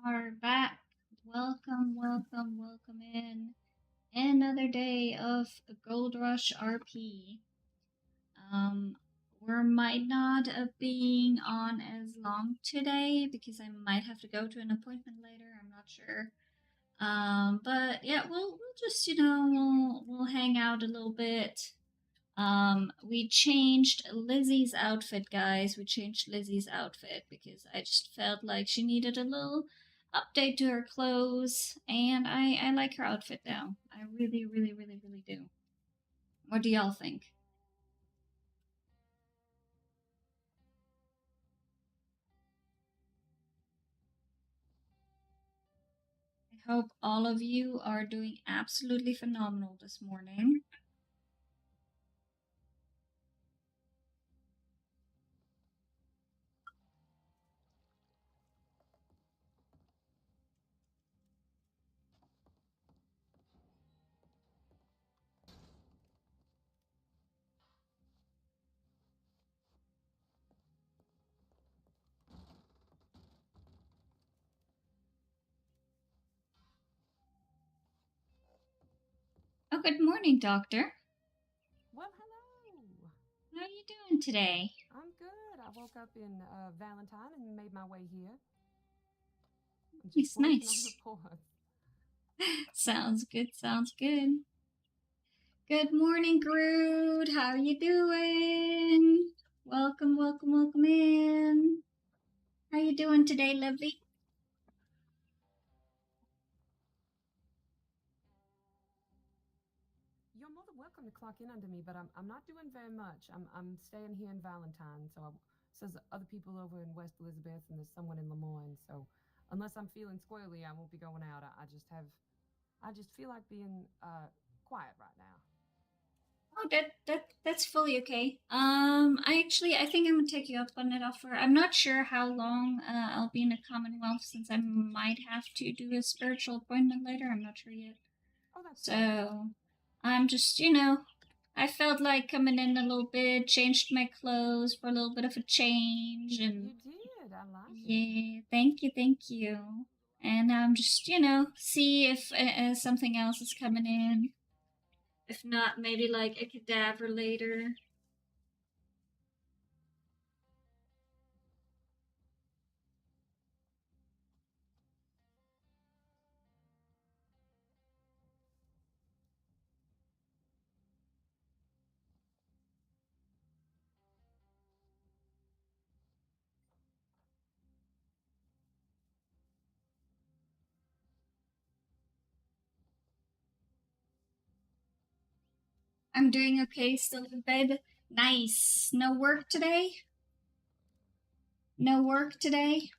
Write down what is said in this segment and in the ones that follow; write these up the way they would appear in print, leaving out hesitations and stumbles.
are back. Welcome, welcome, welcome in. Another day of Gold Rush RP. Um, we might not being on as long today because I might have to go to an appointment later. I'm not sure. But yeah, we'll just we'll hang out a little bit. We changed Lizzie's outfit, guys. We changed Lizzie's outfit because I just felt like she needed a little update to her clothes, and I like her outfit now. I really, really, really, really do. What do y'all think? I hope all of you are doing absolutely phenomenal this morning. Oh, good morning, Doctor. Well, hello. How are you doing today? I'm good. I woke up in Valentine and made my way here. I'm just Nice, waiting on nice. reports. Sounds good, sounds good. Good morning, Groot. How are you doing? Welcome, welcome, welcome in. How you doing today, lovely? You're more than welcome to clock in under me, but I'm not doing very much. I'm staying here in Valentine, so says other people over in West Elizabeth, and there's someone in Lemoyne. So unless I'm feeling squirrely, I won't be going out. I just feel like being quiet right now. Oh, that's fully okay. I think I'm gonna take you up on that offer. I'm not sure how long I'll be in the Commonwealth since I might have to do a spiritual appointment later. I'm not sure yet. Oh, that's fair. So I'm just, I felt like coming in a little bit, changed my clothes for a little bit of a change, and You did. I like it. yeah, thank you, thank you. And I'm just, see if something else is coming in. If not, maybe like a cadaver later. I'm doing okay, still in bed. Nice. No work today? No work today?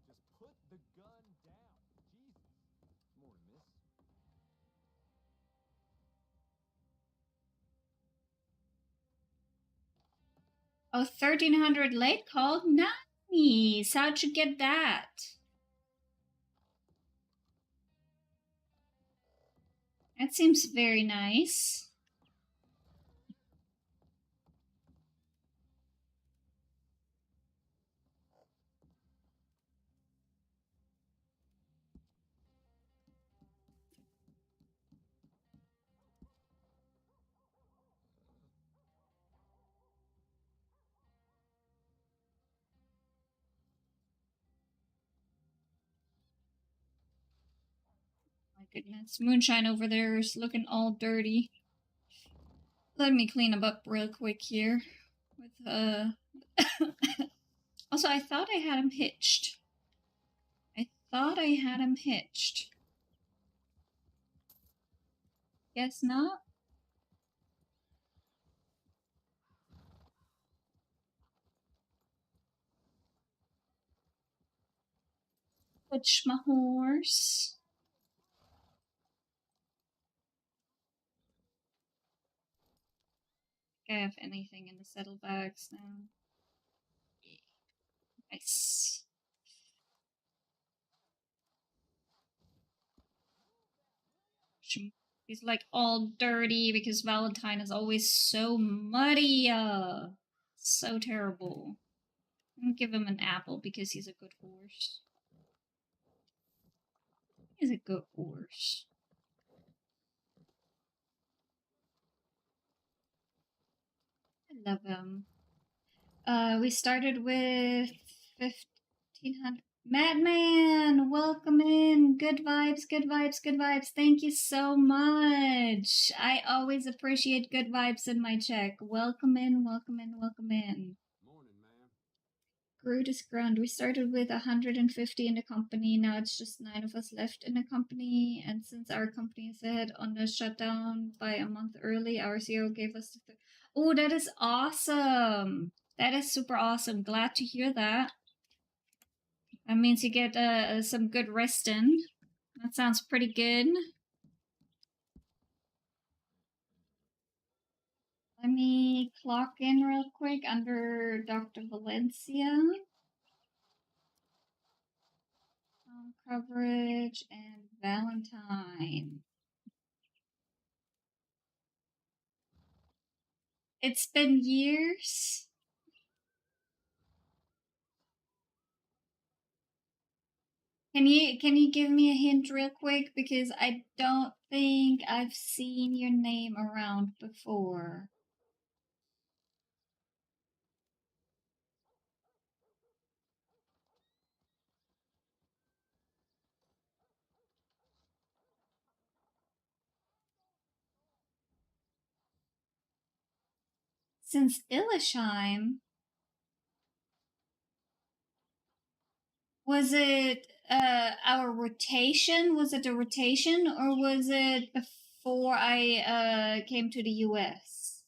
Just put the gun down. Jesus. Morning, miss. Oh, 1300 late call? Nice. How'd you get that? That seems very nice. My goodness. Moonshine over there is looking all dirty. Let me clean him up real quick here. With Also, I thought I had him hitched. Guess not. Hitch my horse. Do I have anything in the saddlebags now? Yeah. Nice. He's like all dirty because Valentine is always so muddy. So terrible. I'm gonna give him an apple because he's a good horse. He's a good horse. I love him. We started with 1500. Madman, welcome in. Good vibes, good vibes, good vibes. Thank you so much. I always appreciate good vibes in my check. Welcome in, welcome in, welcome in. Morning, ma'am. Groot Grand. We started with 150 in the company. Now it's just 9 of us left in the company. And since our company is ahead on the shutdown by a month early, our CEO gave us the. Oh, that is awesome. That is super awesome. Glad to hear that. That means you get some good rest in. That sounds pretty good. Let me clock in real quick under Dr. Valencia. Coverage and Valentine. It's been years. Can you give me a hint real quick, because I don't think I've seen your name around before. Since Illesheim, was it our rotation? Was it a rotation, or was it before I came to the US?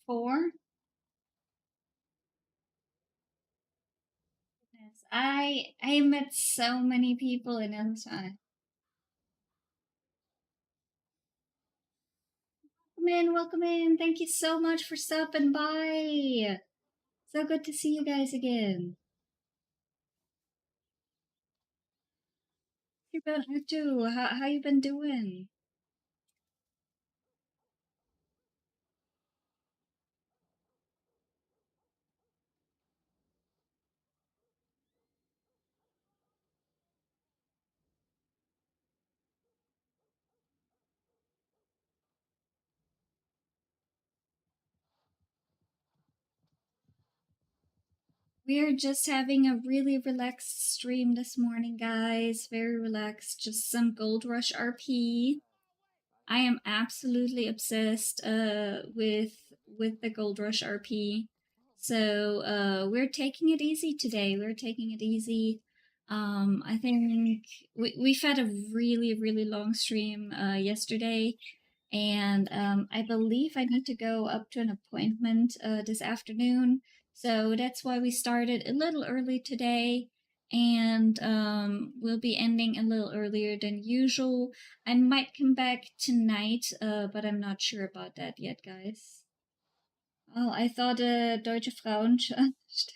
Four? Yes, I met so many people in Illesheim. Welcome in. Thank you so much for stopping by. So good to see you guys again. You been here too. How you been doing? We're just having a really relaxed stream this morning, guys. Very relaxed. Just some Gold Rush RP. I am absolutely obsessed with the Gold Rush RP. So we're taking it easy today. We're taking it easy. I think we've had a really long stream yesterday, and I believe I need to go up to an appointment this afternoon. So that's why we started a little early today, and we'll be ending a little earlier than usual. I might come back tonight, but I'm not sure about that yet, guys. Oh, I thought Deutsche Frauenschaft.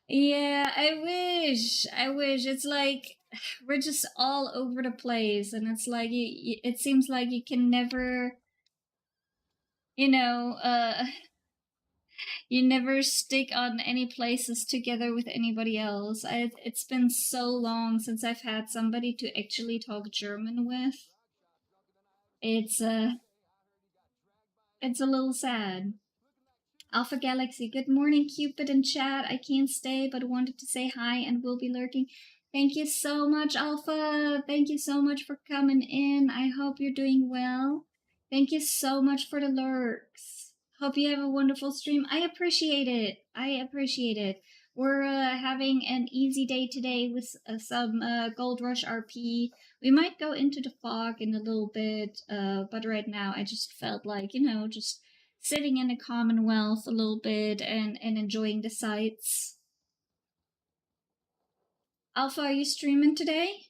Yeah, I wish. I wish. It's like we're just all over the place, and it's like it seems like you can never, you know, you never stick on any places together with anybody else. It's been so long since I've had somebody to actually talk German with. It's it's a little sad. Alpha Galaxy, good morning, Cupid and chat. I can't stay, but wanted to say hi and will be lurking. Thank you so much, Alpha. Thank you so much for coming in. I hope you're doing well. Thank you so much for the lurks. Hope you have a wonderful stream. I appreciate it. I appreciate it. We're having an easy day today with some Gold Rush RP. We might go into the fog in a little bit, but right now I just felt like, just sitting in the Commonwealth a little bit and enjoying the sights. Alpha, are you streaming today?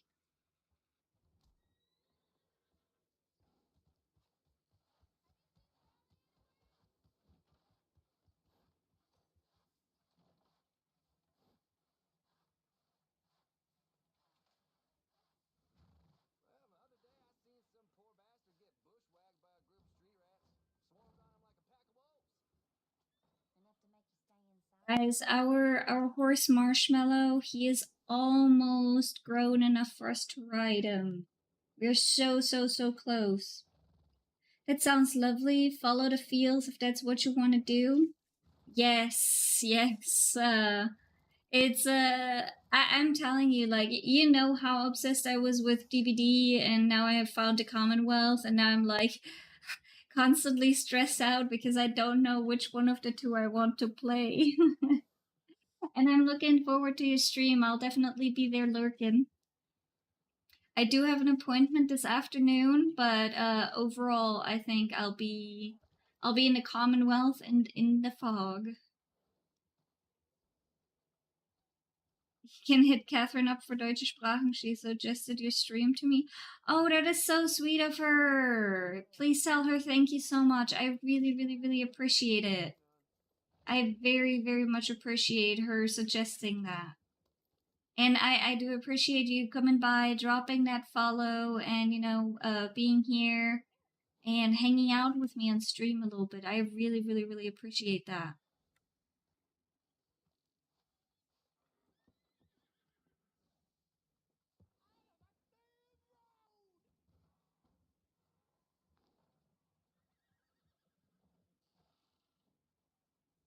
Guys, our horse Marshmallow, he is almost grown enough for us to ride him. We're so close. That sounds lovely. Follow the fields if that's what you want to do. Yes, yes. It's I'm telling you, like, you know how obsessed I was with DBD, and now I have found the Commonwealth, and now I'm like constantly stressed out because I don't know which one of the two I want to play. And I'm looking forward to your stream. I'll definitely be there lurking. I do have an appointment this afternoon, but overall, I think I'll be in the Commonwealth and in the fog. Ich can hit Catherine up for Deutsche Sprachen. She suggested your stream to me. Oh, that is so sweet of her. Please tell her thank you so much. I really appreciate it. I very much appreciate her suggesting that. And I do appreciate you coming by, dropping that follow, and, you know, being here and hanging out with me on stream a little bit. I really appreciate that.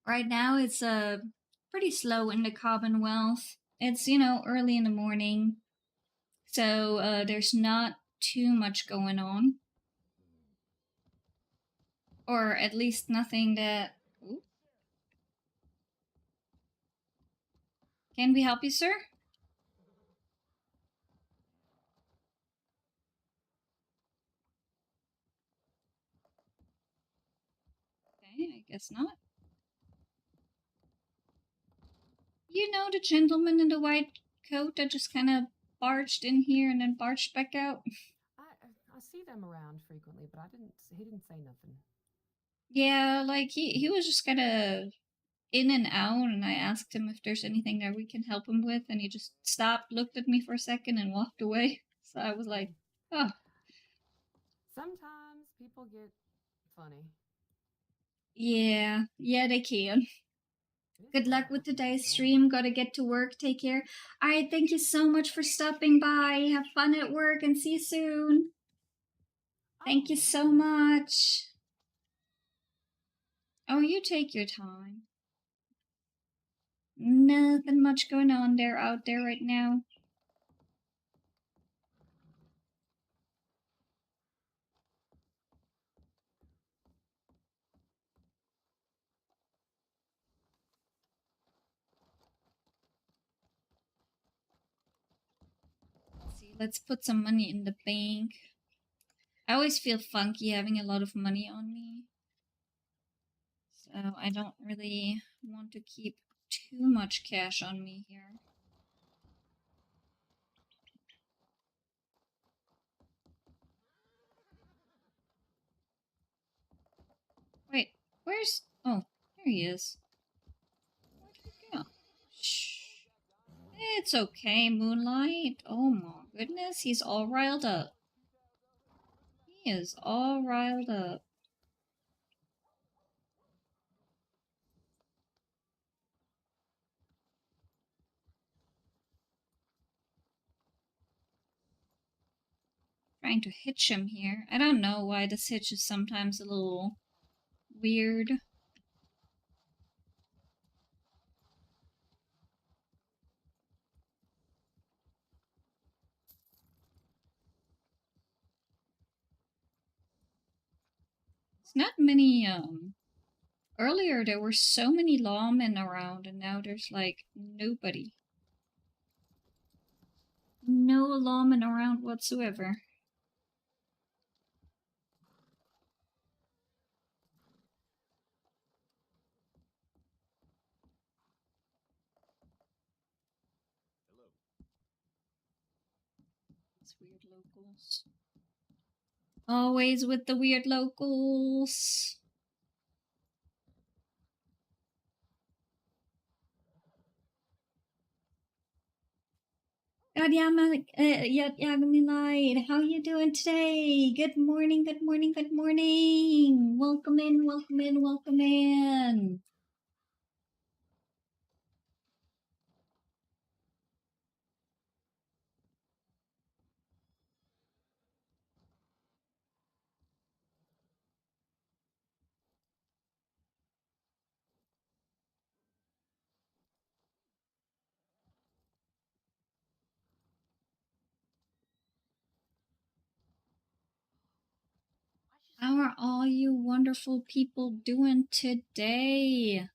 Right now, it's pretty slow in the Commonwealth. It's, you know, early in the morning, so there's not too much going on. Or at least nothing that... Ooh. Can we help you, sir? Okay, I guess not. You know the gentleman in the white coat that just kind of barged in here and then barged back out? I see them around frequently, but he didn't say nothing. Yeah, like he was just kind of in and out, and I asked him if there's anything that we can help him with, and he just stopped, looked at me for a second, and walked away. So I was like, oh. Sometimes people get funny. Yeah, they can. Good luck with today's stream. Gotta get to work. Take care. All right, thank you so much for stopping by. Have fun at work and see you soon. Thank you so much. Oh, you take your time. Nothing much going on out there right now. Let's see, let's put some money in the bank. I always feel funky having a lot of money on me. So I don't really want to keep too much cash on me here. Wait, where's... Oh, there he is. Where did he go? Shh. It's okay, Moonlight. Oh my goodness, he's all riled up. He is all riled up. Trying to hitch him here. I don't know why this hitch is sometimes a little weird. It's not many, earlier there were so many lawmen around, and now there's like nobody. No lawmen around whatsoever. It's weird locals. Always with the weird locals. Yagami, how you doing today? Good morning, good morning, good morning. Welcome in, welcome in, welcome in. How are all you wonderful people doing today?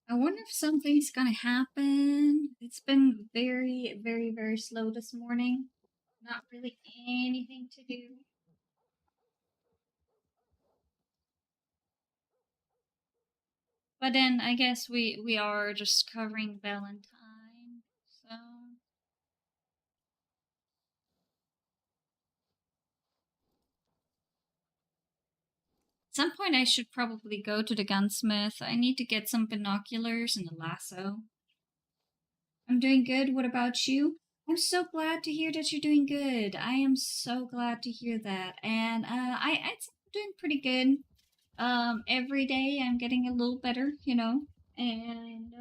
I wonder if something's gonna happen. It's been very, very, very slow this morning. Not really anything to do. But then I guess we are just covering Valentine, so at some point I should probably go to the gunsmith. I need to get some binoculars and a lasso. I'm doing good. What about you? I'm so glad to hear that you're doing good. I am so glad to hear that. And I'd say I'm doing pretty good. Every day I'm getting a little better, you know. And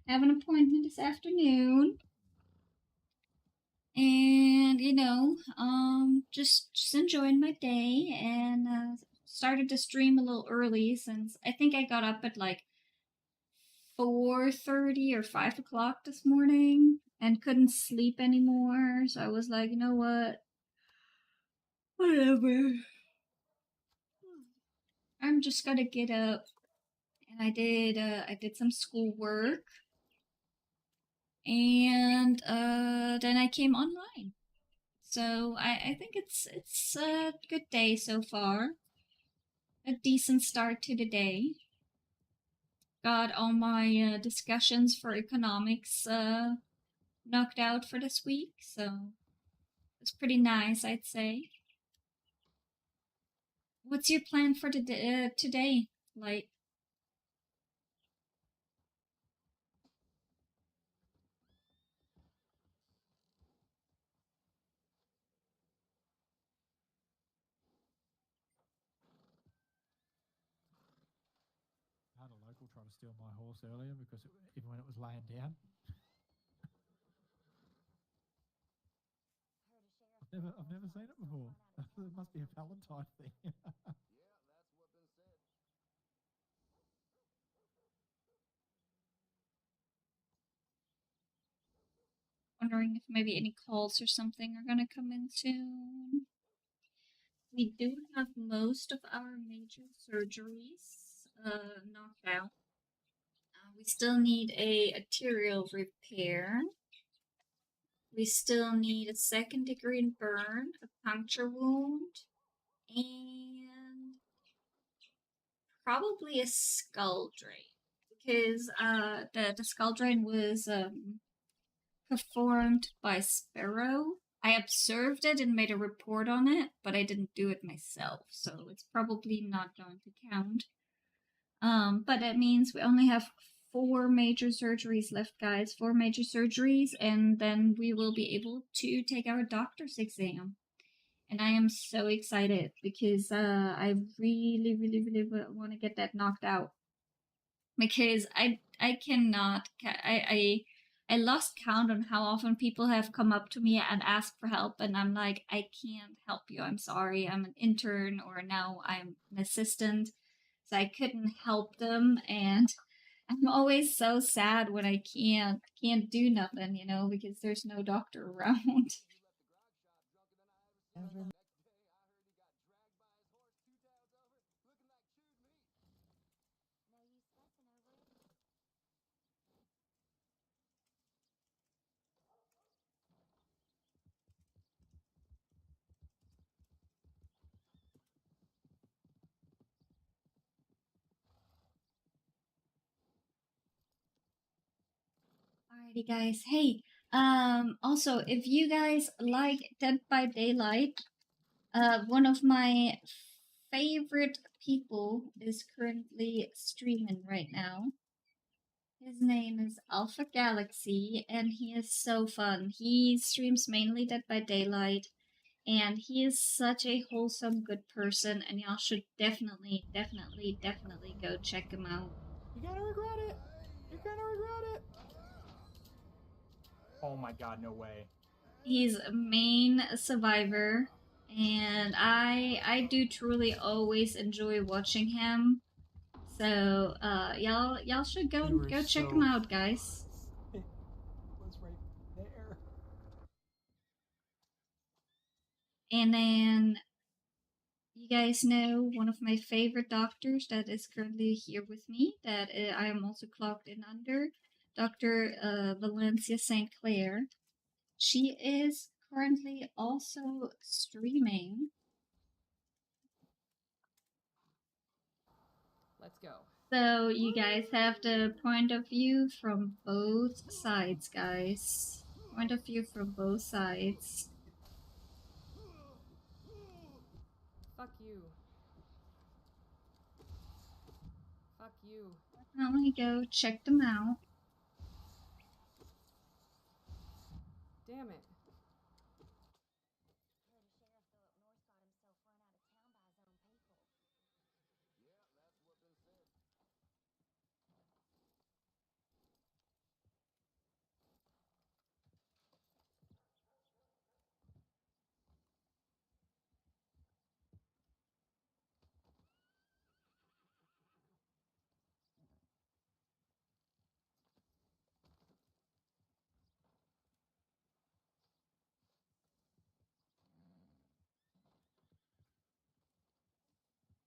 I have an appointment this afternoon. And just enjoying my day and started to stream a little early since I think I got up at like 4:30 or 5 o'clock this morning and couldn't sleep anymore. So I was like, you know what? Whatever. I'm just gonna get up. And I did some schoolwork and then I came online. So I think it's a good day so far. A decent start to the day. Got all my discussions for economics knocked out for this week, so it's pretty nice, I'd say. What's your plan for today? Like, I had a local try to steal my horse earlier because even when it was laying down. I've never seen it before. It must be a Valentine thing. wondering if maybe any calls or something are gonna come in soon. We do have most of our major surgeries knocked out. We still need a arterial repair. We still need a second degree burn, a puncture wound, and probably a skull drain. Because the skull drain was performed by Sparrow. I observed it and made a report on it, but I didn't do it myself, so it's probably not going to count. But that means we only have 4 major surgeries left, guys. 4 major surgeries, and then we will be able to take our doctor's exam. And I am so excited because I really, really, really want to get that knocked out. Because I cannot I lost count on how often people have come up to me and asked for help, and I'm like, I can't help you. I'm sorry. I'm an intern, or now I'm an assistant, so I couldn't help them, and I'm always so sad when I can't do nothing, because there's no doctor around. Alrighty, guys. Hey, also, if you guys like Dead by Daylight, one of my favorite people is currently streaming right now. His name is Alpha Galaxy, and he is so fun. He streams mainly Dead by Daylight, and he is such a wholesome, good person, and y'all should definitely, definitely, definitely go check him out. You're gonna regret it. You're gonna regret it. Oh my god, no way. He's a main survivor, and I do truly always enjoy watching him. So y'all should go check him out, guys. It was right there. And then you guys know one of my favorite doctors that is currently here with me, that I am also clocked in under, Dr. Valencia St. Clair. She is currently also streaming. Let's go. So you guys have the point of view from both sides, guys. Point of view from both sides. Fuck you. Fuck you. Definitely go check them out. Damn it.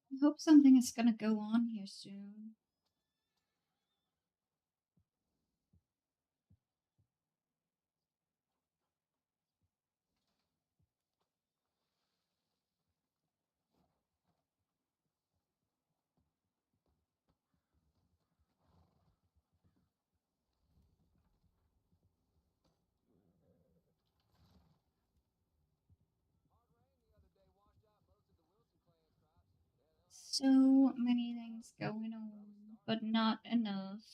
I hope something is gonna go on here soon. So many things going on, but not enough.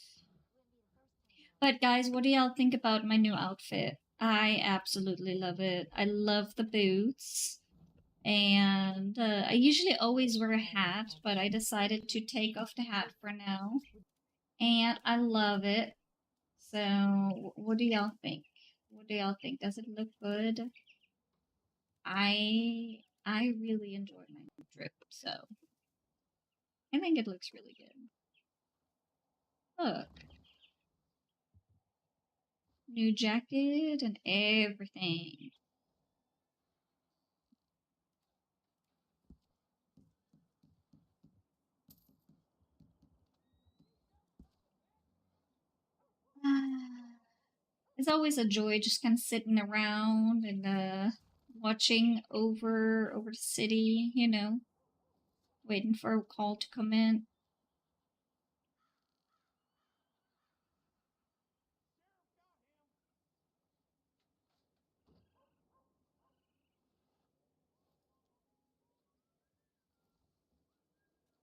But guys, what do y'all think about my new outfit? I absolutely love it. I love the boots. And I usually always wear a hat, but I decided to take off the hat for now. And I love it. So, what do y'all think? What do y'all think? Does it look good? I really enjoyed my new trip, so I think it looks really good. Look, new jacket and everything. It's always a joy just kind of sitting around and watching over the city, you know, waiting for a call to come in.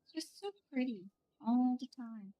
It's just so pretty all the time.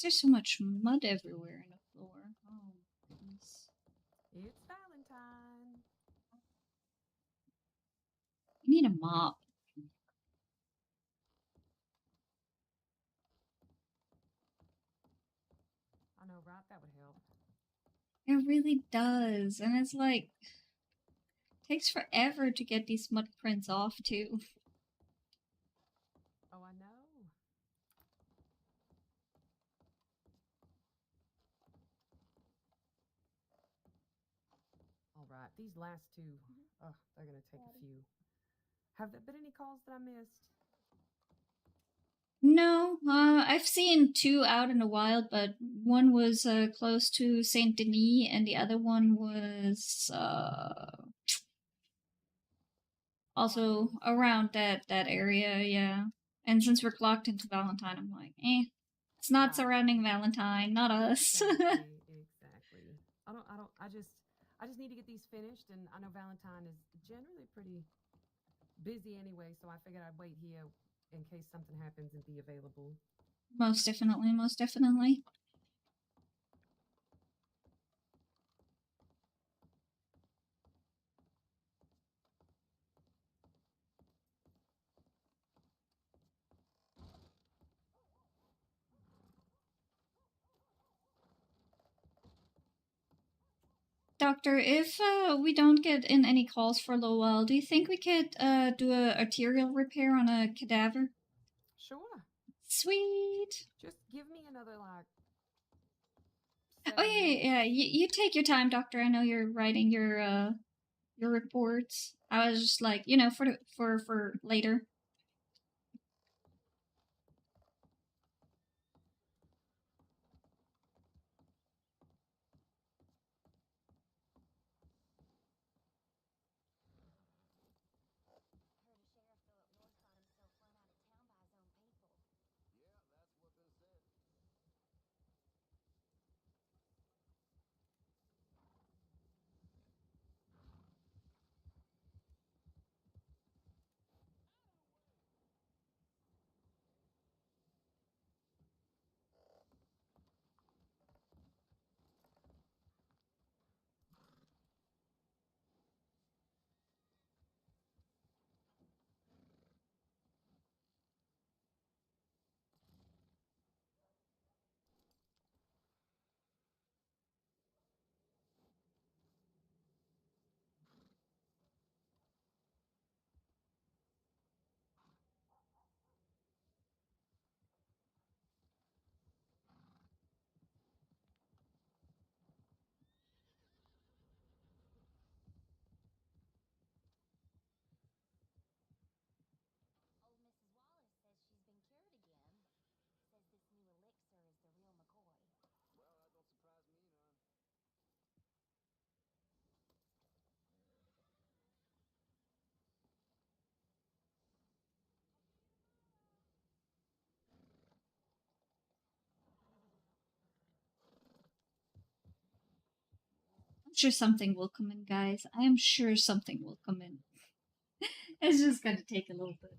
There's so much mud everywhere in the floor. Oh, goodness. It's Valentine. You need a mop. I know, right? That would help. It really does. And it's like, takes forever to get these mud prints off, too. Oh, I know. All right. These last two, oh, they're going to take a few. Have there been any calls that I missed? No, I've seen two out in the wild, but one was close to Saint Denis, and the other one was also around that area. Yeah, and since we're clocked into Valentine, I'm like, it's not Right. surrounding Valentine, not us. Exactly. I just need to get these finished, and I know Valentine is generally pretty busy anyway, so I figured I'd wait here in case something happens and be available. Most definitely, most definitely. Doctor, if we don't get in any calls for a little while, do you think we could do a arterial repair on a cadaver? Sure. Sweet. Just give me another like. Oh 7 minutes. yeah. You take your time, Doctor. I know you're writing your reports. I was just like, for later. I'm sure something will come in, guys. I am sure something will come in. It's just gonna take a little bit.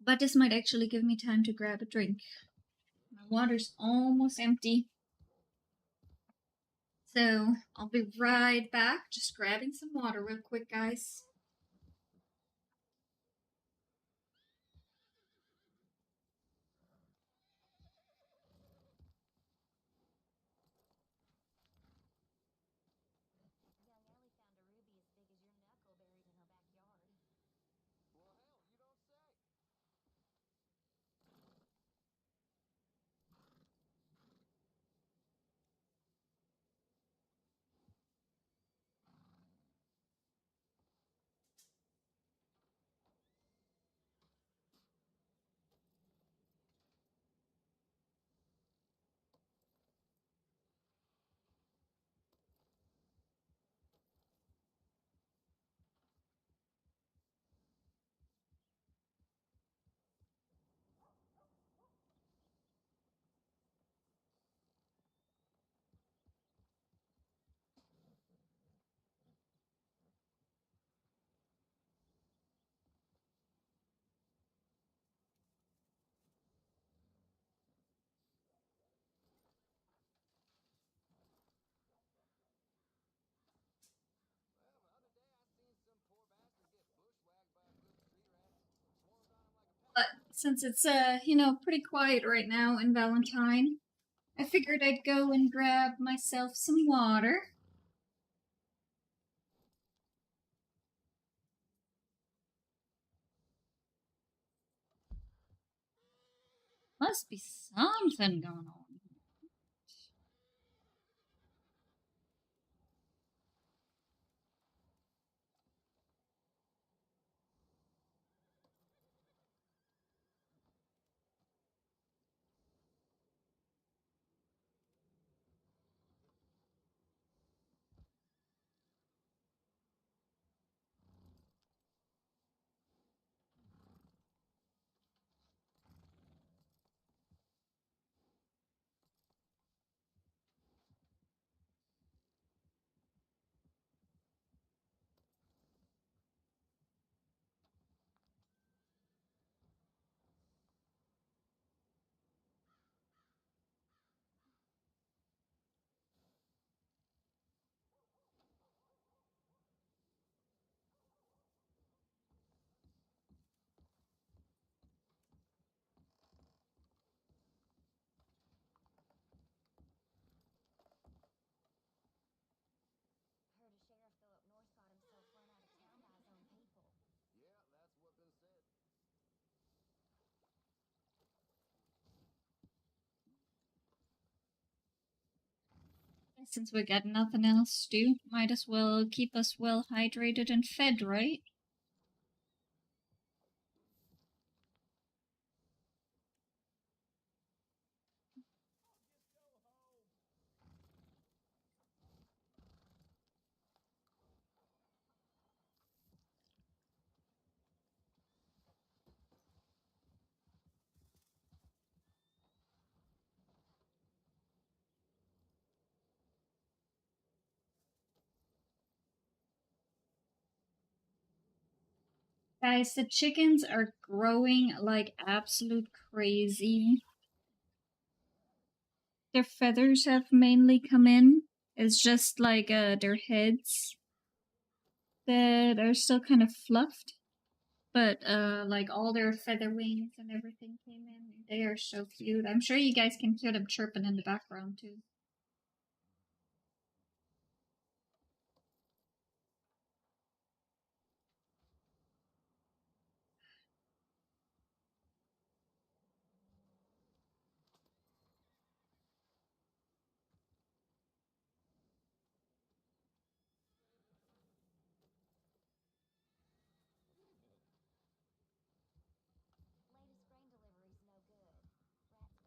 But this might actually give me time to grab a drink. My water's almost empty. So I'll be right back, just grabbing some water real quick, guys. since it's pretty quiet right now in Valentine, I figured I'd go and grab myself some water. Must be something going on. Heard a sheriff go up north got himself run out of town by his own people. Yeah, that's what been said. Since we got nothing else to do, might as well keep us well hydrated and fed, right? Guys, the chickens are growing like absolute crazy. Their feathers have mainly come in. It's just like their heads that are still kind of fluffed. But like all their feather wings and everything came in. They are so cute. I'm sure you guys can hear them chirping in the background too. Latest grain delivery's no good. Rats got to it. Well,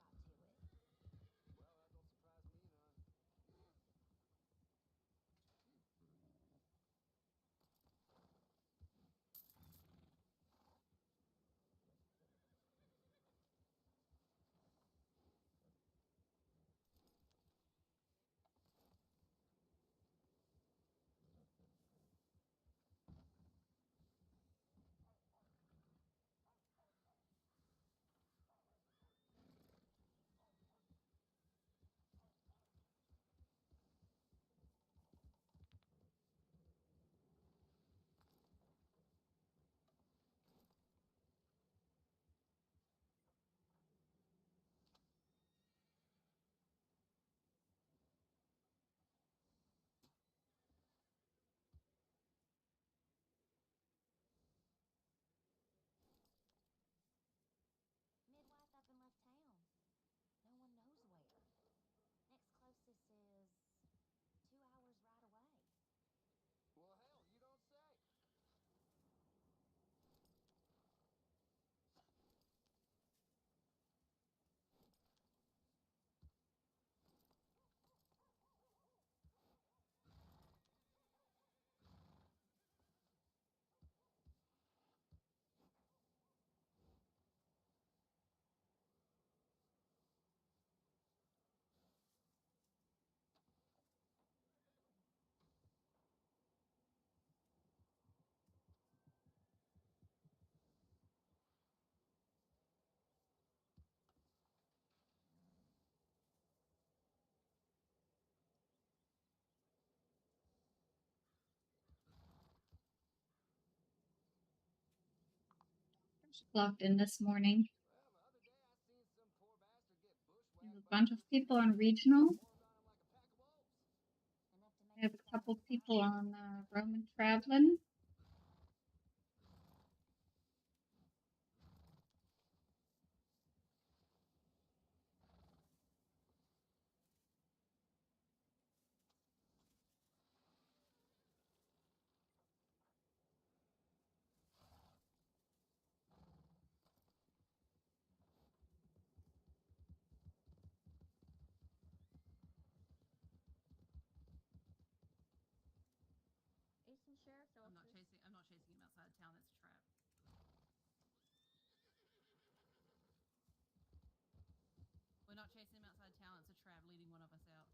that don't surprise me none. Midwife up and left town. No one knows where. Next closest is 2 hours right away. Well, hell, you don't say. Locked in this morning. bunch of people on regional. Enough to I make have you a couple proud. people on Roman traveling. Eastern Sheriff's I'm not Office. chasing. I'm not chasing him outside of town. It's a trap. We're not chasing him outside town. It's a trap leading one of us out.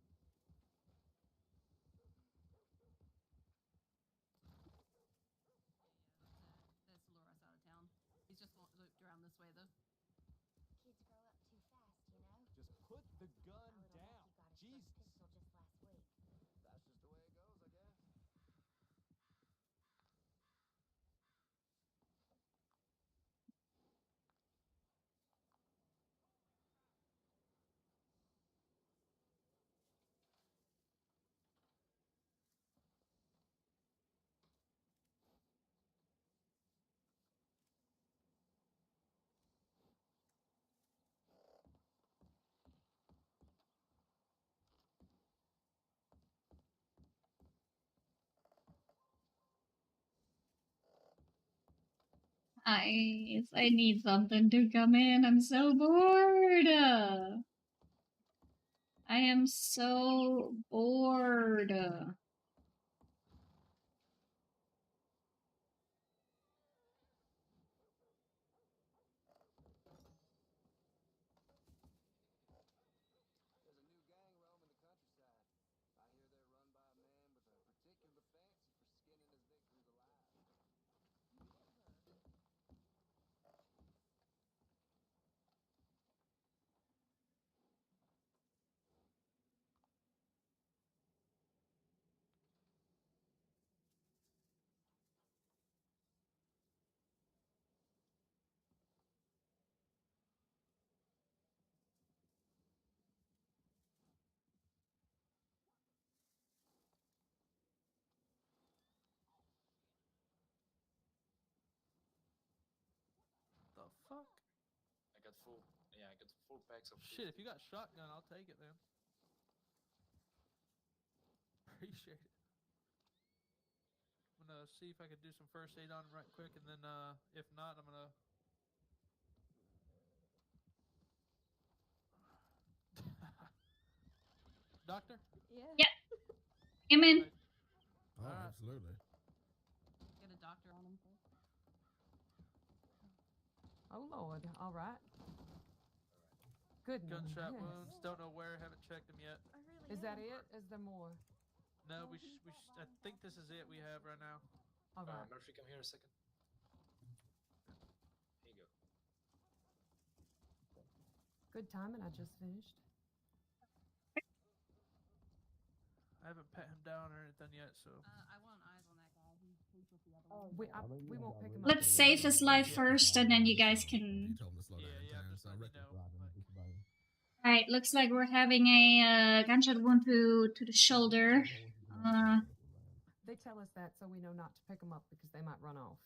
That's to lure us out of town. He's just looped around this way though. Kids grow up too fast, you know. Just put the gun Our little down. nephew got his Jesus. first pistol just last week. That's just the way it goes, I guess. I need something to come in. I'm so bored. I am so bored. There's a new gang roaming the countryside. I hear they're run by a man with a particular fancy for skinning his victims alive. The fuck? I got full. Yeah, I got full packs of. Shit, if you got shotgun, I'll take it then. Appreciate it. I'm gonna see if I can do some first aid on him right quick, and then if not, I'm gonna. Doctor? Yeah. Yep. Come in. Right. Oh, Alright. absolutely. Get a doctor on him first. Oh Lord. All right. Goodness. Gunshot Yes. wounds. Don't know where. Haven't checked him yet. I really Is that am. it? Is there more? No, I think this is it we have right now. All right. Murphy, come here a second. Here you go. Good timing. I just finished. I haven't pat him down or anything yet, so. I want eyes on that guy. He's with the other one. We won't pick him up. Let's save his life first, and then you guys can. You told him to slow down in town, just so I let me reckon know. driving Like, is about it. Alright, looks like we're having a gunshot wound to the shoulder. They tell us that so we know not to pick them up because they might run off.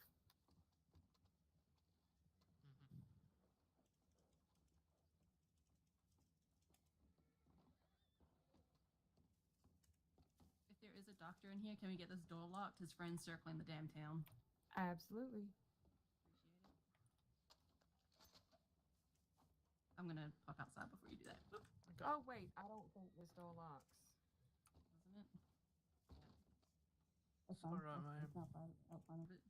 mhm. If there is a doctor in here, can we get this door locked? His friend's circling the damn town. Absolutely. Appreciate it. I'm gonna pop outside before you do that. Oop. Okay. Oh wait, I don't think this door locks. Doesn't it? It's alright, man. It's not out front of it.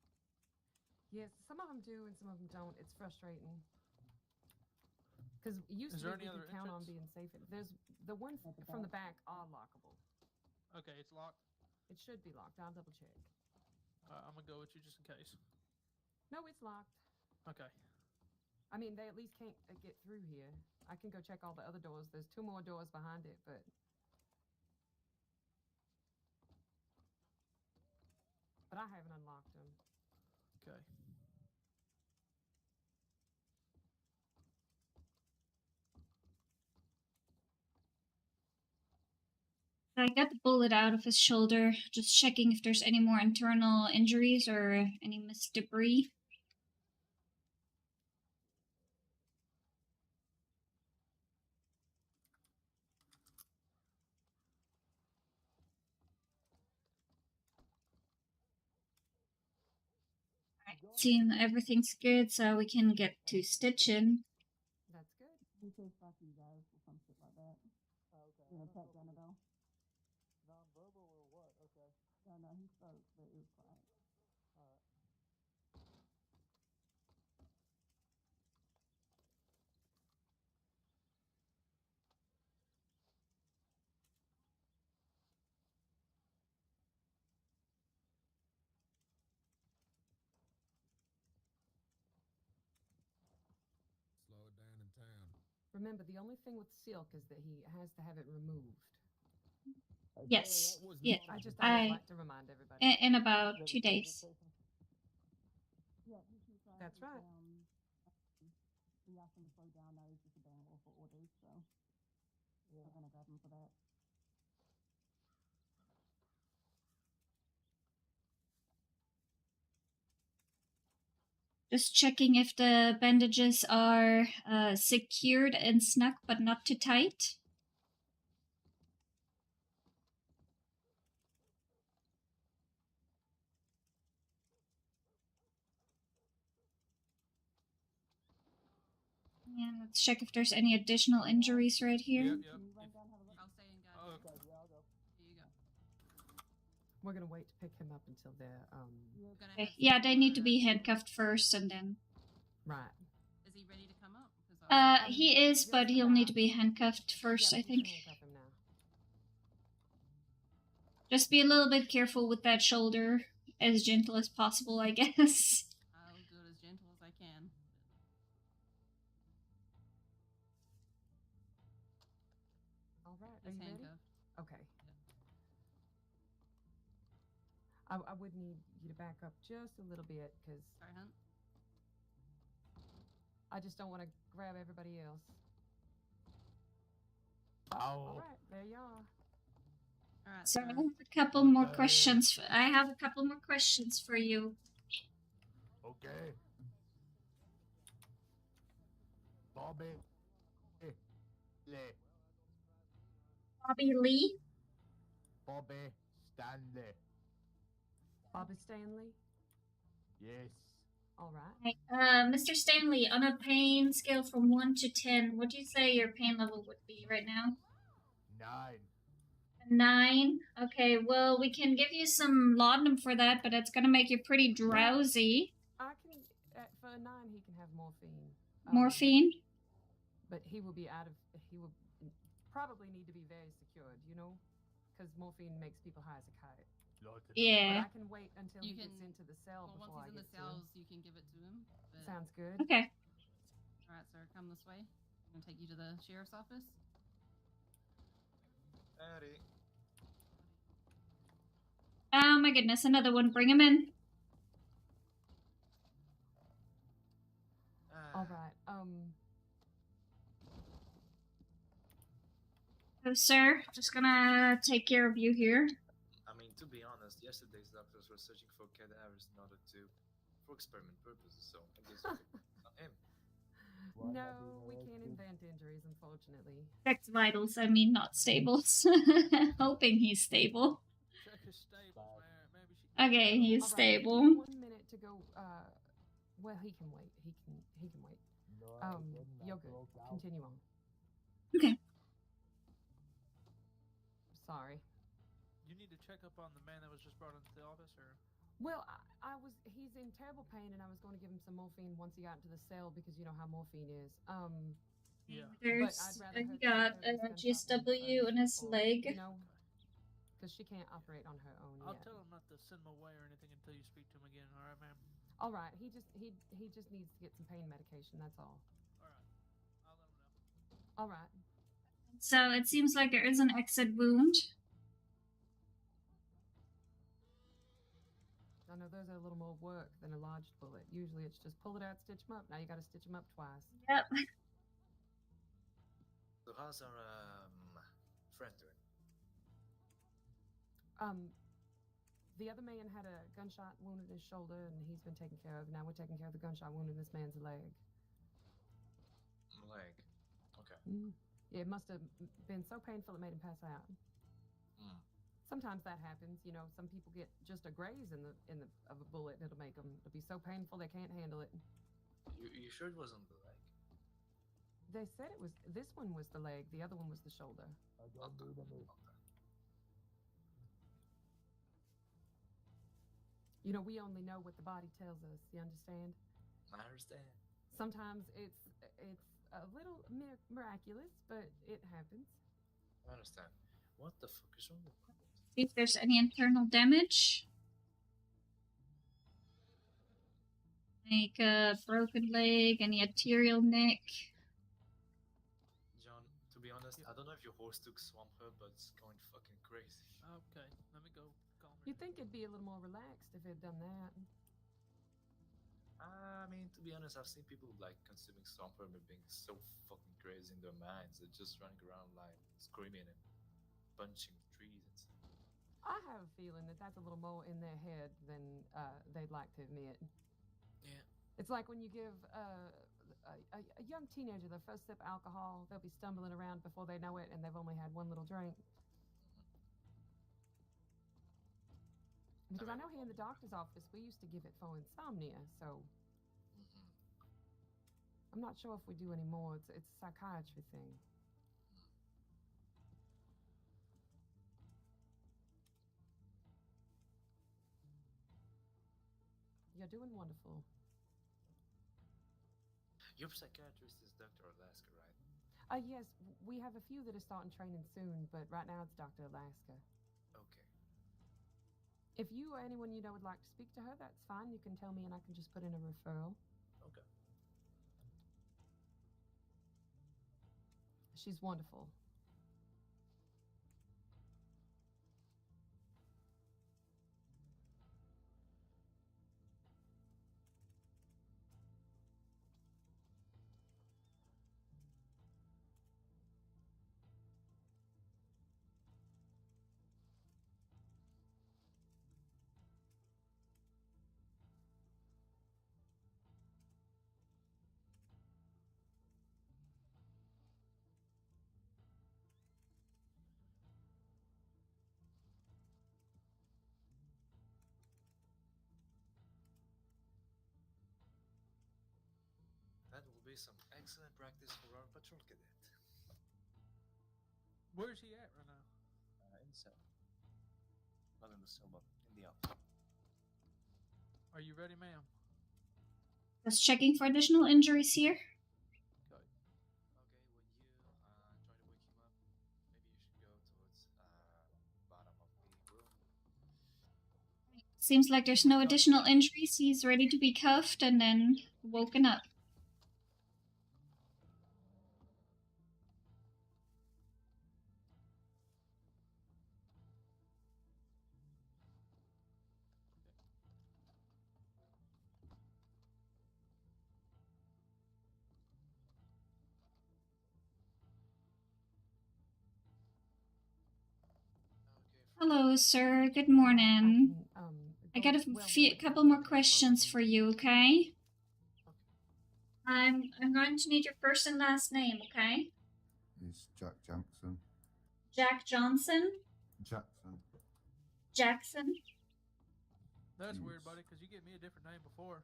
Yes, some of them do and some of them don't. It's frustrating. Because it used Is to there be any we other could count on entrance? being safe. There's the ones from the back are lockable. Okay, it's locked. It should be locked. I'll double check. I'm gonna go with you just in case. No, it's locked. Okay. I mean, they at least can't get through here. I can go check all the other doors. There's 2 more doors behind it, but I haven't unlocked them. Okay. I got the bullet out of his shoulder, just checking if there's any more internal injuries or any missed debris. Seeing everything's good, so we can get to stitching. That's good. He says fuck you guys or some shit like that. Oh, okay. You know, Pat Janabel. Non-verbal or what? Okay. No, he spoke, but it was quiet. Alright. Slow it down in town. Remember, the only thing with silk is that he has to have it removed. Yes. That was Yeah. not I a just I- always like to remind everybody. In about Is that 2 a standard days. patient? Yeah, he keeps trying That's to, right. we asked him to slow down, now he's just available for orders, so Yeah. we're gonna grab him for that. Just checking if the bandages are secured and snug but not too tight. Yeah, let's check if there's any additional injuries right here. Yep, yep. Can you run If- down and have a look? I'll stay in guard. Oh, Okay, yeah, I'll go. Here you go. We're gonna wait to pick him up until they're We're gonna Okay. have Yeah, some they need to more, be handcuffed first and then. right. Is he ready to come up? 'Cause I- He is, but he'll need to be handcuffed first, Yeah, I you can think. handcuff him now. Just be a little bit careful with that shoulder. As gentle as possible, I guess. I'll do it as gentle as I can. All right. Are He's you ready? handcuffed. Okay. I would need you to back up just a little bit because Sorry, Hunt. I just don't want to grab everybody else. Ow. All right, there you are. All right. So I sir. have a couple What more the questions. I have a couple more questions for you. Okay. Bobby. Lee. Bobby Lee. Bobby Stanley. Bobby Stanley. Yes. All right. Mr. Stanley, on a pain scale from 1 to 10, what do you say your pain level would be right now? 9. 9? Okay, well, we can give you some laudanum for that, but it's gonna make you pretty drowsy. I can for a 9 he can have morphine. Morphine? But he will be out of. He will probably need to be very secured. You know, because morphine makes people high as a kite. Yeah. But I can wait until You he gets can- into the cell Well, before once I he's in get the to him. cells, you can give it to him. But... Sounds good. Okay. All right, sir. Come this way. I'm gonna take you to the sheriff's office. Howdy. Oh my goodness, another one. Bring him in. All right. Oh, sir, just gonna take care of you here. I mean, to be honest, yesterday's doctors were searching for cadavers in order to, for experiment purposes, so I guess you could on him. No, we can't invent injuries, unfortunately. Checked vitals, I mean, not stables. Hoping he's stable. Check his stables, man. Maybe she can Okay, get he's All right, stable. give me 1 minute to go. Well, he can wait. He can wait. You're good. Continue on. Okay. Sorry. You need to check up on the man that was just brought into the office, or Well, he's in terrible pain, and I was going to give him some morphine once he got into the cell because you know how morphine is. yeah. There's I'd rather he her got take care a of this gunshot wound GSW in first his before, leg. You know, because she can't operate on her own I'll yet. tell him not to send him away or anything until you speak to him again. All right, ma'am. All right, he just needs to get some pain medication. That's all. All right. I'll let him know. All right. So it seems like there is an exit wound. I know those are a little more work than a lodged bullet. Usually it's just pull it out, stitch them up. Now you got to stitch them up twice. Yep. So how's our friend doing? The other man had a gunshot wound in his shoulder, and he's been taken care of. Now we're taking care of the gunshot wound in this man's leg. Leg. Okay. Yeah, it must have been so painful it made him pass out. Sometimes that happens. You know, some people get just a graze of a bullet, and it'll be so painful they can't handle it. You sure it wasn't the leg? They said it was. This one was the leg. The other one was the shoulder. Okay. You know, we only know what the body tells us. You understand? I understand. Sometimes it's a little miraculous, but it happens. I understand. What the fuck is wrong with that? See if there's any internal damage. Like a broken leg, any arterial neck. John, to be honest, I don't know if your horse took swamp her, but it's going fucking crazy. Okay, let me go calm her You'd down. think it'd be a little more relaxed if it had done that. I mean, to be honest, I've seen people like consuming swamp herb and being so fucking crazy in their minds. They're just running around like screaming and punching trees and stuff. I have a feeling that that's a little more in their head than they'd like to admit. Yeah. It's like when you give a young teenager their first sip of alcohol, they'll be stumbling around before they know it, and they've only had one little drink. Because I know here in the doctor's office, we used to give it for insomnia, so I'm not sure if we do anymore. It's a psychiatry thing. You're doing wonderful. Your psychiatrist is Dr. Alaska, right? Yes, we have a few that are starting training soon, but right now it's Dr. Alaska. Okay. If you or anyone you know would like to speak to her, that's fine. You can tell me and I can just put in a referral. Okay. She's wonderful. That will be some excellent practice for our patrol cadet. Where's he at right now? In the cell. Not in the cell, but in the office. Are you ready, ma'am? Just checking for additional injuries here. Go. Okay, when you try to wake him up, maybe you should go towards bottom of the room. Seems like there's no additional injuries. He's ready to be cuffed and then woken up. Hello, sir. Good morning. I got a couple more questions for you, okay? I'm going to need your first and last name, okay? It's Jack Jackson. Jack Johnson? Jackson. Jackson? That's weird, buddy, because you gave me a different name before.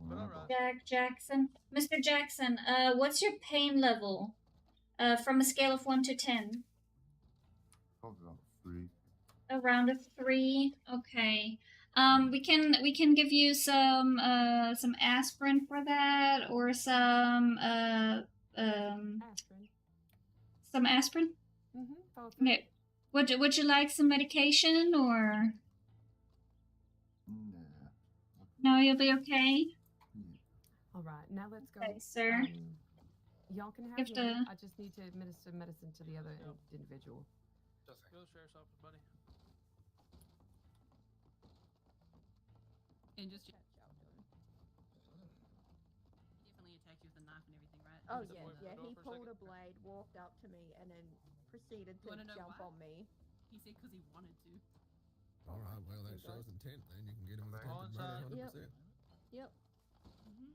But alright. Jack Jackson. Mr. Jackson, what's your pain level? From a scale of 1 to 10? Probably about 3. Around a 3. Okay. We can give you some aspirin for that, or some Aspirin. some aspirin. Okay. Would you like some medication, or no? You'll be okay. All right, now let's go. Okay, sir. Y'all can have You have him. to- I just need to administer medicine to the other individual. Go to the sheriff's office, buddy. And just check out doing. He definitely attacked you with a knife and everything, right? Oh Just yeah, wait for the yeah. door He for a pulled a second. blade, walked up to me, and then proceeded to wanna know jump why? on me. He said because he wanted to. All right, well, that Okay. shows intent. Then you can get him with Okay. attempted murder Yep. 100%. Yep. Mm-hmm.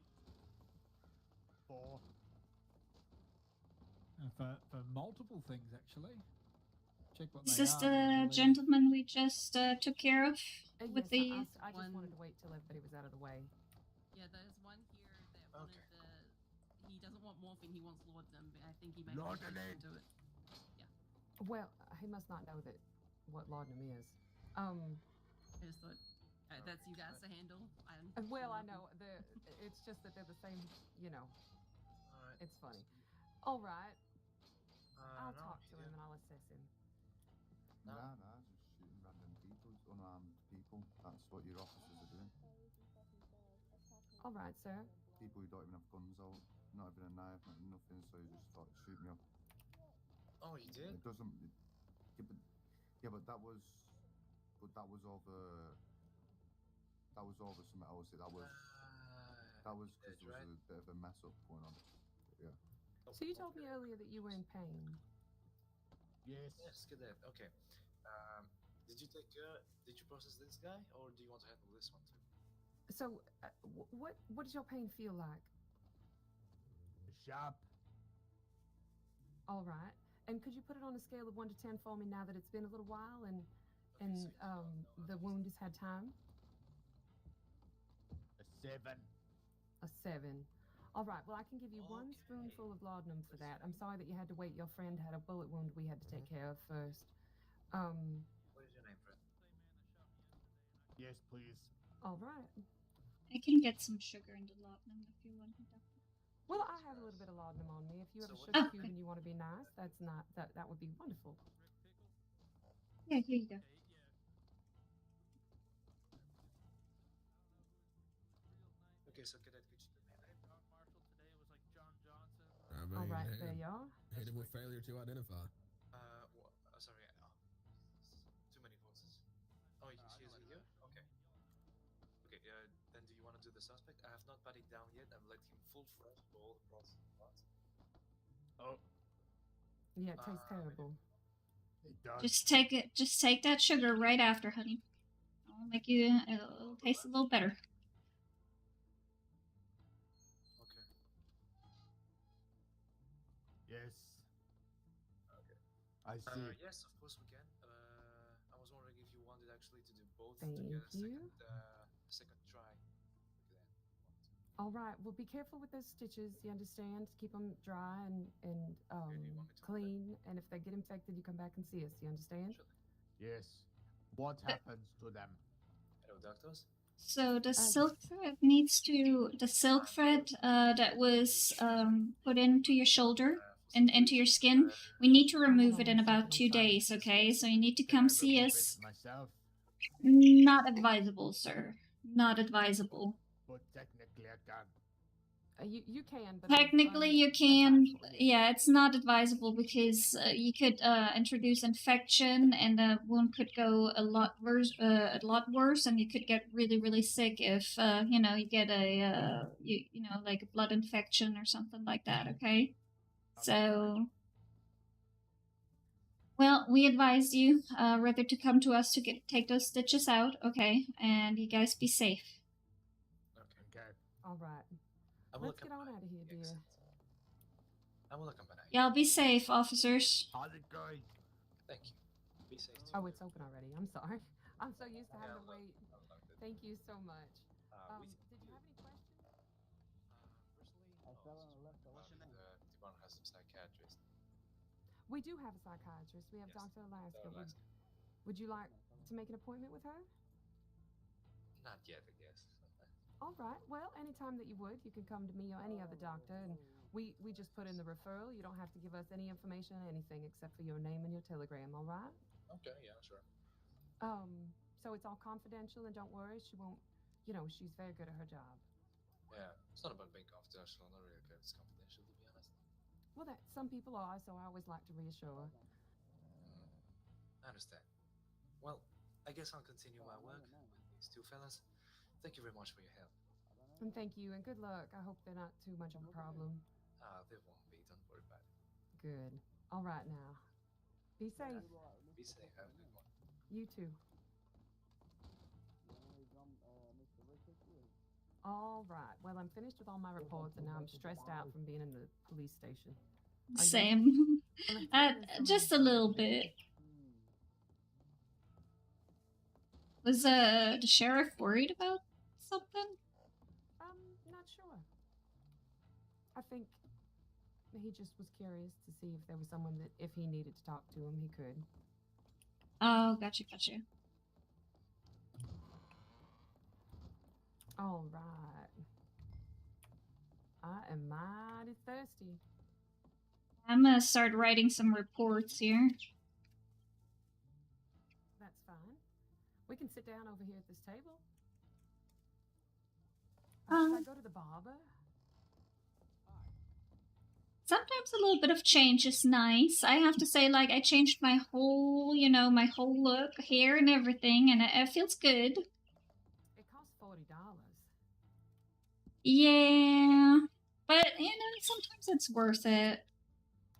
4. And for multiple things, actually. Check what Is they this are. but I the believe- gentleman we just took care of with Yes, the? I just One- wanted to wait till everybody was out of the way. Yeah, there's one here that wanted Okay. he doesn't want morphine, he wants laudanum, but I think he may Laudanum. into it. Well, he must not know that what laudanum is. I just thought that's you guys to handle. Well, I know it's just that they're the same. You know, Alright. it's funny. All right, I'll no, talk to yeah. him and I'll assess him. No. Nah, just shooting random people, unarmed people. That's what your officers are doing. All right, sir. People who don't even have guns out, not even a knife, nothing, so you just thought, shoot me up. Oh, you did? It doesn't. Yeah, but that was over. That was over something else. That was because there was a bit of a mess up going on. Yeah. So you told me earlier that you were in pain. Yes. Yes, get that. Okay. Did you process this guy, or do you want to handle this one too? So, what does your pain feel like? Sharp. All right. And could you put it on a scale of 1 to 10 for me now that it's been a little while and the wound has had time? A 7. A 7. All right. Well, I can give you 1 spoonful of laudanum for that. I'm sorry that you had to wait. Your friend had a bullet wound we had to take care of first. What is your name, friend? Yes, please. All right. I can get some sugar into laudanum if you want. Well, I have a little bit of laudanum on me. If you have a So sugar what- cube and you want to be nice, that would be wonderful. Yeah, here you go. Okay, so cadet, could you do me a favor? Marshal today was like John Johnson. I mean, All right, there you are. hit him with failure to identify. Sorry. Too many voices. Oh, she's with you? Okay. Okay, then do you want to do the suspect? I have not patted down yet. I've let him full fresh roll across the front. Oh, Yeah, it tastes terrible. it does. Just take it. Just take that sugar right after, honey. It'll make you. It'll taste a little better. Okay. Yes. Okay. I see. Yes, of course we can. I was wondering if you wanted actually to do both Thank to get a you. second try. All right. Well, be careful with those stitches. You understand? Keep them dry and clean. And if they get infected, you come back and see us. You understand? Yes. What happens to them? Hello, doctors. So the silk thread needs to the silk thread that was put into your shoulder and into your skin. We need to remove it in about 2 days. Okay, so you need to come see us. Myself, Not advisable, sir. Not advisable. but technically I can. You can, but Technically, you can. Yeah, it's not advisable because you could introduce infection, and the wound could go a lot worse. And you could get really, really sick if you get a like a blood infection or something like that. Okay, so. Well, we advise you rather to come to us to take those stitches out, okay? And you guys be safe. Okay. All right. Let's get on out of here, dear. I will accompany you. Y'all be safe, officers. How's it going? Thank you. Be safe. Too. Oh, it's open already. I'm sorry. I'm so used to having to wait. Thank you so much. Did you have any questions? Personally, Devon has some psychiatrists. We do have a psychiatrist. We have Yes, Dr. Alaska. Alaska. Would you like to make an appointment with her? Not yet, I guess. All right. Well, anytime that you would, you can come to me or any other doctor, and we just put in the referral. You don't have to give us any information, anything except for your name and your telegram. All right? Okay, yeah, sure. So it's all confidential, and don't worry, she won't. She's very good at her job. Yeah, it's not about being confidential. I don't really care if it's confidential, to be honest. Well, that some people are, so I always like to reassure. I understand. Well, I guess I'll continue my work with these two fellas. Thank you very much for your help. And thank you, and good luck. I hope they're not too much of a problem. They won't be. Don't worry about it. Good. All right now. Be safe. Be safe. Have a good one. You too. All right. Well, I'm finished with all my reports, and now I'm stressed out from being in the police station. Are you? Same. Let's go Just a little bit. Was the sheriff worried about something? Not sure. I think he just was curious to see if there was someone that, if he needed to talk to him, he could. Oh, gotcha. All right. I am mighty thirsty. I'm gonna start writing some reports here. That's fine. We can sit down over here at this table. Should I go to the barber? Sometimes a little bit of change is nice. I have to say, like, I changed my whole, my whole look, hair and everything, and it feels good. It costs $40. Yeah, but, sometimes it's worth it.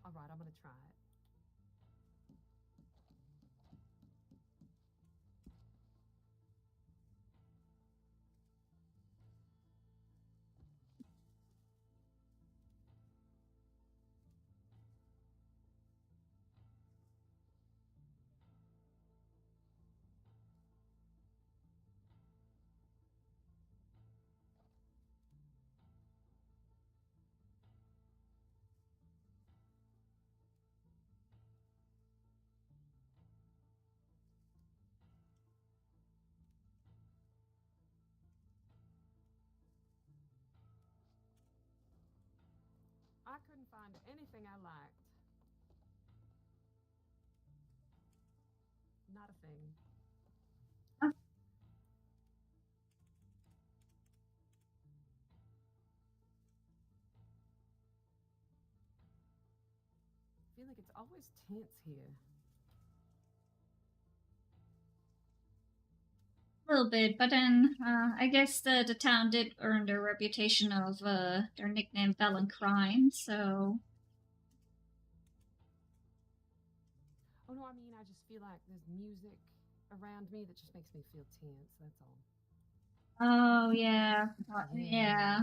All right, I'm gonna try it. I couldn't find anything I liked. Not a thing. I feel like it's always tense here. A little bit, but then I guess the town did earn their reputation of their nickname Felon Crime, so... Oh no, I mean, I just feel like there's music around me that just makes me feel tense, that's all. Oh, yeah. Yeah.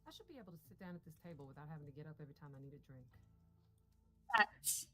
I should be able to sit down at this table without having to get up every time I need a drink. That's...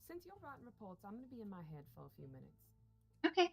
Since you're writing reports, I'm going to be in my head for a few minutes. Okay.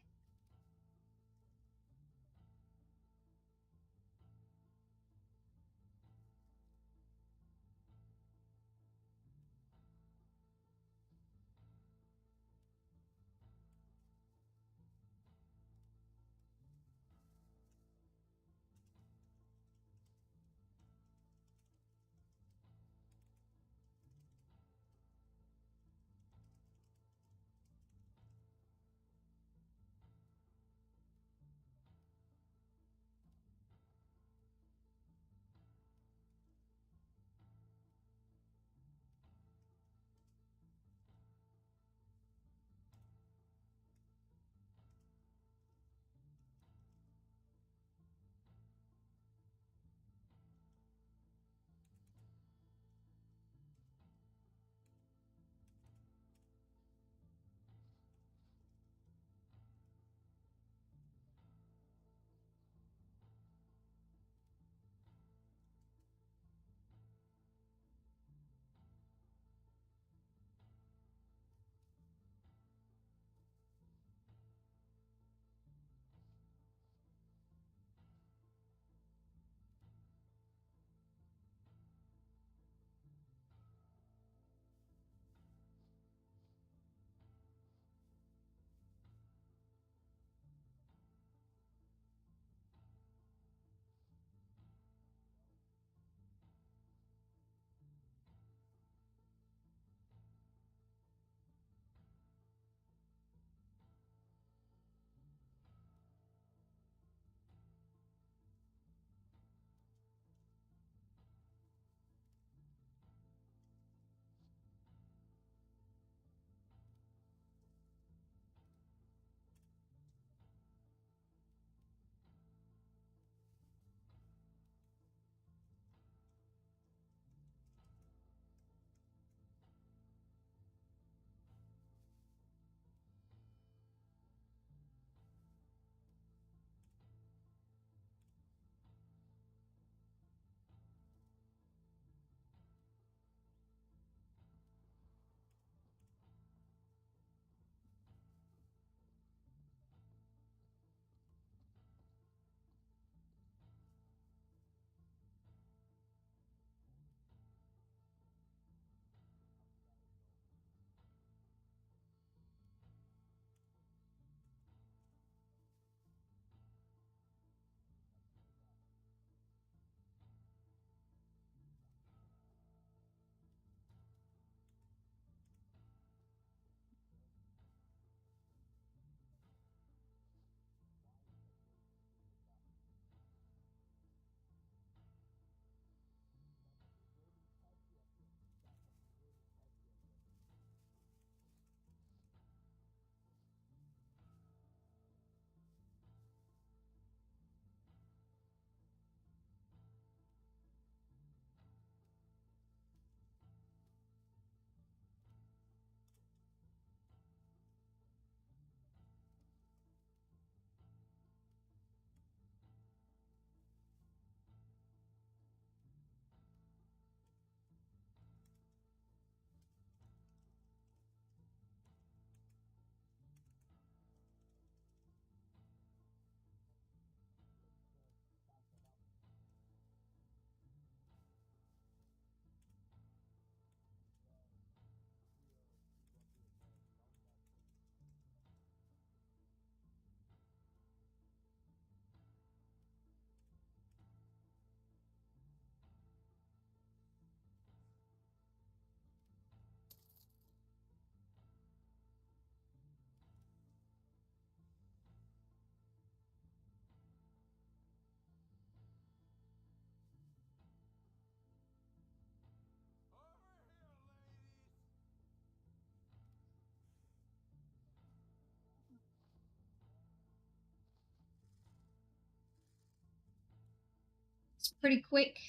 It's pretty quick.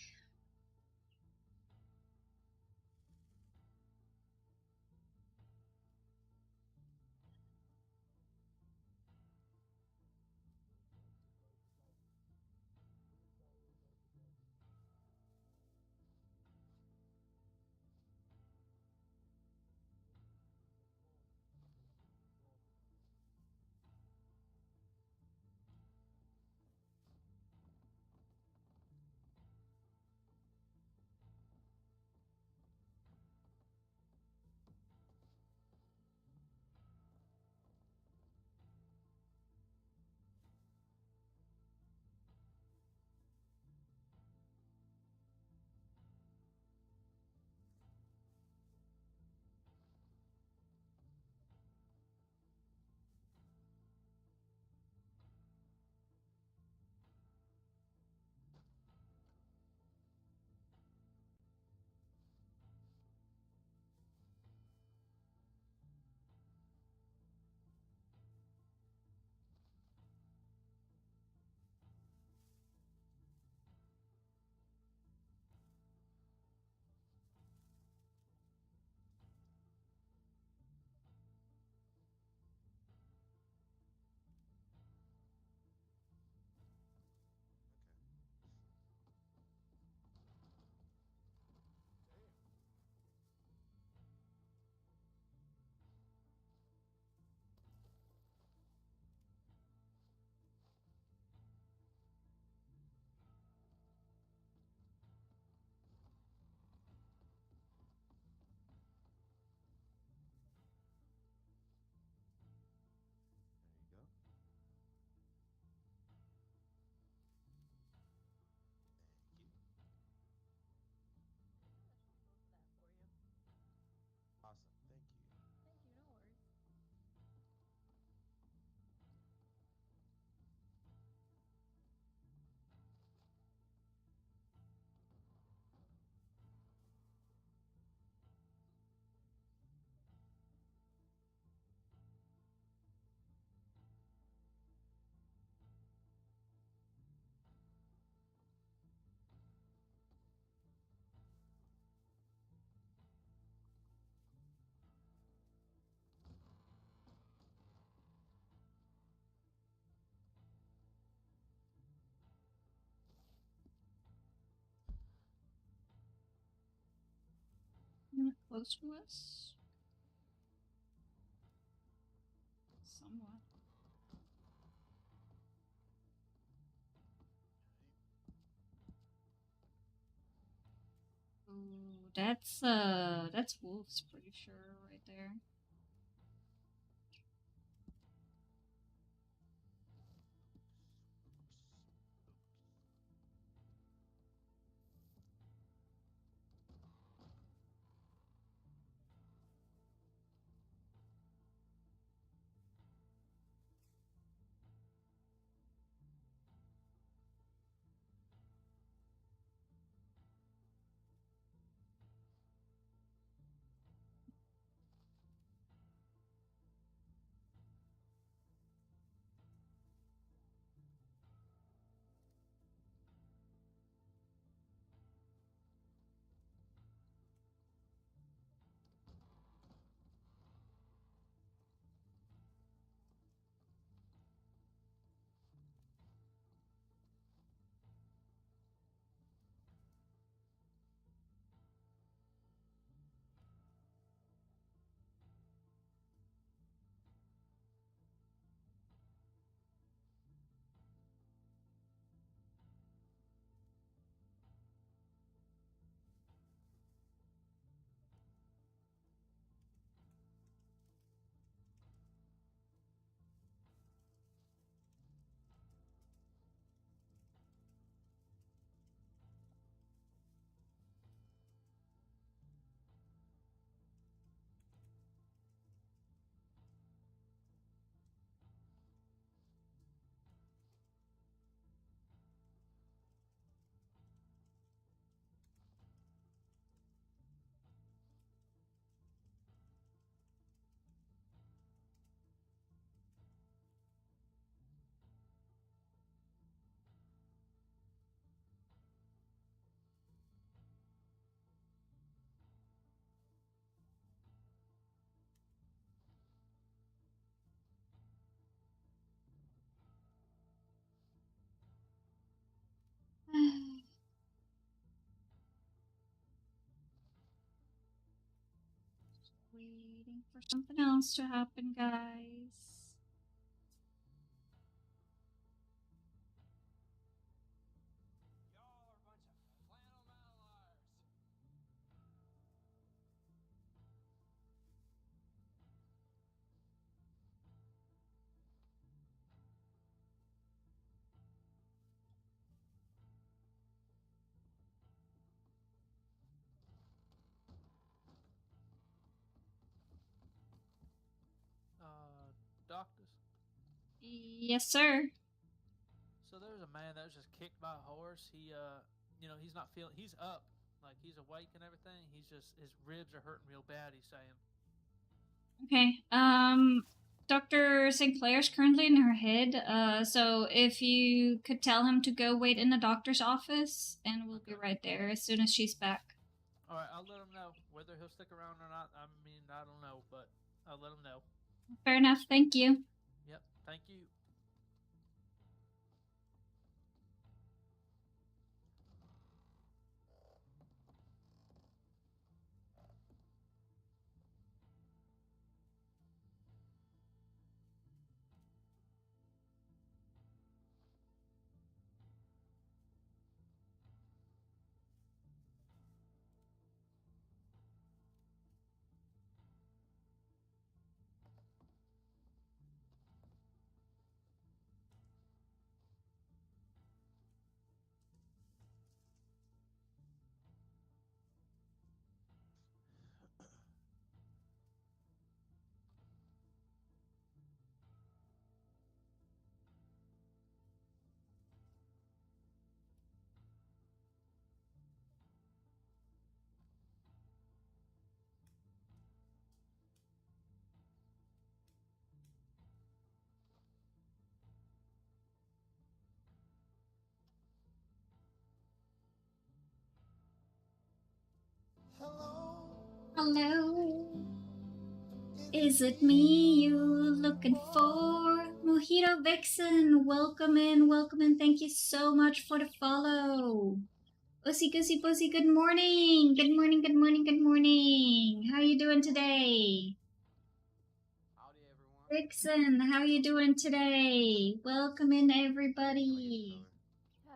There you go. Awesome. Thank you. Thank you, no worries. Close to us? Somewhat. Ooh, that's wolves, pretty sure, right there. waiting for something else to happen, guys. Doctors. Yes, sir. So there's a man that was just kicked by a horse. He, he's not feeling. He's up, like he's awake and everything. He's just his ribs are hurting real bad. He's saying. Okay. Dr. Sinclair's currently in her head. So if you could tell him to go wait in the doctor's office, and we'll be right there as soon as she's back. All right, I'll let him know whether he'll stick around or not. I mean, I don't know, but I'll let him know. Fair enough. Thank you. Yep. Thank you. Hello. Is it me you looking for? Mojito Vixen, welcome in, welcome in. Thank you so much for the follow. Ussy Goosey Pussy, good morning. Good morning, good morning, good morning. How you doing today? Howdy, everyone. Vixen, how you doing today? Welcome in, everybody. Can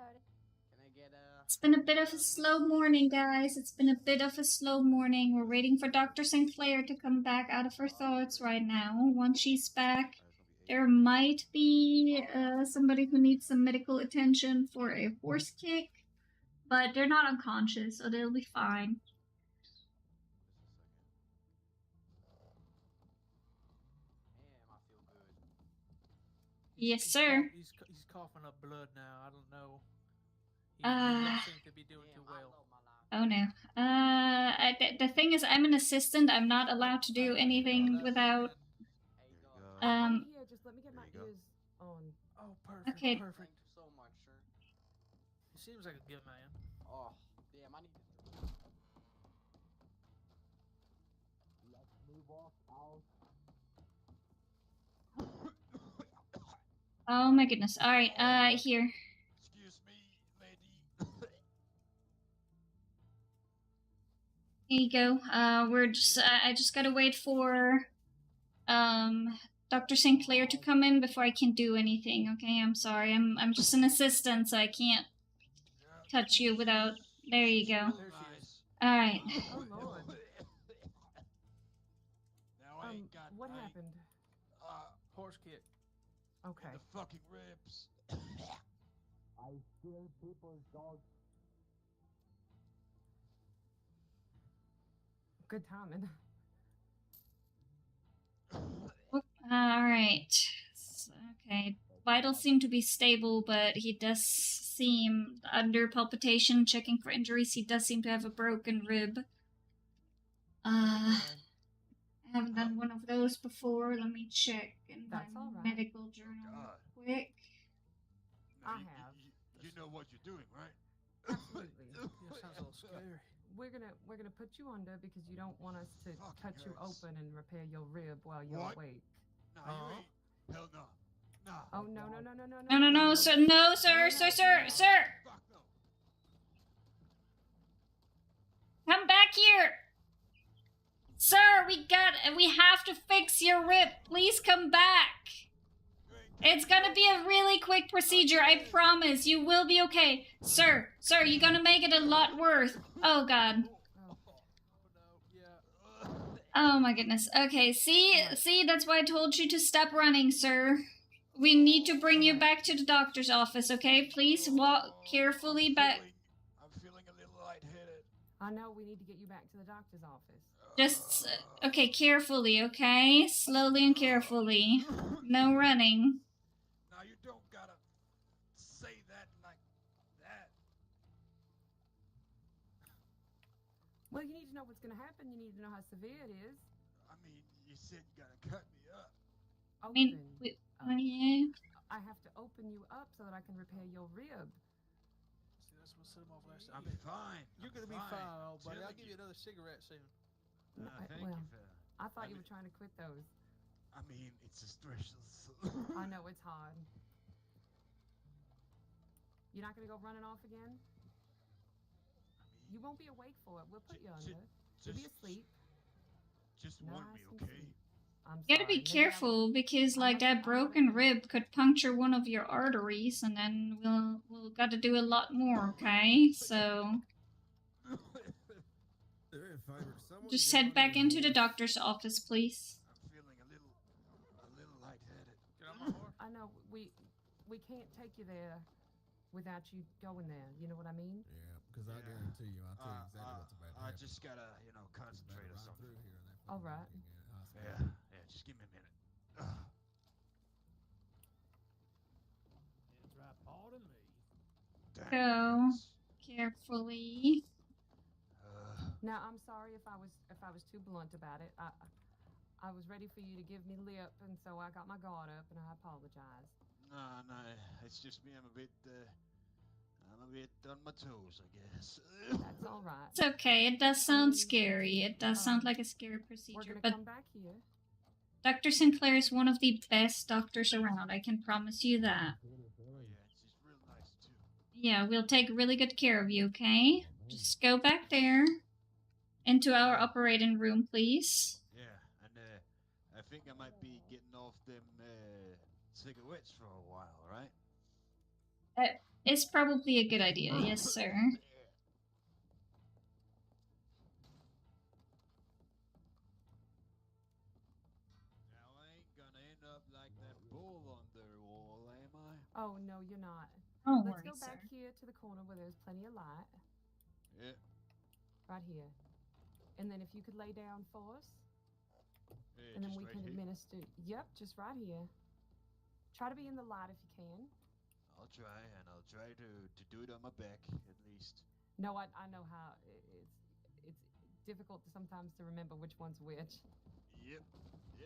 I get It's been a bit of a slow morning, guys. It's been a bit of a slow morning. We're waiting for Dr. Sinclair to come back out of her thoughts right now. Once she's back, there might be somebody who needs some medical attention for a horse kick, but they're not unconscious, so they'll be fine. Damn, I feel good. Yes, sir. He's coughing up blood now. I don't know. He doesn't seem to be doing too well. Oh no. The thing is, I'm an assistant. I'm not allowed to do anything without. I'm here. Just let me get my ears on. Oh, perfect. Okay. Perfect. Thank you so much, sir. He seems like a good man. Oh, damn, I need to. Let's move off out. Oh my goodness. All right. Here. Excuse me, lady. Here you go. I just gotta wait for Dr. Sinclair to come in before I can do anything. Okay, I'm sorry. I'm just an assistant, so I can't touch you without. There you go. All right. Oh Lord. Now I ain't got what happened? Horse kick. Okay. The fucking ribs. I steal people's dogs. Good timing. All right. Okay. Vitals seem to be stable, but he does seem under palpitation, checking for injuries. He does seem to have a broken rib. I haven't done one of those before. Let me check in my medical journal quick. I have. You know what you're doing, right? Absolutely. That sounds a little scary. We're gonna put you under because you don't want us to cut you open and repair your rib while you're awake. No, you ain't. Hell no. No. Oh no. No, sir, sir. Come back here. Sir, Sir, we have to fix your rib. Please come back. It's gonna be a really quick procedure, I promise. You will be okay. Sir, you're gonna make it a lot worse. Oh, God. Oh, my goodness. Okay, see, that's why I told you to stop running, sir. We need to bring you back to the doctor's office, okay? Please walk carefully back. I'm feeling a little lightheaded. I know we need to get you back to the doctor's office. Just, okay, carefully, okay? Slowly and carefully. No running. Now you don't gotta say that like that. Well, you need to know what's going to happen. You need to know how severe it is. I mean, you said you gotta cut me up. I mean, yeah. I have to open you up so that I can repair your rib. See, that's what set him off last I'm time. fine. You're gonna be fine, old buddy. I'll give you another cigarette soon. Thank well, you, fella. I thought you were trying to quit those. I mean, it's a stressful. I know it's hard. You're not gonna go running off again? You won't be awake for it. We'll put you under. You'll be asleep. Just warn me, okay? I'm You gotta be careful because, like, that broken rib could puncture one of your arteries, and then we'll gotta do a lot more, okay? So just head back into the doctor's office, please. I'm feeling a little lightheaded. Get on my horse. I know we can't take you there without you going there. You know what I mean? Yeah, because I guarantee you, I'll tell you exactly what's about to happen. I just gotta, concentrate or something. All right. Yeah, just give me a minute. It's right, pardon me. Go carefully. Now I'm sorry if I was too blunt about it. I was ready for you to give me lip, and so I got my guard up, and I apologize. No, it's just me. I'm a bit on my toes, I guess. That's all right. It's okay. It does sound scary. It does sound like a scary procedure, We're gonna but come back here. Dr. Sinclair is one of the best doctors around. I can promise you that. Yeah, she's real nice too. Yeah, we'll take really good care of you, okay? Just go back there into our operating room, please. Yeah, and I think I might be getting off them cigarettes for a while, right? It's probably a good idea, yes, sir. Now I ain't gonna end up like that bull on the wall, am I? Oh no, you're not. Don't Let's worry, go back sir. here to the corner where there's plenty of light. Yeah. Right here. And then if you could lay down for us, Yeah, and then just we right can here. administer. Yep, just right here. Try to be in the light if you can. I'll try, and I'll try to do it on my back at least. No, I know how it's difficult sometimes to remember which one's which. Yep.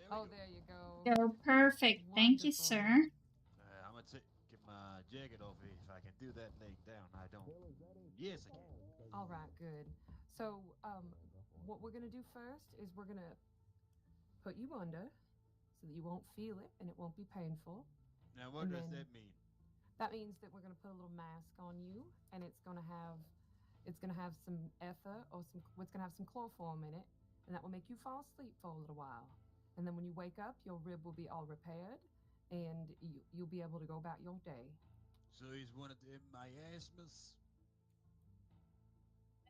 Oh, there you go. Go perfect. Thank you, Wonderful. sir. I'm gonna get my jacket off if I can do that laying down. I don't. Yes, I can. All right, good. So, what we're gonna do first is we're gonna put you under so that you won't feel it and it won't be painful. Now, what And does then- that mean? That means that we're gonna put a little mask on you, and it's gonna have some ether or it's gonna have some chloroform in it, and that will make you fall asleep for a little while. And then when you wake up, your rib will be all repaired, and you'll be able to go about your day. So he's one of them miasmas?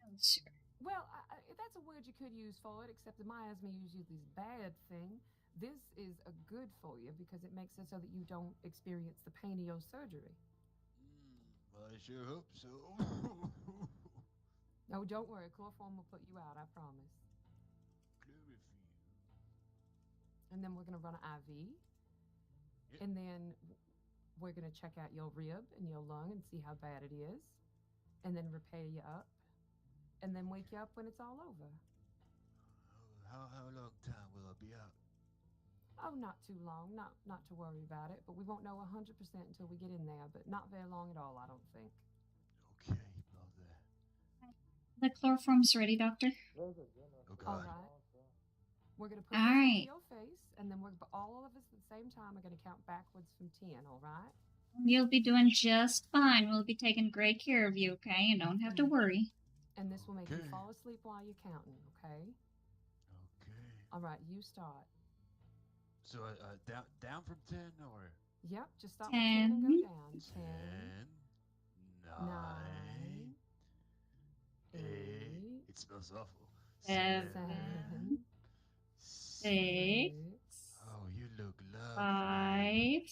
No, sir. Well, that's a word you could use for it, except the miasma usually is this bad thing. This is a good for you because it makes it so that you don't experience the pain of your surgery. Well, I sure hope so. No, don't worry. Chloroform will put you out, I promise. Chloroform. And then we're going to run an IV. Yep. And then we're going to check out your rib and your lung and see how bad it is. And then repair you up. And then wake you up when it's all over. How long time will I be out? Oh, not too long. Not to worry about it. But we won't know 100% until we get in there. But not very long at all, I don't think. Okay, brother. The chloroform's ready, doctor. Okay. All right. We're going to put All this right. over your face. And then all of us at the same time are going to count backwards from 10, all right? You'll be doing just fine. We'll be taking great care of you, okay? You don't have to worry. And this will make you Okay. fall asleep while you're counting, okay? Okay. All right, you start. So down from 10 or Yep, just start with 10 and go 10. down. 10, 9, 8, It smells awful. 7, 6, 6, Oh, you look lovely. 5,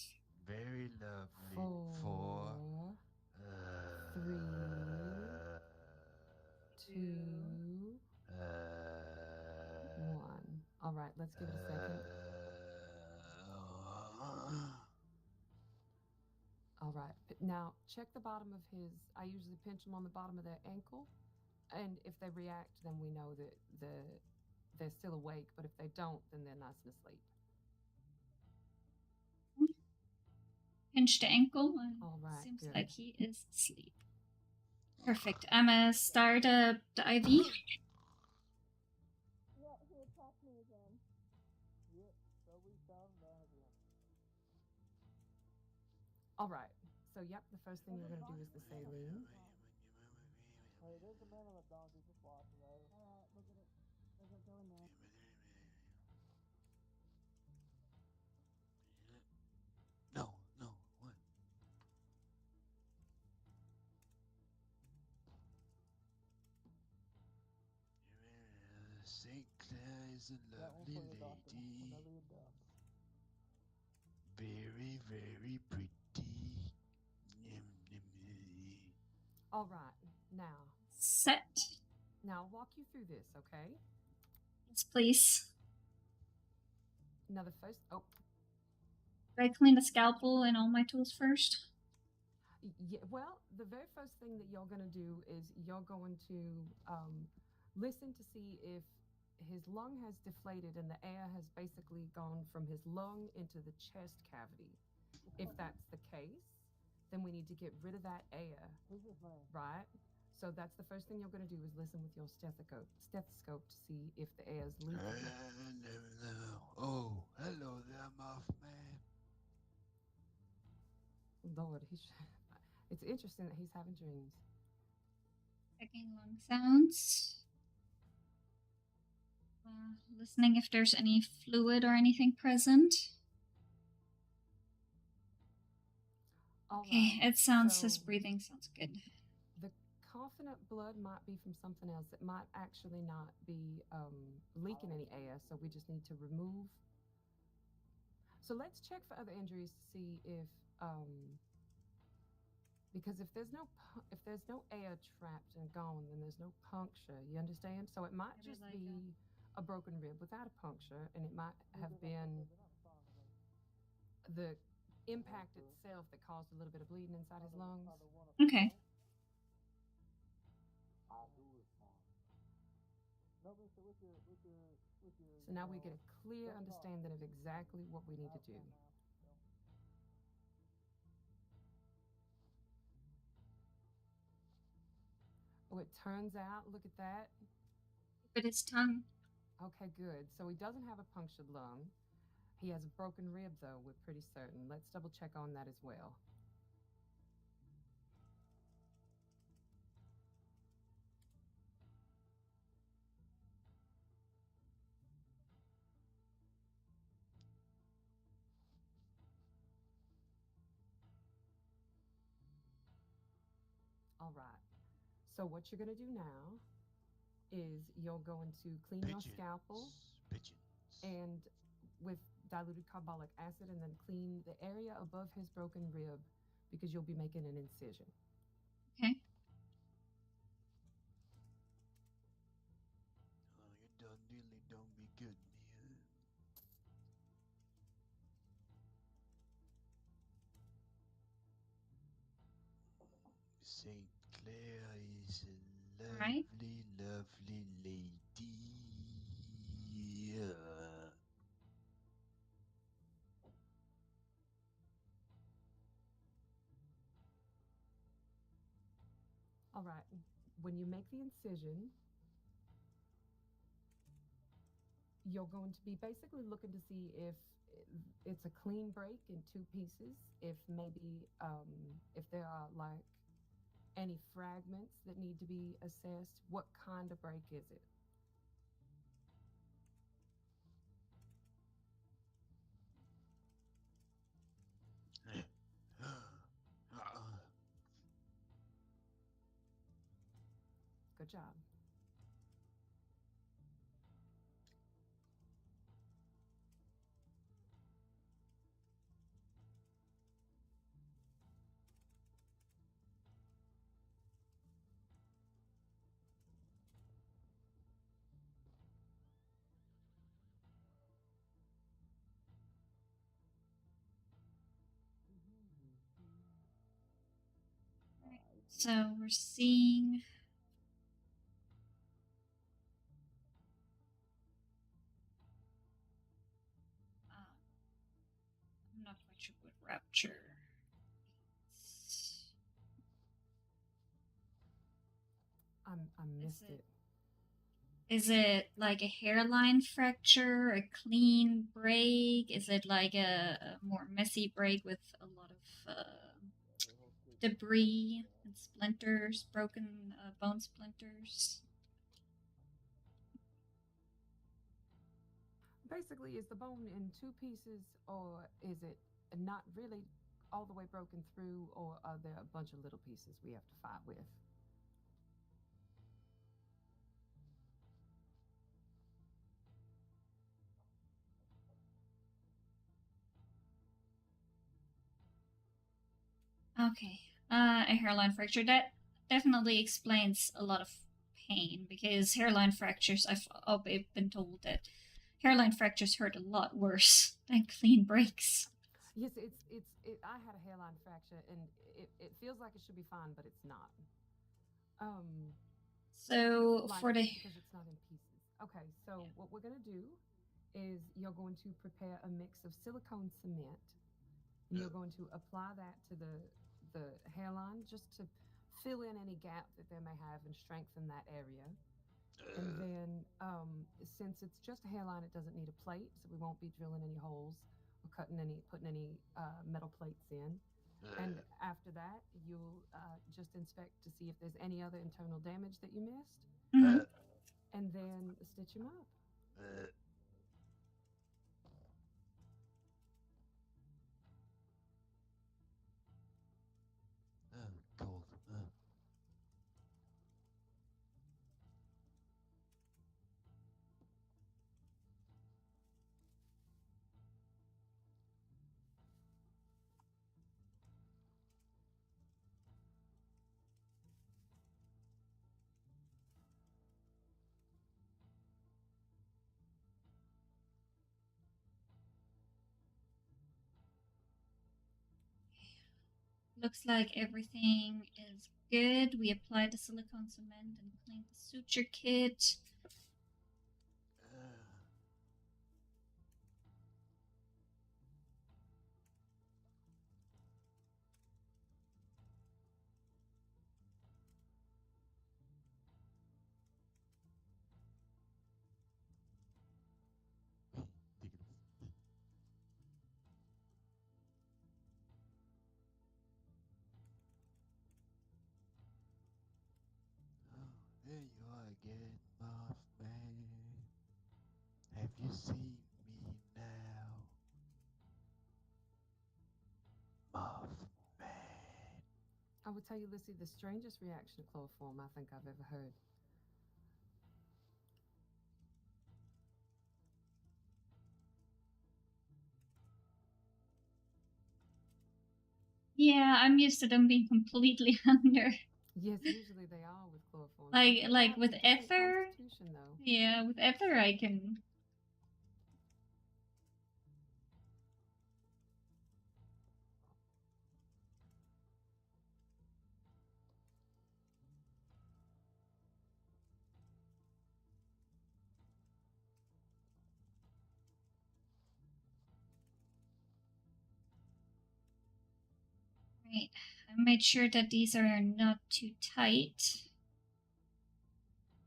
Very lovely. 4, 3, 2, 1. All right, let's give it a second. All right, now check the bottom of his. I usually pinch them on the bottom of their ankle, and if they react, then we know that they're still awake. But if they don't, then they're nice and asleep. Pinch the ankle. And All right, seems good. like he is asleep. Perfect. I'm gonna start the IV. Yeah, he attacked me again. Yep, so we found that again. All right. So, yep, the first thing you're going to do is the saline. Hey, there's a man on a donkey just watching though. Look at it. There's a go in there. No, what? St. Clair is a lovely lady. Very, very pretty. All right. Now. Set. Now, I'll walk you through this, okay? Yes, please. Now, the first. Oh. Do I clean the scalpel and all my tools first? Yeah, well, the very first thing that you're going to do is you're going to listen to see if his lung has deflated and the air has basically gone from his lung into the chest cavity. If that's the case, then we need to get rid of that air, right? So that's the first thing you're going to do is listen with your stethoscope to see if the air is leaking. Oh, hello there, Mothman. Lord, it's interesting that he's having dreams. Checking lung sounds. Listening if there's any fluid or anything present. Okay, it sounds, his breathing sounds good. The confident blood might be from something else. It might actually not be leaking any air, so we just need to remove. So let's check for other injuries to see if, because if there's no air trapped and gone, then there's no puncture. You understand? So it might just be a broken rib without a puncture, and it might have been the impact itself that caused a little bit of bleeding inside his lungs. Okay. So now we get a clear understanding of exactly what we need to do. Oh, it turns out, look at that. Look at his tongue. Okay, good. So he doesn't have a punctured lung. He has a broken rib, though, we're pretty certain. Let's double check on that as well. All right. So what you're going to do now is you're going to clean your scalpel and with diluted carbolic acid, and then clean the area above his broken rib because you'll be making an incision. Okay. Oh, you don't be good, man. St. Clair is a lovely, lovely lady. All right. When you make the incision, you're going to be basically looking to see if it's a clean break in two pieces, if maybe if there are like any fragments that need to be assessed. What kind of break is it? Good job. So we're seeing I'm not quite sure what rapture is. I missed it. Is it like a hairline fracture, a clean break? Is it like a more messy break with a lot of debris and splinters, broken bone splinters? Basically, is the bone in two pieces, or is it not really all the way broken through, or are there a bunch of little pieces we have to fight with? Okay, a hairline fracture. That definitely explains a lot of pain because hairline fractures, I've been told that hairline fractures hurt a lot worse than clean breaks. Yes, I had a hairline fracture, and it feels like it should be fine, but it's not. So like, for the because it's not in pieces. Okay, so what we're gonna do is you're going to prepare a mix of silicone cement, and you're going to apply that to the hairline just to fill in any gap that they may have and strengthen that area. And then, since it's just a hairline, it doesn't need a plate, so we won't be drilling any holes or putting any metal plates in. And after that, you'll just inspect to see if there's any other internal damage that you missed, and then stitch them up. Cold. looks like everything is good. We applied the silicone cement and cleaned the suture kit. There you are again, Mothman. Have you seen me now? Mothman. I will tell you, Lissy, the strangest reaction to chloroform I think I've ever heard. Yeah, I'm used to them being completely under. Yes, usually they are with chloroform. Like with ether. Yeah, with ether I can. Right, I made sure that these are not too tight,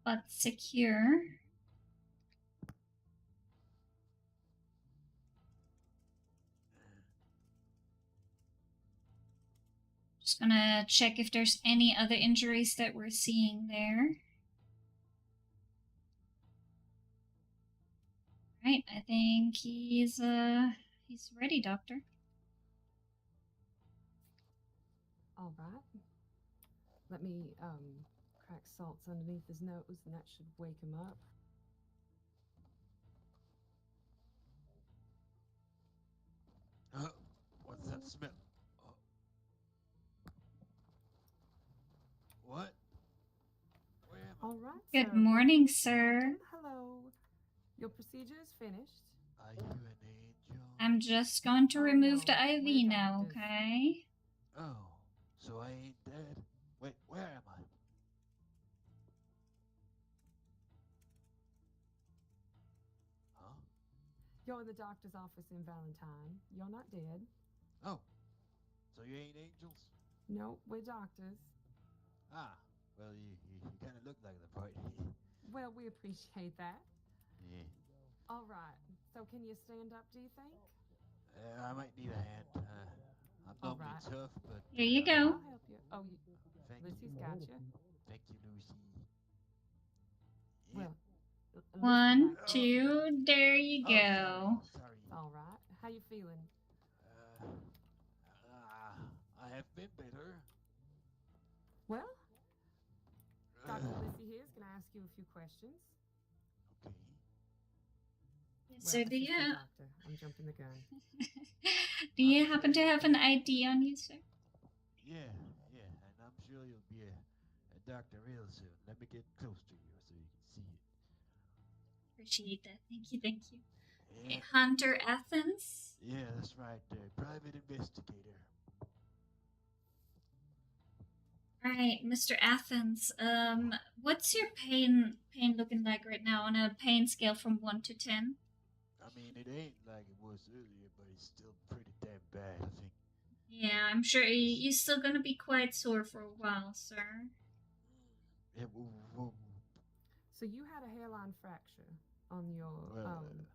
but secure. Just gonna check if there's any other injuries that we're seeing there. Right, I think he's ready, Doctor. All right. Let me crack salts underneath his nose, and that should wake him up. What's that smell? What? Where am I? All right. Good sir. morning, Welcome. sir. Hello. Your procedure is finished. Are you an angel? I'm just going to Oh, remove the no, we're IV now, doctors. okay? Oh, so I ain't dead? Wait, where am I? Huh? You're in the doctor's office in Valentine. You're not dead. Oh, so you ain't angels? No, we're doctors. Ah, well, you kind of look like the part. Well, we appreciate that. Yeah. All right. So can you stand up, do you think? I might need a hand. I'm normally Alright. tough, but... Here you go. I'll help you. Oh, Thank Lucy's you. got you. Thank you, Lucy. Yeah. Well, Lucy One, likes it. two, there you Oh, go. sorry. It's all right. How you feeling? I have been better. Well, Dr. Lissy here is going to ask you a few questions. Okay. Yes, Well, sir, do assistant you, doctor, I'm jumping the gun. do you happen to have an ID on you, sir? Yeah, and I'm sure you'll be a doctor real soon. Let me get close to you so you can see it. Appreciate that. Thank you, thank you. Yeah, Hunter Athens? yeah, that's right. Private investigator. Alright, Mr. Athens, what's your pain looking like right now on a pain scale from 1 to 10? I mean, it ain't like it was earlier, but it's still pretty damn bad, I think. Yeah, I'm sure you're still gonna be quite sore for a while, sir. Yeah, So you had a hairline fracture on your...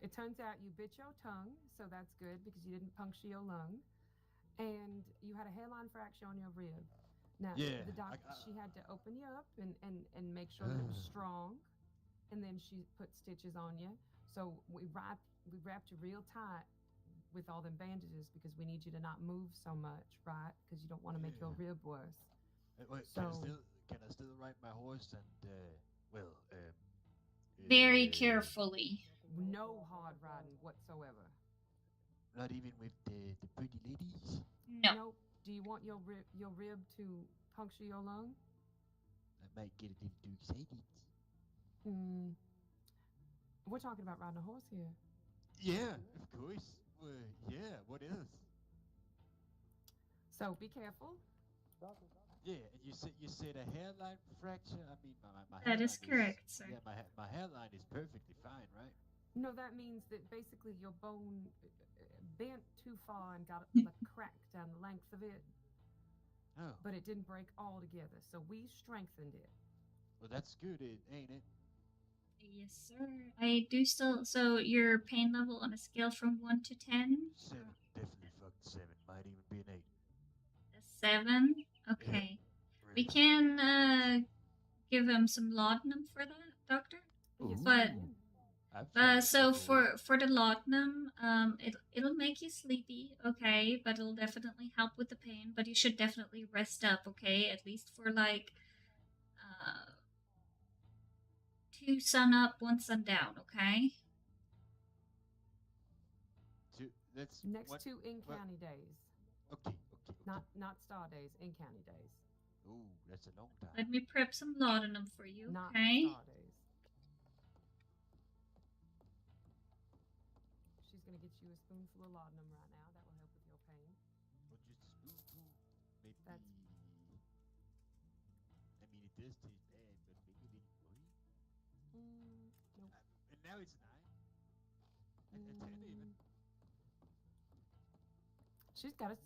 it turns out you bit your tongue, so that's good because you didn't puncture your lung. And you had a hairline fracture on your rib. Now, Yeah, the doctor, she had to open you up and make sure that it was strong. And then she put stitches on you. So we wrapped you real tight with all them bandages because we need you to not move so much, right? Because you don't want to make your rib worse. Wait, can I still ride my horse and, Very carefully. No hard riding whatsoever. Not even with the pretty ladies? No. Nope. Do you want your rib to puncture your lung? I might get a little too excited. We're talking about riding a horse here. Yeah, of course. Yeah, what else? So be careful. Yeah, and you said a hairline fracture? I mean, my That hairline is correct, sir. Yeah, my hairline is perfectly fine, right? No, that means that basically your bone bent too far and got a crack down the length of it. Oh. But it didn't break all together, so we strengthened it. Well, that's good, ain't it? Yes, sir. I do still. So your pain level on a scale from 1 to 10? 7, definitely fucked 7. Might even be an 8. A 7? Okay. Yeah, We can give him some laudanum for that, doctor. Yes, But so for the laudanum, it'll make you sleepy, okay, but it'll definitely help with the pain. But you should definitely rest up, okay, at least for like 2 sun up, 1 sun down, okay. Next 2 in-county days. Okay. Not star days, in-county days. Ooh, that's a long time. Let me prep some laudanum for you, Not okay? star days. She's going to get you a spoonful of laudanum right now. That will help with your pain. Well, just a spoonful. Maybe. That's... I mean, it does taste bad, but maybe a little more. Nope. And now it's 9. A 10 even. She's got a...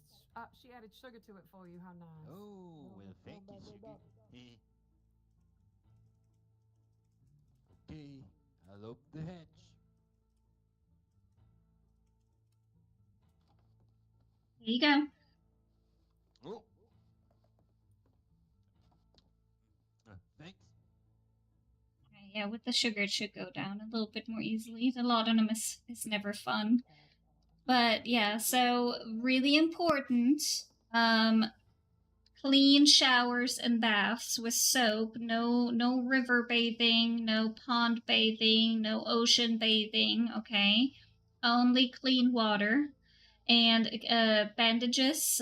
she added sugar to it for you. How nice. Oh, well, thank you, sugar. Okay, I'll open the hatch. Here you go. Oh. Thanks. Yeah, with the sugar, it should go down a little bit more easily. The laudanum is never fun. But yeah, so really important. clean showers and baths with soap. No river bathing, no pond bathing, no ocean bathing. Okay, only clean water. And bandages.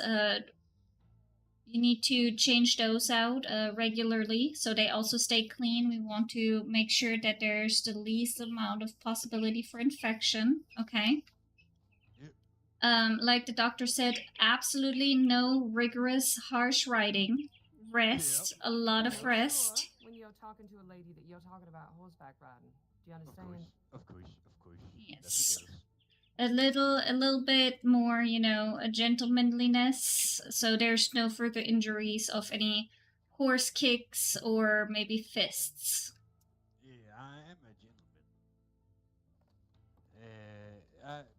You need to change those out regularly so they also stay clean. We want to make sure that there's the least amount of possibility for infection. Okay. Like the doctor said, absolutely no rigorous, harsh riding. Rest, a lot of Make rest. sure when you're talking to a lady that you're talking about horseback riding. Do you understand? Of course. Yes. A little bit more, a gentlemanliness, so there's no further injuries of any horse kicks or maybe fists. Yeah, I am a gentleman.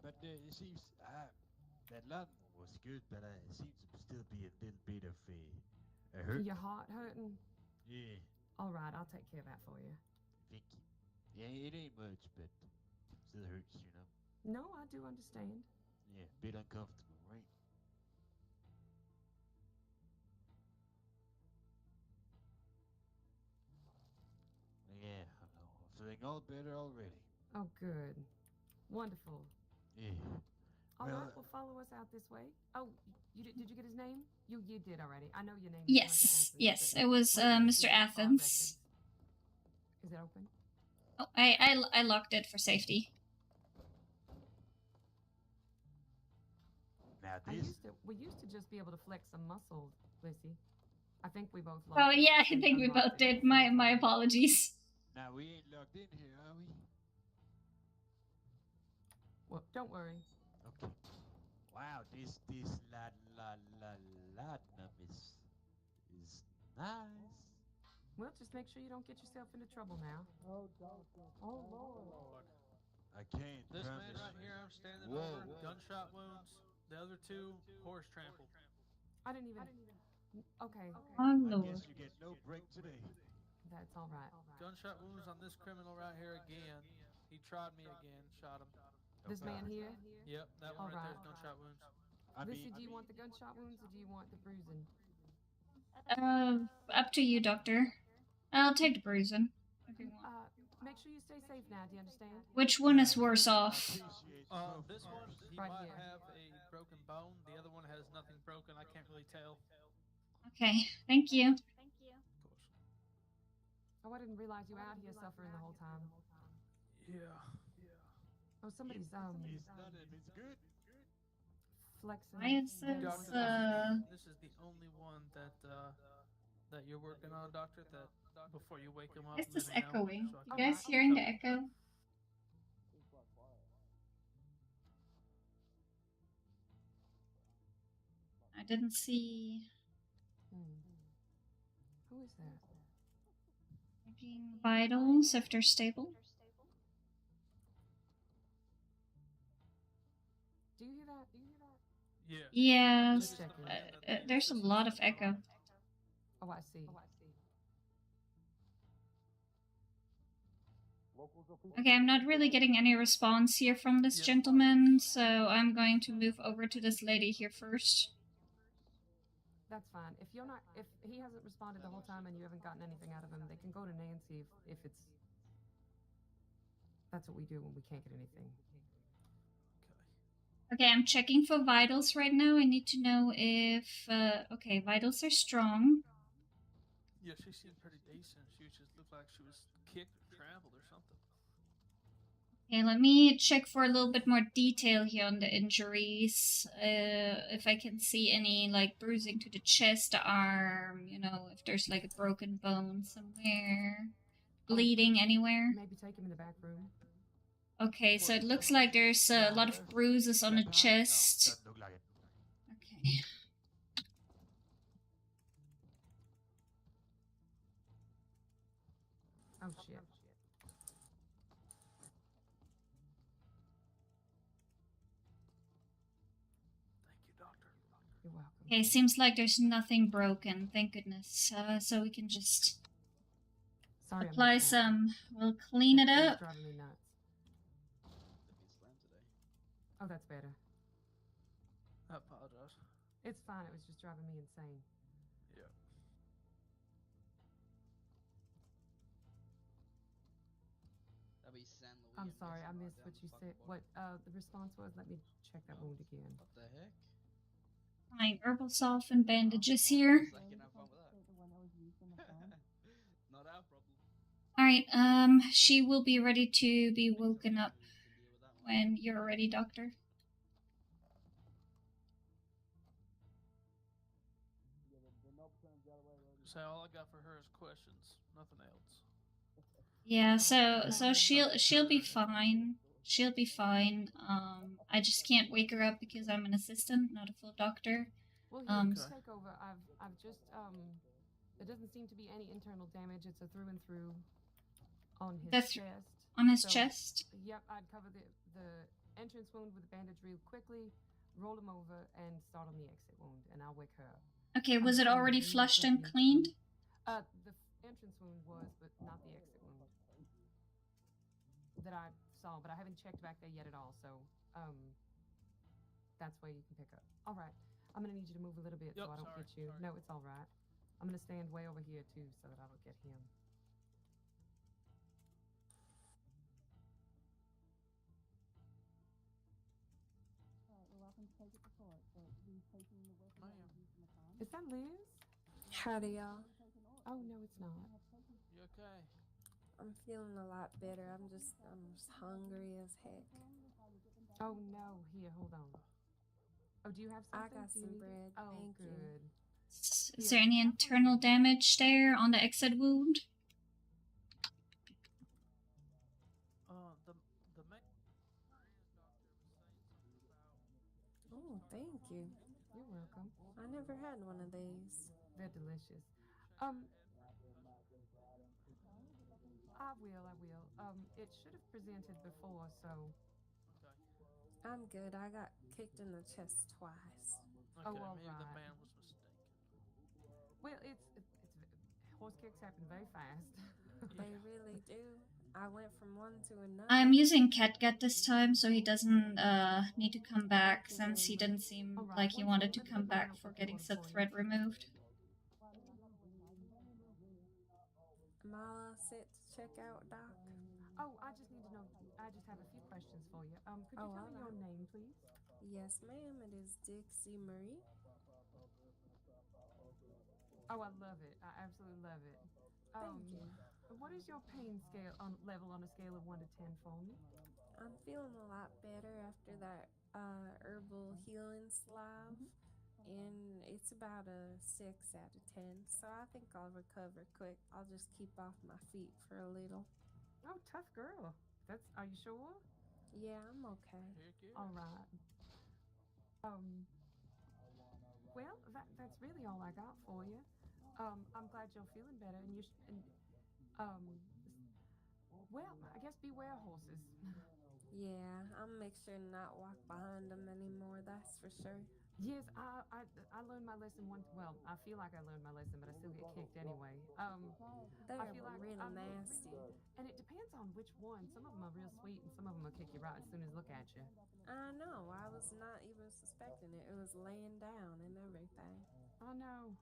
But it seems that lawnmower was good, but it seems to still be a little bit of a hurt. Your heart hurting? Yeah. All right, I'll take care of that for you. Thank you. Yeah, it ain't much, but still hurts, No, I do understand. Yeah, a bit uncomfortable, right? Yeah, I know. I'm feeling all better already. Oh, good. Wonderful. Yeah. All Well, right, well, follow us out this way. Oh, did you get his name? You did already. I know your name. Yes, it was Mr. Athens. Is it open? Oh, I locked it for safety. Now We used to just be able to flex some muscle, Lissy. I think we both. Oh yeah, I think we both did. My apologies. Now we ain't locked in here, are we? Well, don't worry. Okay. Wow, this laudanum is nice. Well, just make sure you don't get yourself into trouble now. Oh, doctor. Oh, Lord. I can't This promise. man right here I'm standing Whoa. over, gunshot wounds. The other two, horse trampled. I didn't even. Okay. Oh, I Lord. guess you get no break today. That's all right. Gunshot wounds on this criminal right here again. He tried me again, shot him. This man here? Yep, that one right there is gunshot wounds. Lissy, do you want the gunshot wounds or do you want the bruising? Up to you, doctor. I'll take the bruising. If you want. Make sure you stay safe now. Do you understand? Which one is worse off? This one, he Right might here. have a broken bone. The other one has nothing broken. I can't really tell. Okay, thank you. Of course. Oh, I didn't realize you were out here suffering the whole time. Yeah. Oh, somebody's It's nothing. It's good. flexing. Why is this This is the only one that you're working on, doctor. That before you wake him up. Is this let him know, echoing? so I You can guys hearing the echo? I didn't see. Who is that? Checking vitals if they're stable. Do you hear that? Yeah. Yes. There's a lot of echo. Oh, I see. Okay, I'm not really getting any response here from this gentleman, so I'm going to move over to this lady here first. That's fine. If he hasn't responded the whole time and you haven't gotten anything out of him, they can go to Nancy if it's. That's what we do when we can't get anything. Okay, I'm checking for vitals right now. I need to know if okay, vitals are strong. Yeah, she seemed pretty decent. She just looked like she was kicked or trampled or something. Okay, let me check for a little bit more detail here on the injuries. If I can see any like bruising to the chest, the arm, if there's like a broken bone somewhere, bleeding anywhere. Maybe take him in the back room. Okay, so it looks like there's a lot of bruises on the chest. Doesn't look like it. Okay. Oh shit. Thank you, doctor. You're welcome. Okay, seems like there's nothing broken. Thank goodness. So we can just Sorry, apply some. We'll clean it up. Driving me nuts. Oh, that's better. I apologize. It's fine. It was just driving me insane. be San Luis. I'm sorry, I missed what you said. What the response was? Let me check that wound again. What the heck? Fine, herbal salve and bandages here. I can have fun with that. Not our problem. Alright, she will be ready to be woken up when you're ready, Doctor. So all I got for her is questions, nothing else. Yeah, so she'll be fine. She'll be fine. I just can't wake her up because I'm an assistant, not a full doctor. Well, here, you take over. I've just there doesn't seem to be any internal damage. It's a through and through on his chest. On his chest? Yep, I'd cover the entrance wound with a bandage real quickly, roll him over, and start on the exit wound, and I'll wake her up. Okay, was it already flushed and cleaned? The entrance wound was, but not the exit wound that I saw. But I haven't checked back there yet at all, so that's where you can pick up. All right, I'm gonna need you to move a little bit so I don't get you. No, it's all right. I'm gonna stand way over here too, so that I don't get him. Is that Liz? Howdy, y'all. Oh, no, it's not. You okay? I'm feeling a lot better. I'm just hungry as heck. Oh, no. Here, hold on. Oh, do you have something? I got some bread. Oh, Thank good. you. Is there any internal damage there on the exit wound? The main Oh, thank you. You're welcome. I never had one of these. They're delicious. I will. It should have presented before, so. I'm good. I got kicked in the chest twice. Okay, all maybe right. the man was mistaken. Well, it's horse kicks happen very fast. They really do. I went from one to another. I'm using catgut this time so he doesn't need to come back since he didn't seem like he wanted to come back for getting said thread removed. Am I all set to check out, Doc? Oh, I just need to know. I just have a few questions for you. Could you tell me your name, please? Yes, ma'am. It is Dixie Marie. Oh, I love it. I absolutely love it. Thank you. What is your pain scale level on a scale of 1 to 10 for me? I'm feeling a lot better after that herbal healing salve, and it's about a 6 out of 10. So I think I'll recover quick. I'll just keep off my feet for a little. Oh, tough girl. Are you sure? Yeah, I'm okay. All right. Well, that's really all I got for you. I'm glad you're feeling better, and well, I guess beware horses. Yeah, I'll make sure to not walk behind them anymore, that's for sure. Yes, I learned my lesson once. Well, I feel like I learned my lesson, but I still get kicked anyway. They're I feel like real nasty. And it depends on which one. Some of them are real sweet, and some of them will kick you right as soon as look at you. I know. I was not even suspecting it. It was laying down and everything. I know.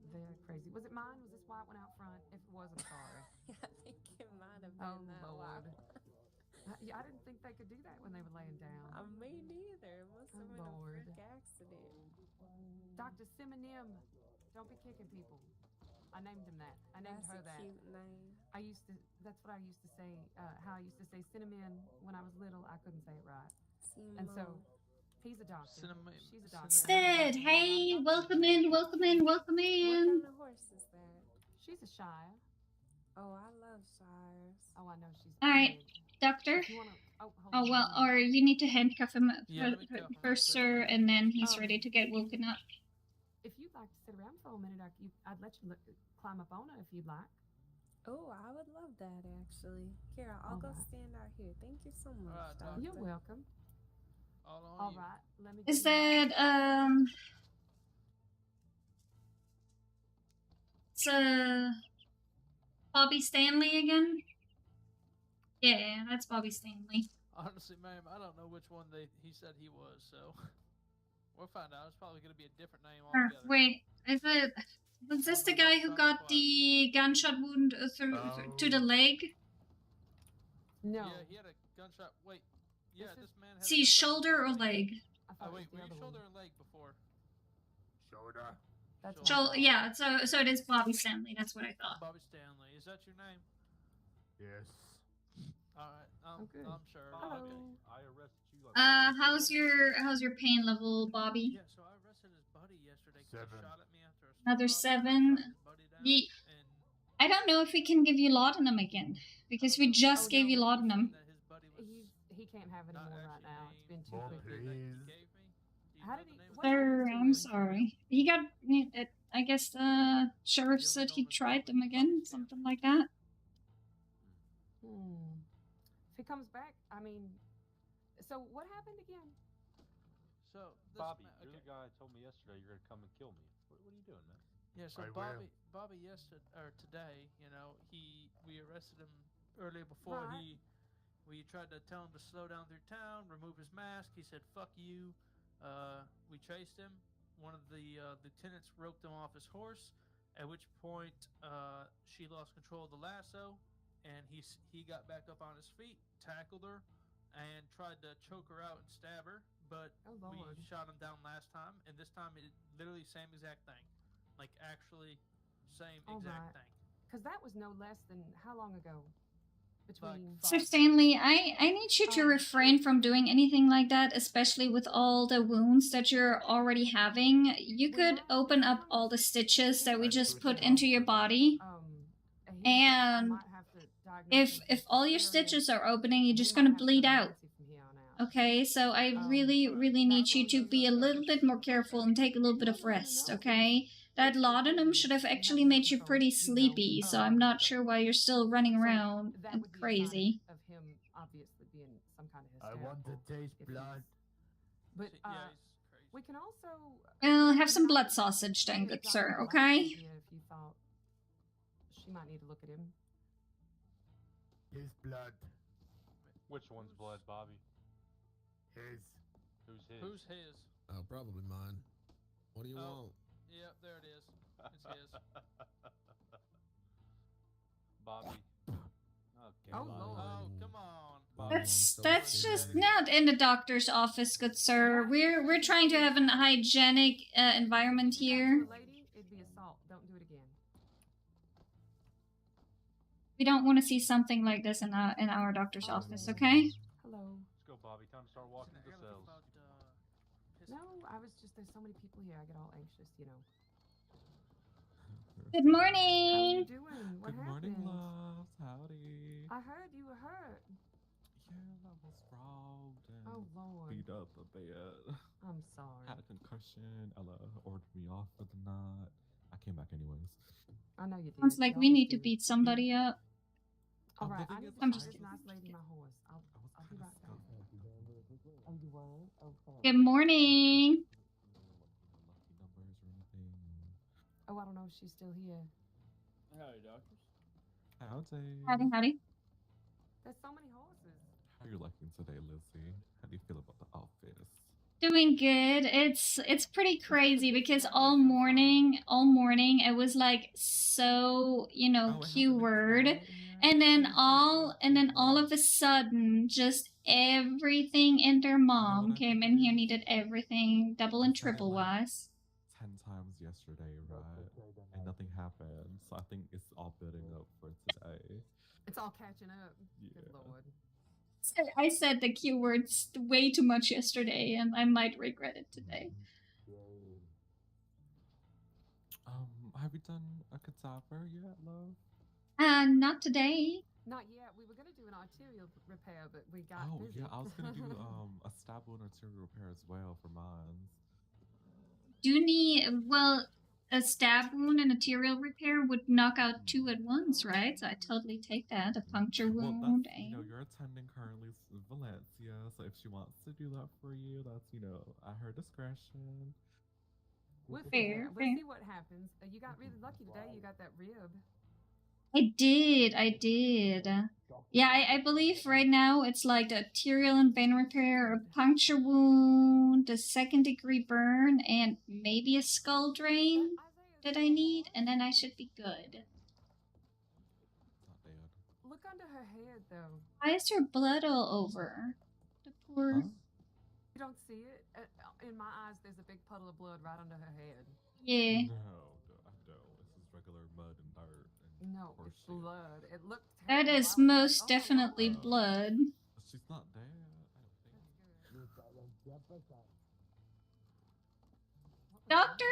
They're crazy. Was it mine? Was this white one out front? If it was, I'm sorry. I think it might have been that Lord. one. Yeah, I didn't think they could do that when they were laying down. Me neither. It must have been a freak accident. Dr. Simonim, don't be kicking people. I named him that. I named her that. That's a cute name. That's what I used to say, how I used to say cinnamon when I was little. I couldn't say it right. And so, he's a doctor. She's a doctor. Stead, hey, welcome in. What kind of horse is that? She's a Shire. Oh, I love Shires. Oh, I know she's Alright, Doctor. Or you need to handcuff him first, sir, and then he's ready to get woken up. If you'd like to sit around for a minute, I'd let you climb up on her if you'd like. Oh, I would love that, actually. Here, I'll go stand out here. Thank you so much, Doctor. You're welcome. All right. Let me. Is that it's Bobby Stanley again? Yeah, that's Bobby Stanley. Honestly, ma'am, I don't know which one he said he was, so we'll find out. It's probably going to be a different name altogether. Wait, was this the guy who got the gunshot wound to the leg? No. Yeah, he had a gunshot. Wait. Yeah, this man had See, shoulder or leg? Oh, wait, were you shoulder or leg before? Shoulder. Shoulder. Yeah, so it is Bobby Stanley. That's what I thought. Bobby Stanley. Is that your name? Yes. Alright, good. I'm sure. Hello. Okay. I arrested you like How's your pain level, Bobby? Yeah, so I arrested his buddy yesterday because he shot at me after a Another shot 7. his buddy down, I don't know if we can give you laudanum again because we just gave you laudanum. He can't have any more right now. It's been too quick. Please. How did he? Sir, I'm sorry. He got. I guess the sheriff said he tried them again, something like that. If he comes back, I mean, so what happened again? So Bobby, you're the guy who told me yesterday you're gonna come and kill me. What are you doing, man? Yeah, so Bobby yesterday or today, we arrested him earlier before we tried to tell him to slow down through town, remove his mask. He said "fuck you." We chased him. One of the lieutenants roped him off his horse. At which point, she lost control of the lasso, and he got back up on his feet, tackled her, and tried to choke her out and stab her. But we shot him down last time, and this time it literally same exact thing, like actually same exact thing. Because that was no less than how long ago? Between Sir Stanley, I need you to refrain from doing anything like that, especially with all the wounds that you're already having. You could open up all the stitches that we just put into your body. And if all your stitches are opening, you're just gonna bleed out. Okay, so I really need you to be a little bit more careful and take a little bit of rest, okay? That laudanum should have actually made you pretty sleepy, so I'm not sure why you're still running around and crazy. Of him obviously being some kind of I want to taste blood. But we can also Have some blood sausage then, good sir, okay? If you thought she might need to look at him. His blood. Which one's blood, Bobby? His. Who's his? Who's his? Oh, probably mine. What do you want? Yep, there it is. It's his. Bobby. Okay. Oh, Lord. Oh, come on. Bobby, That's just not in the doctor's office, good sir. We're trying to have an hygienic environment here. Lady, it'd be assault. Don't do it again. We don't want to see something like this in our doctor's office, okay? Hello. Let's go, Bobby. Time to start walking to the cells. No, I was just, there's so many people here. I get all anxious, you know. Good How are morning. you doing? What Good happened? morning, loves. Howdy. I heard you were hurt. Yeah, I was robbed and Oh, Lord. beat up a bit. I'm sorry. Had a concussion. Ella ordered me off for the night. I came back anyways. I know you did. Sounds like You we always need to do. beat somebody up. All I'm right, living I need in to I'm give just this kidding. nice lady my horse. I'll be right back. Oh, you were? Okay. Good morning. Lucky numbers or anything. Oh, I don't know if she's still here. Howdy, doctors. Howdy. Howdy. There's so many horses. How are you liking today, Lizzie? How do you feel about the office? Doing good. It's pretty crazy because all morning it was like so, keyword. And then all of a sudden just everything in their mom came in here, needed everything double and triple wise. 10 times yesterday, right? And nothing happened. So I think it's all building up for today. It's all catching up. Yeah. Good Lord. I said the Q words way too much yesterday, and I might regret it today. Have you done a cadaver yet, love? Not today. Not yet. We were going to do an arterial repair, but we got Oh, busy. yeah, I was gonna do a stab wound arterial repair as well for mine. A stab wound and arterial repair would knock out 2 at once, right? So I totally take that. A puncture wound. Well, you're attending currently in Valencia, so if she wants to do that for you, that's, at her discretion. We'll Fair. see what happens. You got really lucky today. You got that rib. I did. Yeah, I believe right now it's like the arterial and vein repair, a puncture wound, a 2nd-degree burn, and maybe a skull drain that I need, and then I should be good. Look Look under her head, though. Why is there blood all over? The poor. You don't see it? In my eyes, there's a big puddle of blood right under her head. Yeah. No, I don't. This is regular mud and dirt. And no, it's blood. It looked That terrible. is most definitely blood. She's not dead. Doctor,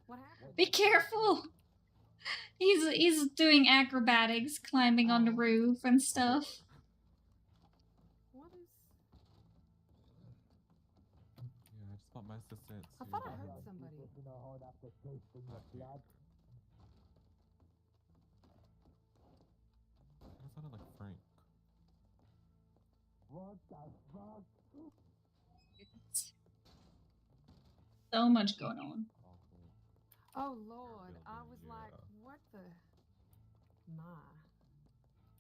what happened? Be careful. He's doing acrobatics, climbing on the roof and stuff. What is? Yeah, I just want my assistant to. I thought I heard somebody. That sounded like Frank. What the fuck? So much going on. Oh Lord, I was like, what the? My.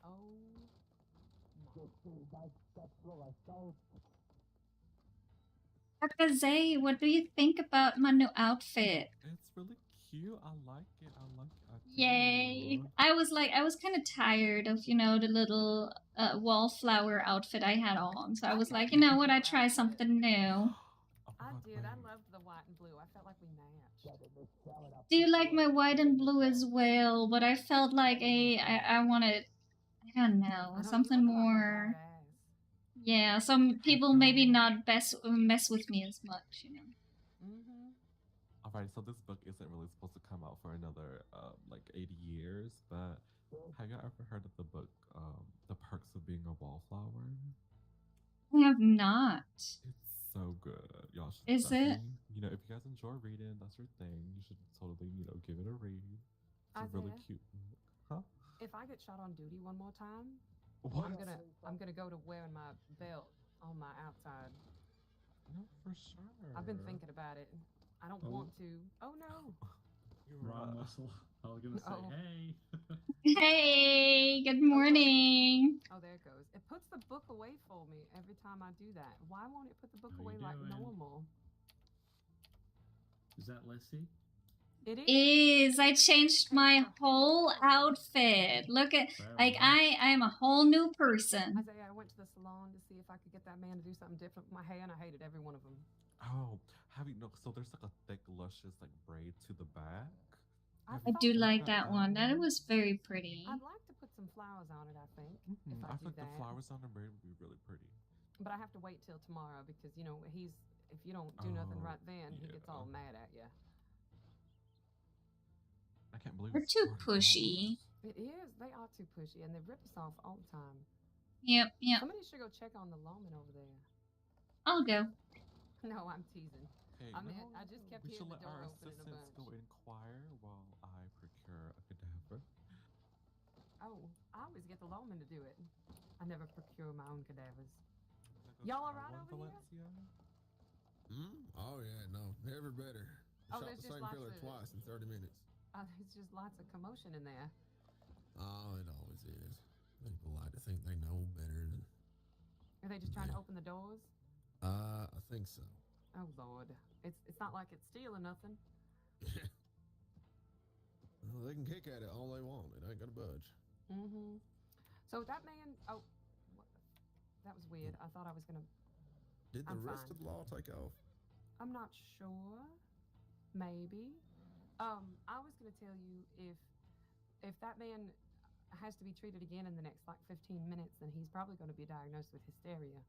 Oh. Dr. Zay, what do you think about my new outfit? It's really cute. I like it. I like it. Yay! I was kind of tired of, the little wallflower outfit I had on. So I was like, you know what? I try something new. I did. I loved the white and blue. I felt like we matched. Do you like my white and blue as well? But I felt like I wanted, I don't know, something more. Yeah, some people maybe not mess with me as much, Alright, so this book isn't really supposed to come out for another like 80 years, but have you ever heard of the book The Perks of Being a Wallflower? I have not. It's so good. Y'all should Is it? If you guys enjoy reading, that's your thing, you should totally, give it a read. It's a really cute book. Huh? If I get shot on duty one more time, What? I'm gonna go to wearing my belt on my outside. No, for sure. I've been thinking about it. I don't want to. Oh no. Wrong whistle. I was gonna say, hey. Hey, good morning. Oh, there it goes. It puts the book away for me every time I do that. Why won't it put the book away like normal? Is that Lissy? It is. I changed my whole outfit. Look at, like, I am a whole new person. Isaiah, I went to the salon to see if I could get that man to do something different with my hair, and I hated every one of them. Oh, so there's like a thick, luscious like braid to the back. I do like that one. That was very pretty. I'd like to put some flowers on it, I think. If I do think the flowers on the braid would be really pretty. But I have to wait till tomorrow because, if you don't do nothing right then, he gets all mad at you. I can't believe they're too pushy. It is. They are too pushy, and they rip us off all the time. Yep. Somebody should go check on the lawman over there. I'll go. No, I'm teasing. Hey, I just kept hearing the door open in a bunch. Go inquire while I procure a cadaver. Oh, I always get the lawman to do it. I never procure my own cadavers. Y'all all right over here? Oh yeah, no, never better. Oh, Shot there's the just same lots killer of- twice in 30 minutes. There's just lots of commotion in there. Oh, it always is. People like to think they know better than. Are they just trying to open the doors? I think so. Oh Lord, it's not like it's stealing nothing. Well, they can kick at it all they want. It ain't gonna budge. So that man. Oh, that was weird. I thought I was gonna. Did the I'm rest fine. of the law take off? I'm not sure. Maybe. I was gonna tell you if that man has to be treated again in the next 15 minutes, then he's probably going to be diagnosed with hysteria.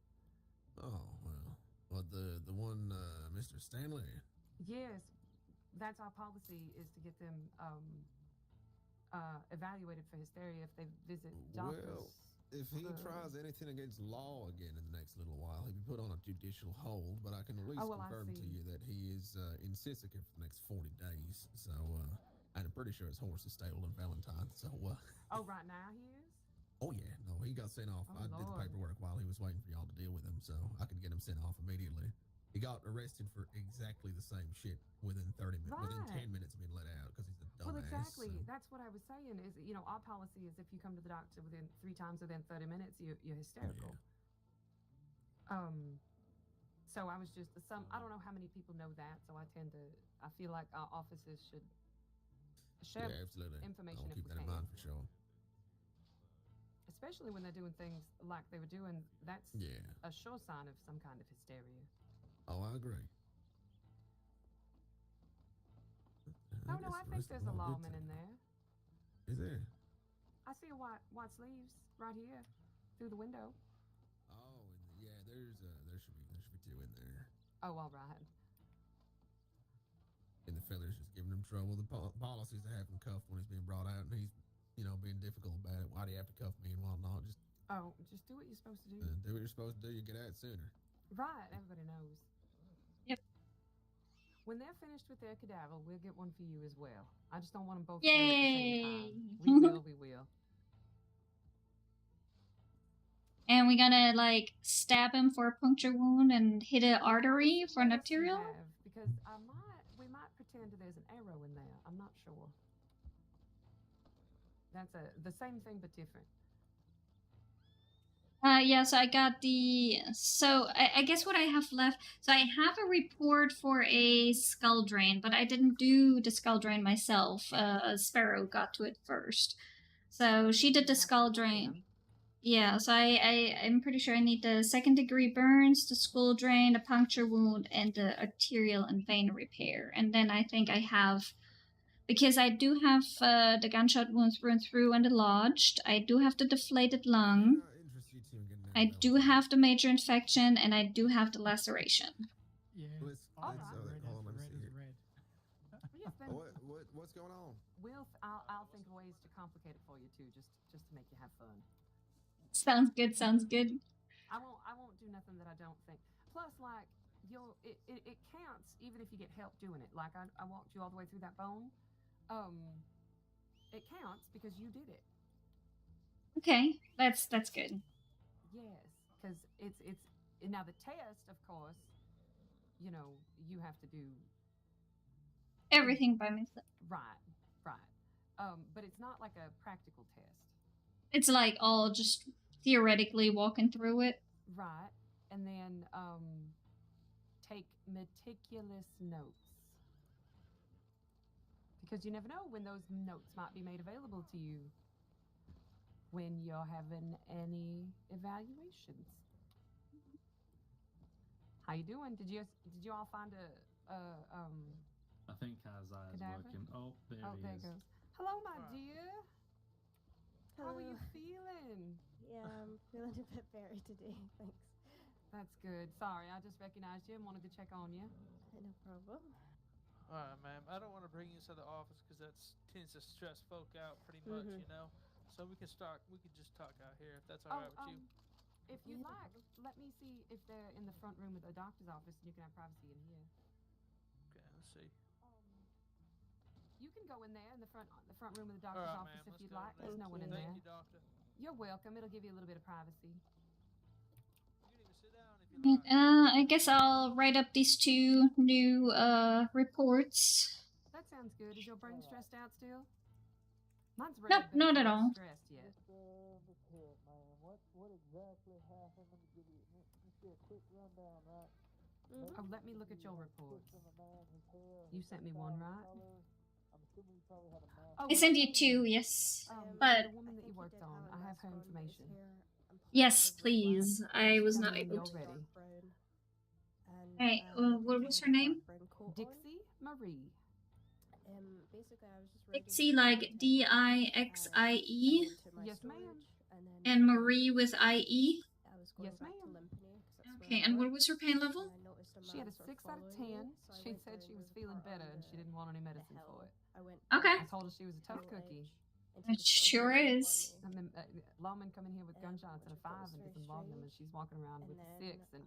Oh well. What the one, Mr. Stanley? Yes, that's our policy is to get them evaluated for hysteria if they visit doctors. Well, if he tries anything against law again in the next little while, he'll be put on a judicial hold. But I can at least confirm to you that he is in Sissica for the next 40 days. So, and I'm pretty sure his horse is stable in Valentine. So, oh, right now he is? Oh yeah, no, he got sent off. Oh, I did the Lord. paperwork while he was waiting for y'all to deal with him, so I could get him sent off immediately. He got arrested for exactly the same shit within 30 minutes, within 10 minutes of being let out because he's a dumbass. Well, exactly. So. That's what I was saying. Is our policy is if you come to the doctor within 3 times within 30 minutes, you're hysterical. Yeah. So I was just I don't know how many people know that. So I feel like our offices should share Yeah, absolutely. information I'll if keep we that in can. mind for sure. especially when they're doing things like they were doing. That's a sure sign of some kind of hysteria. Oh, I agree. Oh no, I think there's a lawman in there. Is there? I see a white sleeves right here through the window. Oh, yeah. There should be two in there. Oh, all right. And the fella's just giving him trouble. The policies to have him cuffed when he's being brought out, and he's, being difficult about it. Why do you have to cuff me and whatnot? Just do what you're supposed to do. Do what you're supposed to do. You get out sooner. Right. Everybody knows. Yep. When they're finished with their cadaver, we'll get one for you as well. I just don't want them both Yay! at the same time. We will. And we're gonna stab him for a puncture wound and hit an artery for an arterial? Because we might pretend there's an arrow in there. I'm not sure. That's the same thing but different. Yeah, so I got I guess what I have left, so I have a report for a skull drain, but I didn't do the skull drain myself. Sparrow got to it first. So she did the skull drain. Yeah, so I'm pretty sure I need the 2nd degree burns, the skull drain, the puncture wound, and the arterial and vein repair. And then I think I have, because I do have the gunshot wounds through and through and the lodged, I do have the deflated lung, I do have the major infection, and I do have the laceration. Yeah. Hold on, let me see here. What's going on? I'll think of ways to complicate it for you too, just to make you have fun. Sounds good. I won't do nothing that I don't think. Plus, it counts even if you get help doing it. Like I walked you all the way through that bone. It counts because you did it. Okay, that's good. Yes, because it's now the test, of course. You have to do everything by myself. Right. But it's not like a practical test. It's all just theoretically walking through it. Right. And then take meticulous notes. Because you never know when those notes might be made available to you when you're having any evaluations. How you doing? Did you all find I think Isaiah's working. Oh, there he goes. is. Hello, my dear. How are you feeling? Yeah, I'm feeling a bit better today, thanks. That's good. Sorry, I just recognized you and wanted to check on you. No problem. All right, ma'am. I don't want to bring you to the office because that tends to stress folk out pretty much, So we can just talk out here if that's all right with you. If you'd like, let me see if they're in the front room of the doctor's office and you can have privacy in here. Okay, let's see. You can go in there in the front room of the doctor's office if you'd like. There's no one in there. Thank you, doctor. You're welcome. It'll give you a little bit of privacy. You can even sit down if you like. I guess I'll write up these 2 new reports. That sounds good. Is your brain stressed out still? Mine's Nope, not at all. Stressed yet. What exactly happened? Let me give you a quick rundown, right? Oh, let me look at your reports. You sent me one, right? I sent you 2, yes. But the woman that you worked on, I have her information. yes, please. I was not able to. Alright, what was her name? Dixie Marie. Basically, I was just Dixie, like D-I-X-I-E? Yes, ma'am. And Marie with I-E? Yes, ma'am. Okay, and what was her pain level? She had a 6 out of 10. She said she was feeling better and she didn't want any medicine for it. Okay. I told her she was a tough cookie. It sure is. And then lawmen come in here with gunshots and a 5 and disinvolve them, and she's walking around with a 6, and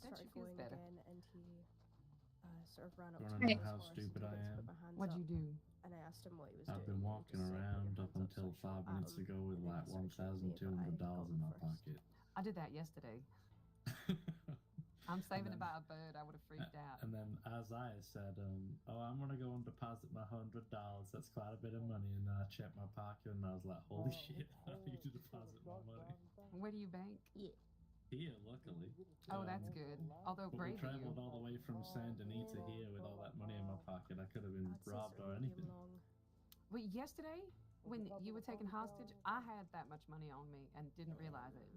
then she feels better. Wanna know how stupid I am? What'd you do? And I asked him what he was I've doing. been walking around up until 5 minutes ago with like $1,200 in my pocket. I did that yesterday. I'm saving to buy a bird. I would have freaked out. And then Isaiah said, "Oh, I'm gonna go and deposit my $100. That's quite a bit of money." And I checked my pocket, and I was like, "Holy shit! I need to deposit my money." Where do you bank? Here, luckily. Oh, that's good. Although but we brave of you. traveled all the way from Saint Denis to here with all that money in my pocket. I could have been robbed or anything. Wait, yesterday? when you were taken hostage, I had that much money on me and didn't realize it.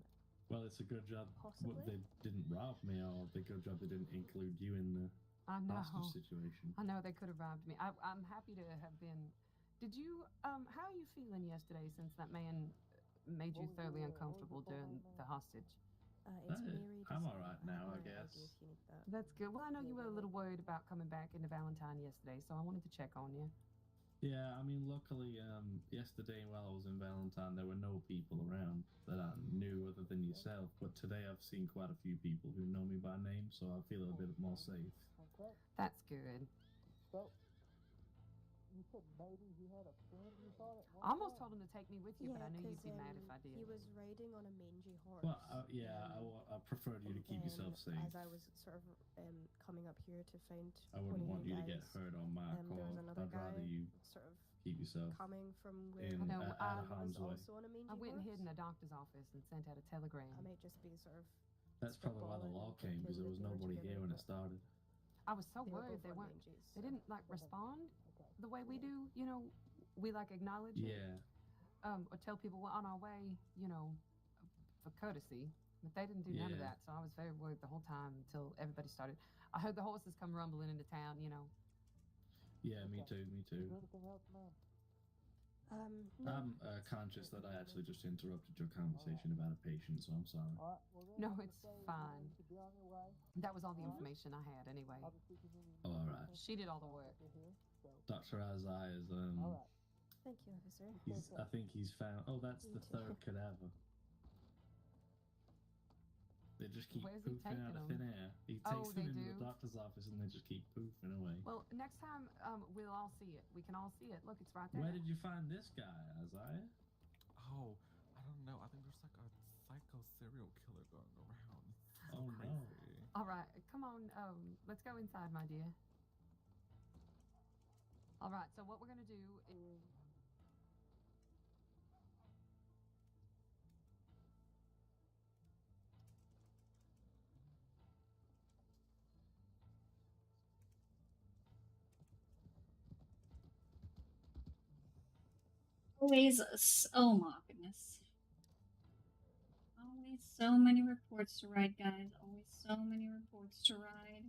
Well, it's a good job Possibly. they didn't rob me, or a good job they didn't include you in the I know. hostage situation. I know they could have robbed me. I'm happy to have been. Did you? How are you feeling yesterday since that man made you thoroughly uncomfortable during the hostage? It's Mary. I'm all right now, I have no guess. idea if you need that. That's good. Well, I know you were a little worried about coming back into Valentine yesterday, so I wanted to check on you. Yeah, I mean, luckily, yesterday while I was in Valentine, there were no people around that I knew other than yourself. But today I've seen quite a few people who know me by name, so I feel a bit more safe. That's good. So, you said maybe he had a friend you thought at one I almost point? told him to take me with you, but I knew you'd be mad if I did. He was riding on a mangy horse. Well, yeah, I preferred you to keep yourself safe. As I was sort of coming up here to find I wouldn't want you to get guys, hurt on Mark, there was another I'd guy rather you sort of keep yourself coming from where in I out was of harm's way. also on a mangy I went and horse. hid in a doctor's office and sent out a telegram. I might just be sort of. That's probably why the law came, because there was nobody here when it started. I was so They were worried both they on weren't. mangies, They so- didn't like respond the way we do. You know, we like acknowledge it. Yeah. Or tell people we're on our way. You know, for courtesy. But they didn't do none of Yeah. that, so I was very worried the whole time until everybody started. I heard the horses come rumbling into town. You know. Yeah, me too, me too. Is there anything else, ma'am? No. I'm conscious that I actually just interrupted your conversation about a patient, so I'm sorry. All right, well, then No, I'm gonna it's say fine. you should be on your way. That was all the information I had anyway. I'll be speaking to you. Oh, all right. She did all the work. Here, so. Dr. Azai is, All right. Thank you, officer. I think he's found, oh, that's the You too. third cadaver. They just keep Where's he poofing out taking of them? thin air. He Oh, takes them they into the do? doctor's office and they just keep poofing away. Well, next time we'll all see it. We can all see it. Look, it's right there. Where did you find this guy, Azai? Oh, I don't know. I think there's like a psycho serial killer going around. It's Oh, no. crazy. All right, come on. Let's go inside, my dear. All right. So what we're gonna do is. Always, oh my goodness. Always so many reports to write, guys. Always so many reports to write.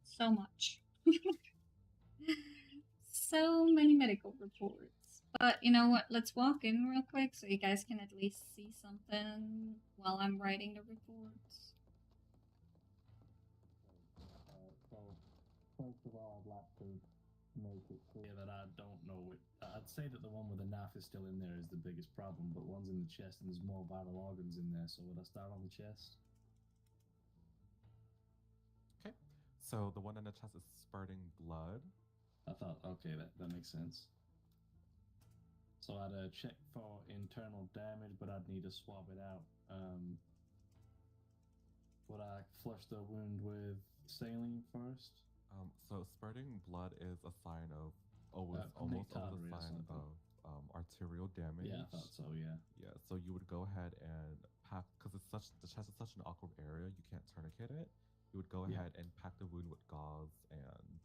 So much. So many medical reports. But you know what? Let's walk in real quick so you guys can at least see something while I'm writing the reports. So, first of all, I'd like to make it clear that I don't know it. I'd say that the one with the knife is still in there is the biggest problem, but one's in the chest and there's more vital organs in there. So, would I start on the chest? Okay. So the one in the chest is spurting blood. I thought, okay, that makes sense. So I'd check for internal damage, but I'd need to swab it out. Would I flush the wound with saline first? So spurting blood is a sign of almost nicked always artery a or sign something. of arterial damage. Yeah, I thought so. Yeah. Yeah. So you would go ahead and pack, because the chest is such an awkward area, you can't tourniquet it. You would go Yeah. ahead and pack the wound with gauze and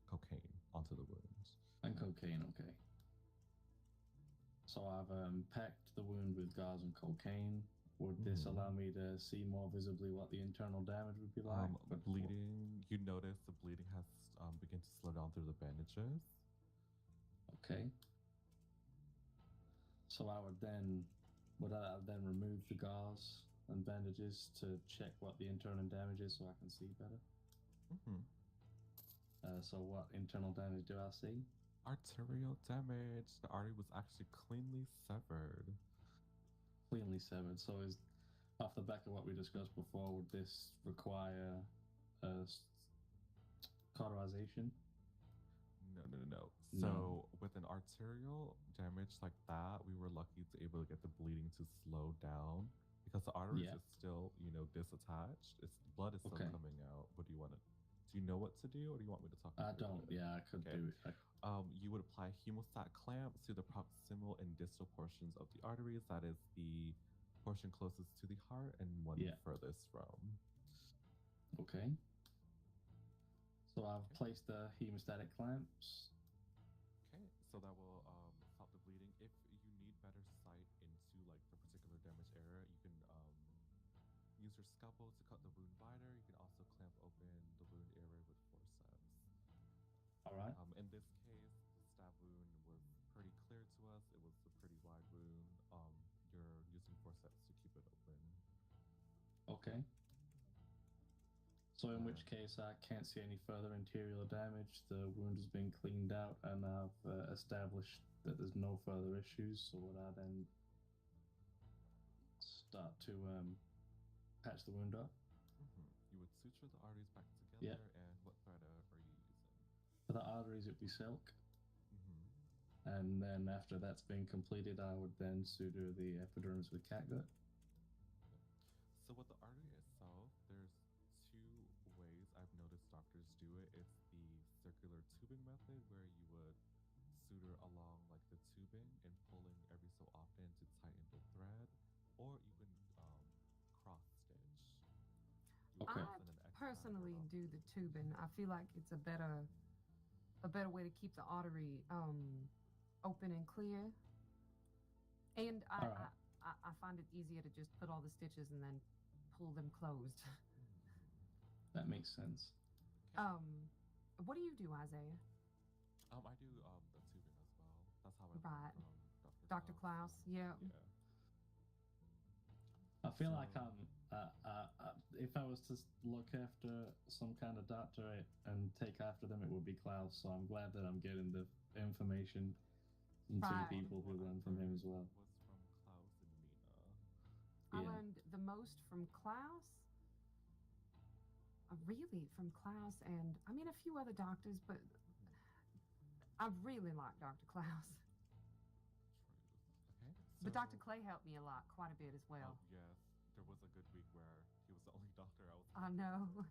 cocaine onto the wound. And cocaine, okay. So I've packed the wound with gauze and cocaine. Would this allow me to see more visibly what the internal damage would be like? Bleeding, you notice the bleeding has begun to slow down through the bandages. Okay. So I would then remove the gauze and bandages to check what the internal damage is so I can see better. Mm-hmm. So what internal damage do I see? Arterial damage. The artery was actually cleanly severed. Cleanly severed. So is off the back of what we discussed before, would this require cauterization? No. So with an arterial damage like that, we were lucky to able to get the bleeding to slow down because the artery is still, disattached. It's blood is still coming out. What do you want to? Do you know what to do, or do you want me to talk? I don't. Yeah, I could do it. You would apply hemostat clamps to the proximal and distal portions of the arteries. That is the portion closest to the heart and one furthest from. Okay. So I've placed the hemostatic clamps. Okay, so that will stop the bleeding. If you need better sight into like the particular damaged area, you can use your scalpel to cut the wound wider. You can also clamp open the wound area with forceps. All right. In this case, the stab wound was pretty clear to us. It was a pretty wide wound. You're using forceps to keep it open. Okay. So in which case I can't see any further interior damage. The wound has been cleaned out, and I've established that there's no further issues. So would I then start to patch the wound up? You would suture the arteries back together. And what thread are you using? For the arteries, it'd be silk. And then after that's been completed, I would then suture the epidermis with catgut. So with the artery itself, there's two ways I've noticed doctors do it. It's the circular tubing method, where you would suture along like the tubing and pulling every so often to tighten the thread, or you can cross stitch. I personally do the tubing. I feel like it's a better way to keep the artery open and clear. And I find it easier to just put all the stitches and then pull them closed. That makes sense. What do you do, Isaiah? I do the tubing as well. That's how I Right. learned from Dr. Klaus. Yeah. I feel like if I was to look after some kind of doctorate and take after them, it would be Klaus. So I'm glad that I'm getting the information from two people who learned from him as well. Was from Klaus and Nina. I learned the most from Klaus. Really, from Klaus and I mean a few other doctors, but I really like Dr. Klaus. Okay. But Dr. Clay helped me a lot, quite a bit as well. Yes, there was a good week where he was the only doctor I was. I know.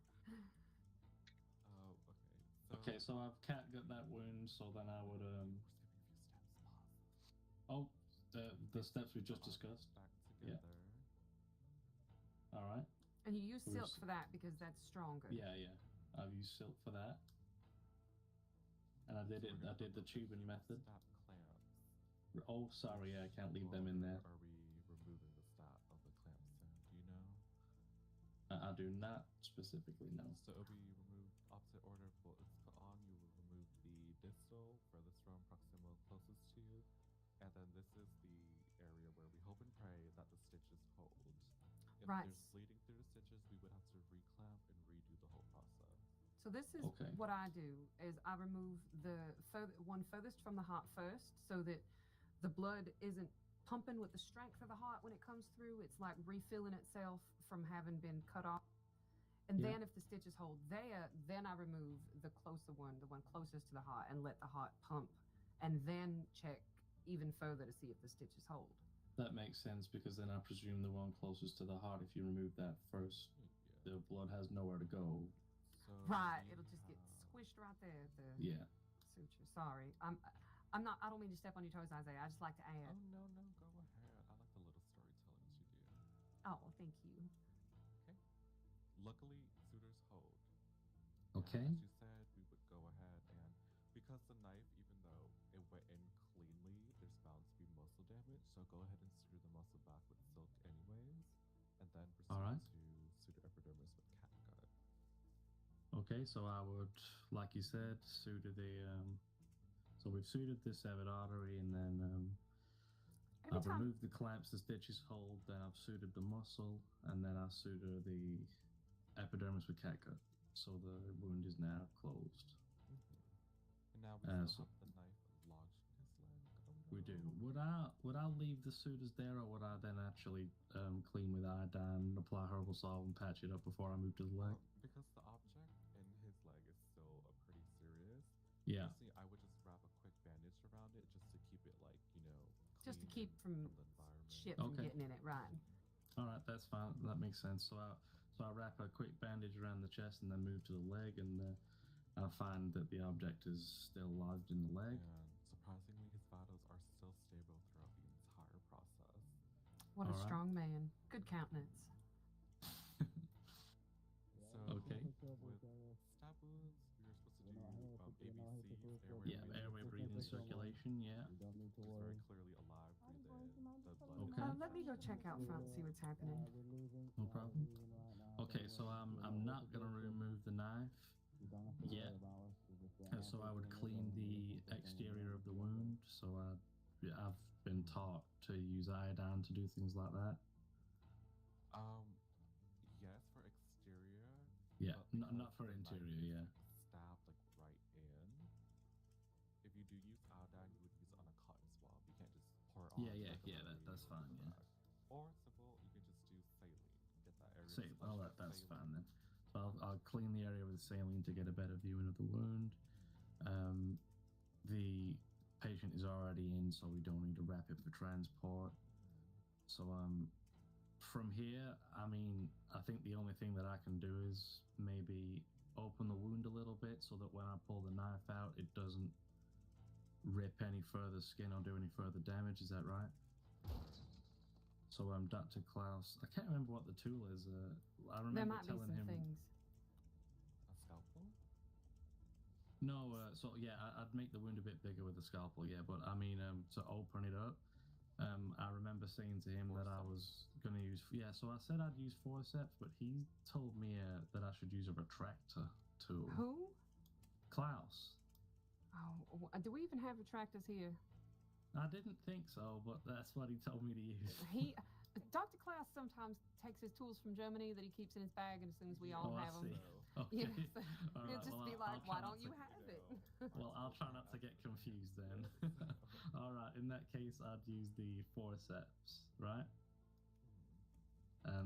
Okay, so I've catgut that wound, so then I would Oh, the steps we just discussed. Back together. All right. And you use silk for that because that's stronger. Yeah. I've used silk for that. And I did the tubing method. Stap clamps. Oh, sorry, I can't leave them in there. Are we removing the stap of the clamps then? Do you know? I do not specifically know. So it'll be removed opposite order of what it's put on. You will remove the distal, furthest from proximal closest to you. And then this is the area where we hope and pray that the stitches hold. If there's bleeding through the stitches, we would have to reclamp and redo the whole process. So this is what I do, is I remove the one furthest from the heart first, so that the blood isn't pumping with the strength of the heart when it comes through. It's like refilling itself from having been cut off. And then if the stitches hold there, then I remove the closer one, the one closest to the heart, and let the heart pump, and then check even further to see if the stitches hold. That makes sense, because then I presume the one closest to the heart, if you remove that first, the blood has nowhere to go. Right, it'll just get squished right there. The suture. Sorry, I'm not. I don't mean to step on your toes, Isaiah. I just like to add. Oh no, go ahead. I like the little storytelling that you do. Oh, thank you. Okay. Luckily, sutures hold. Okay. And as you said, we would go ahead and because the knife, even though it went in cleanly, there's bound to be muscle damage. So go ahead and suture the muscle back with silk, anyways, and then proceed to suture epidermis with catgut. Okay, so I would, like you said, suture the. So we've sutured the severed artery, and then I've removed the clamps the stitches hold. Then I've sutured the muscle, and then I suture the epidermis with catgut. So the wound is now closed. And now we still have the knife lodged in his leg. We do. Would I leave the sutures there, or would I then actually clean with iodine, apply herbal salve, and patch it up before I move to the leg? Because the object in his leg is still pretty serious. Yeah. Honestly, I would just wrap a quick bandage around it just to keep it clean just to keep from the environment. shit from getting in it, right? All right, that's fine. That makes sense. So I wrap a quick bandage around the chest and then move to the leg, and I find that the object is still lodged in the leg. And surprisingly, his vitals are still stable throughout the entire process. What a strong man. Good countenance. So, with stab wounds, we are ABCs, airway breathing, circulation, yeah. It's very clearly alive, breathing, the blood. Okay. Let me go check out front, see what's happening. No problem. Okay, so I'm not gonna remove the knife yet. So I would clean the exterior of the wound. So I've been taught to use iodine to do things like that. Yes, for exterior. Yeah, but not for the knife interior. is Yeah. stabbed like right in. If you do use iodine, you would use it on a cotton swab. You can't just pour it on. That's fine. Yeah. Or simple, you can just do saline. Get that area. Saline. Oh, that's fine then. So I'll clean the area with saline to get a better viewing of the wound. The patient is already in, so we don't need to wrap it for transport. So from here, I mean, I think the only thing that I can do is maybe open the wound a little bit so that when I pull the knife out, it doesn't rip any further skin or do any further damage. Is that right? So Dr. Klaus, I can't remember what the tool is. I remember There might be telling some him things. A scalpel? No, I'd make the wound a bit bigger with the scalpel, yeah. But I mean, to open it up, I remember saying to him that I was going to use, so I said I'd use forceps, but he told me that I should use a retractor tool. Who? Klaus. Oh, do we even have retractors here? I didn't think so, but that's what he told me to use. Dr. Klaus sometimes takes his tools from Germany that he keeps in his bag, and as soon as we all have them, Okay. He'll just be like, "Why don't you have it?" Well, I'll try not to get confused then. All right. In that case, I'd use the forceps, right?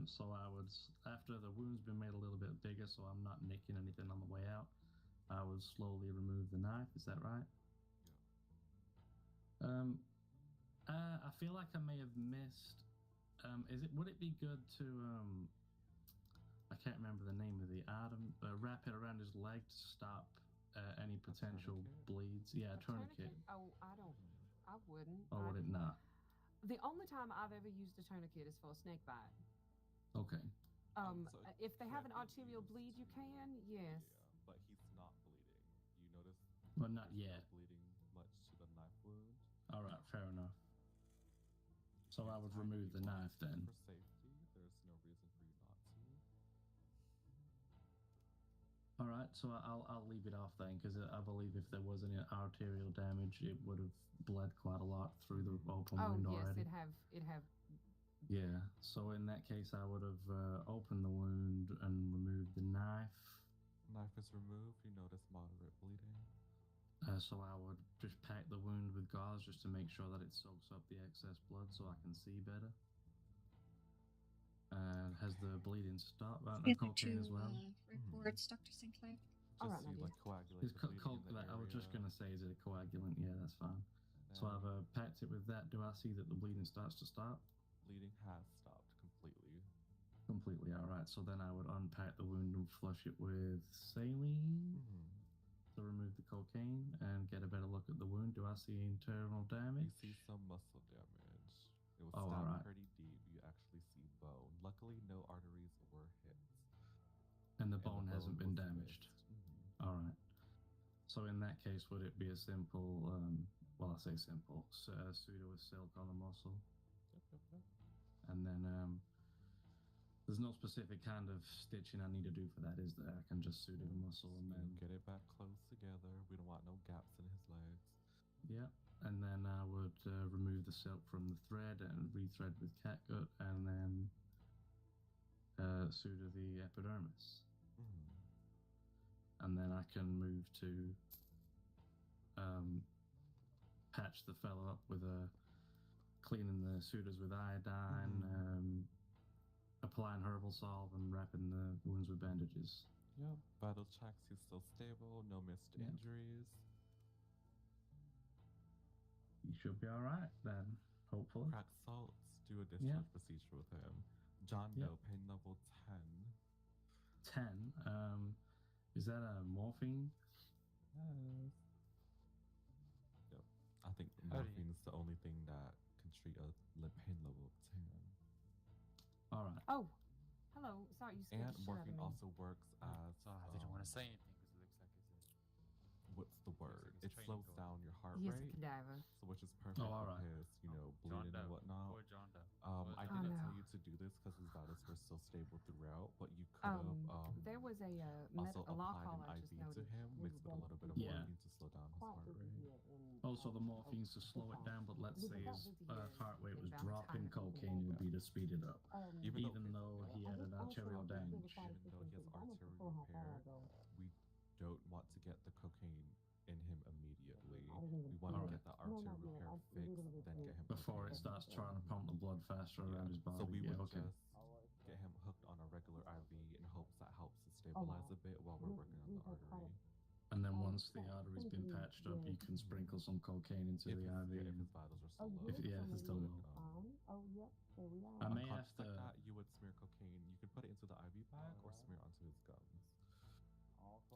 So I would, after the wound's been made a little bit bigger, so I'm not nicking anything on the way out, I would slowly remove the knife. Is that right? I feel like I may have missed. Would it be good to I can't remember the name of the item. Wrap it around his leg to stop any potential bleeds. Yeah, a tourniquet. Oh, I wouldn't. Or would it not? The only time I've ever used a tourniquet is for a snake bite. Okay. If they have an arterial bleed, you can, yes. Yeah, but he's not bleeding. You notice? Well, not yet. Not bleeding much to the knife wound. All right, fair enough. So I would remove the knife then. For safety, there's no reason for you not to. All right, so I'll leave it off then, because I believe if there was any arterial damage, it would have bled quite a lot through the open wound already. Yes, it have. Yeah, so in that case, I would have opened the wound and removed the knife. Knife is removed. You notice moderate bleeding. So I would just pack the wound with gauze just to make sure that it soaks up the excess blood so I can see better. And has the bleeding stopped? The cocaine as well? Reports, Dr. Sinclair. All right, like coagulate. I was just going to say, is it a coagulant? Yeah, that's fine. So I've packed it with that. Do I see that the bleeding starts to stop? Bleeding has stopped completely. Completely, all right. So then I would unpack the wound and flush it with saline to remove the cocaine and get a better look at the wound. Do I see internal damage? You see some muscle damage. It was all stabbed right. pretty deep. You actually see bone. Luckily, no arteries were hit. And the bone hasn't been damaged. All right. So in that case, would it be a simple, well, I say simple, pseudo with silk on the muscle? Yep. And then there's no specific kind of stitching I need to do for that, is there? I can just pseudo the muscle and then get it back close together. We don't want no gaps in his legs. Yeah, and then I would remove the silk from the thread and rethread with catgut, and then pseudo the epidermis. And then I can move to patch the fellow up with cleaning the suitors with iodine, applying herbal salve, and wrapping the wounds with bandages. Yep. Vital checks, he's still stable, no missed injuries. You should be all right then, hopefully. Crack salts, do a discharge procedure with him. John Doe, pain level 10. 10? Is that a morphine? Yes. Yep. I think morphine is the only thing that can treat a pain level of 10. All right. Oh, hello. Sorry, you scared And the shit out of morphine me. also works as. I didn't want to say anything because it looks like it's what's the word? It training slows goal. down your heart He's a rate, cadaver. so which is perfect all for right. his, you know, bleeding John and Doe. whatnot. Poor John Doe. I Oh, didn't no. tell you to do this because his vitals were still stable throughout, but you could have There was a also a law applied call an I just IV to noted. him, mixed with a little bit of Yeah. morphine to slow down his heart rate. Also, the morphine's to slow it down, but let's say his heart rate was dropping, cocaine would be to speed it up. Even though he had an arterial damage. Even though he has arterial repair, we don't want to get the cocaine in him immediately. We want to get the arterial repair fixed, then get him before it cocaine. starts trying to pump the blood faster around his body. So we would okay. just get him hooked on a regular IV in hopes that helps to stabilize a bit while we're working on the artery. And then once the artery's been patched up, you can sprinkle some cocaine into the IV. Yeah, if his vitals are still low. If it's still low. I may have to. Like that, you would smear cocaine. You could put it into the IV bag or smear it onto his gums.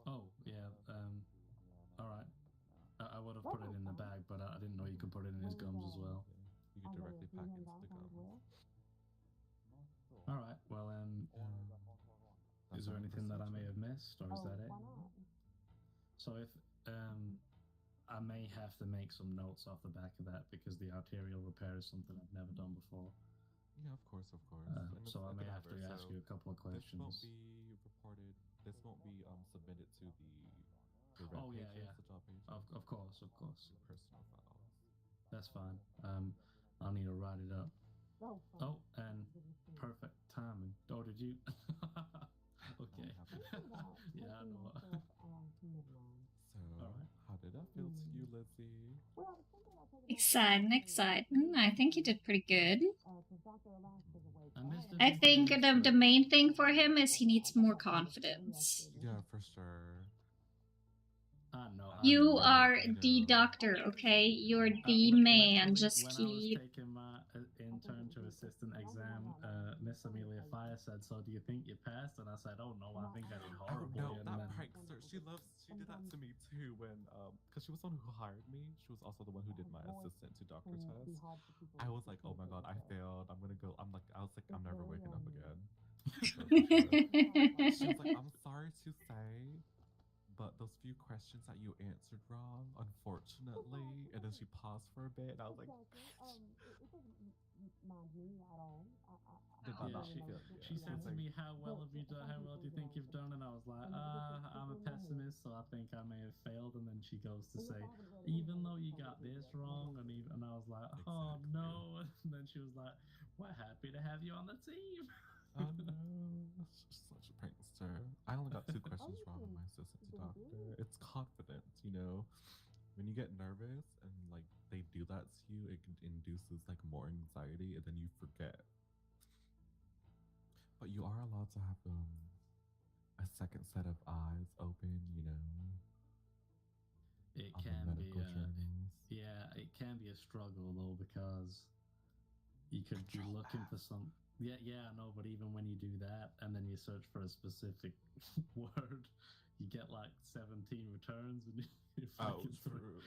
Oh yeah. All right. I would have put it in the bag, but I didn't know you could put it in his gums as well. You could directly pack it into the gums. All right. Well, is there anything that I may have missed, or is that it? So if I may have to make some notes off the back of that because the arterial repair is something I've never done before. Yeah, of course, of course. So I may have to ask you a couple of questions. This won't be reported. This won't be submitted to the red pages, the job pages. Of course. Your personal files. That's fine. I'll need to write it up. Oh, and perfect timing. Oh, did you? Okay. Yeah, I know. So, how did that feel to you, Lizzie? Exciting. I think you did pretty good. I think the main thing for him is he needs more confidence. Yeah, for sure. You are the doctor, okay? You're the man. Just when keep. I was taking my intern to assistant exam, Miss Amelia Fire said, "So do you think you passed?" And I said, "Oh no, I think I did horrible." No, that prankster. She did that to me too when because she was the one who hired me. She was also the one who did my assistant to doctor test. I was like, oh my god, I failed. I'm gonna go. I was like, I'm never waking up again. She was like, I'm sorry to say, but those few questions that you answered wrong, unfortunately. And then she paused for a bit, and I was like, she said to me, "How well have you done? How well do you think you've done?" And I was like, I'm a pessimist, so I think I may have failed." And then she goes to say, "Even though you got this wrong," and I was like, "Oh no!" And then she was like, "We're happy to have you on the team." Oh no, such a prankster. I only got 2 questions wrong on my assistant to doctor. It's confidence, you know. When you get nervous and like they do that to you, it induces like more anxiety, and then you forget. But you are allowed to have a second set of eyes open, you know. It can be, it can be a struggle though, because you could be looking for some. Yeah, I know, but even when you do that and then you search for a specific word, you get like 17 returns and you're fucking through.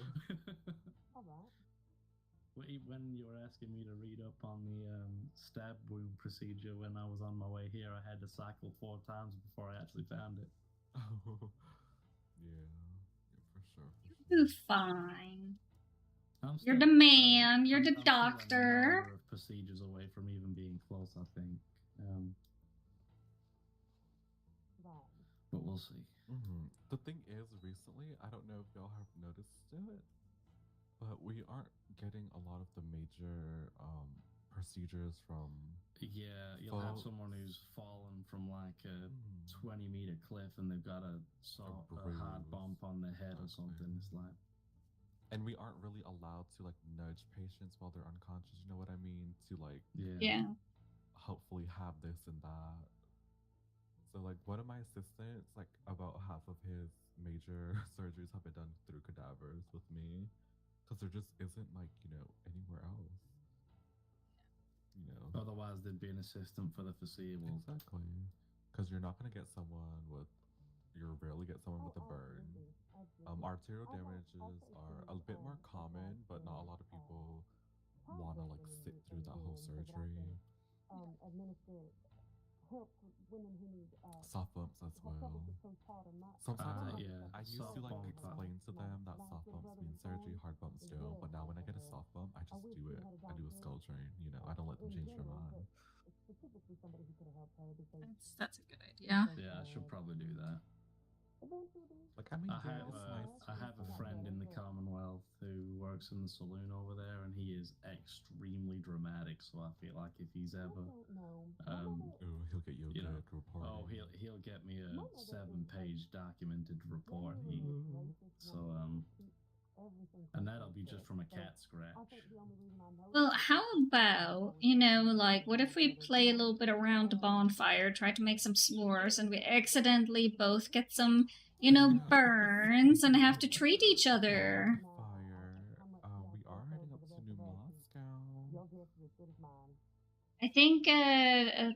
When you were asking me to read up on the stab wound procedure when I was on my way here, I had to cycle 4 times before I actually found it. Oh, yeah, for sure. You're fine. You're the man. You're the doctor. I'm of procedures away from even being close, I think. But we'll see. The thing is, recently, I don't know if y'all have noticed it, but we aren't getting a lot of the major procedures from. Yeah, you'll have someone who's fallen from like a 20-meter cliff and they've got a hard bump on their head or something. It's like. And we aren't really allowed to like nudge patients while they're unconscious. You know what I mean? To like, hopefully have this and that. So like, one of my assistants, like about half of his major surgeries have been done through cadavers with me, because there just isn't like, you know, anywhere else. You know. Otherwise, there'd be an assistant for the foreseeable. Exactly, because you're not gonna get someone with. You rarely get someone with a burn. Arterial damages are a bit more common, but not a lot of people want to like sit through that whole surgery. help women who need soft bumps as well. Sometimes yeah, I used to like explain to them that soft bumps mean surgery, hard bumps don't. But now when I get a soft bump, I just do it. I do a skull drain. You know, I don't let them change their mind. specifically somebody who could have helped her because That's a good idea. Yeah, I should probably do that. Like I mean, I have a friend in the Commonwealth who works in the saloon over there, and he is extremely dramatic. So I feel like if he's ever, he'll get you a good report. Oh, he'll get me a 7-page documented report. And that'll be just from a cat scratch. Well, how about, like, what if we play a little bit around the bonfire, try to make some s'mores, and we accidentally both get some, burns and have to treat each other? Fire. We are heading up to New Moscow. I think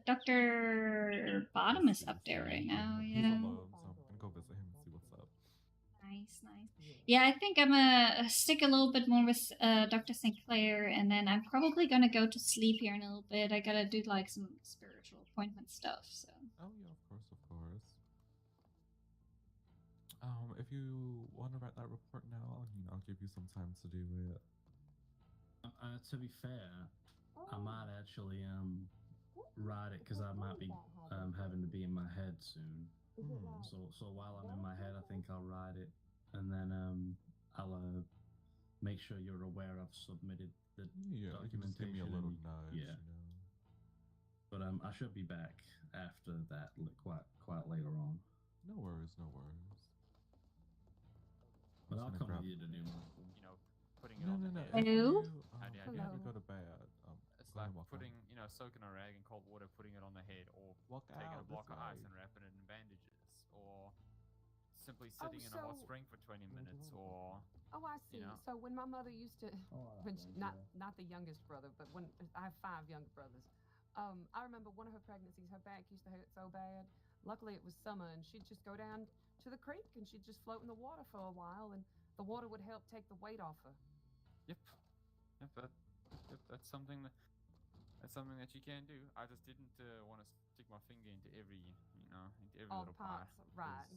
Dr. Bottom is up there right now, He's yeah. alone, so I'm gonna go visit him and see what's up. Nice. Yeah, I think I'm gonna stick a little bit more with Dr. Sinclair, and then I'm probably gonna go to sleep here in a little bit. I gotta do like some spiritual appointment stuff. So. Oh yeah, of course. If you want to write that report now, I'll give you some time to do it. To be fair, I might actually write it because I might be having to be in my head soon. So while I'm in my head, I think I'll write it, and then I'll make sure you're aware I've submitted the documentation. Just give me a little nudge. Yeah. But I should be back after that, quite later on. No worries. But I'll come with you to do more. Putting it on the head. Hello? You have to go to bed. It's like putting, soaking a rag in cold water, putting it on the head, or taking a block of ice and wrapping it in bandages, or simply sitting in a hot spring for 20 minutes, or... Oh, I see. So when my mother used to, not the youngest brother, but when I have 5 younger brothers, I remember one of her pregnancies, her back used to hurt so bad. Luckily, it was summer, and she'd just go down to the creek, and she'd just float in the water for a while, and the water would help take the weight off her. Yep, that's something that you can do. I just didn't want to stick my finger into every, into every All little parts, pie. right?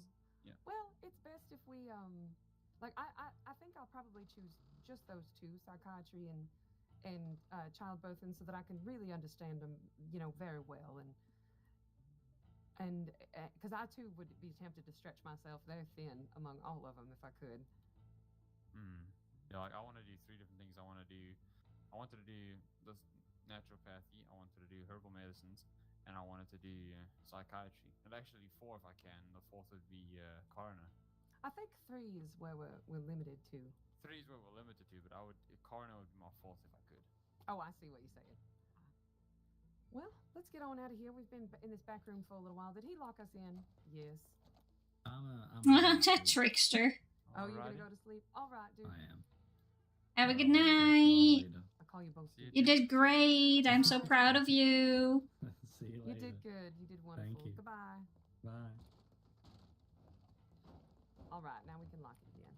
Yeah. Well, it's best if we I think I'll probably choose just those 2, psychiatry and childbirth, and so that I can really understand them, very well, and because I too would be tempted to stretch myself very thin among all of them if I could. Yeah, like I want to do 3 different things. I wanted to do this naturopathy. I wanted to do herbal medicines, and I wanted to do psychiatry. And actually 4 if I can. The 4th would be coroner. I think 3 is where we're limited to. 3 is where we're limited to, but coroner would be my 4th if I could. Oh, I see what you're saying. Well, let's get on out of here. We've been in this back room for a little while. Did he lock us in? Yes. I'm Trickster. Oh, you're gonna go to sleep? All right, dude. I am. Have a good night. I'll call you both. You did great. I'm so proud of you. See you later. You did good. You did wonderful. Thank you. Goodbye. Bye. All right, now we can lock it again.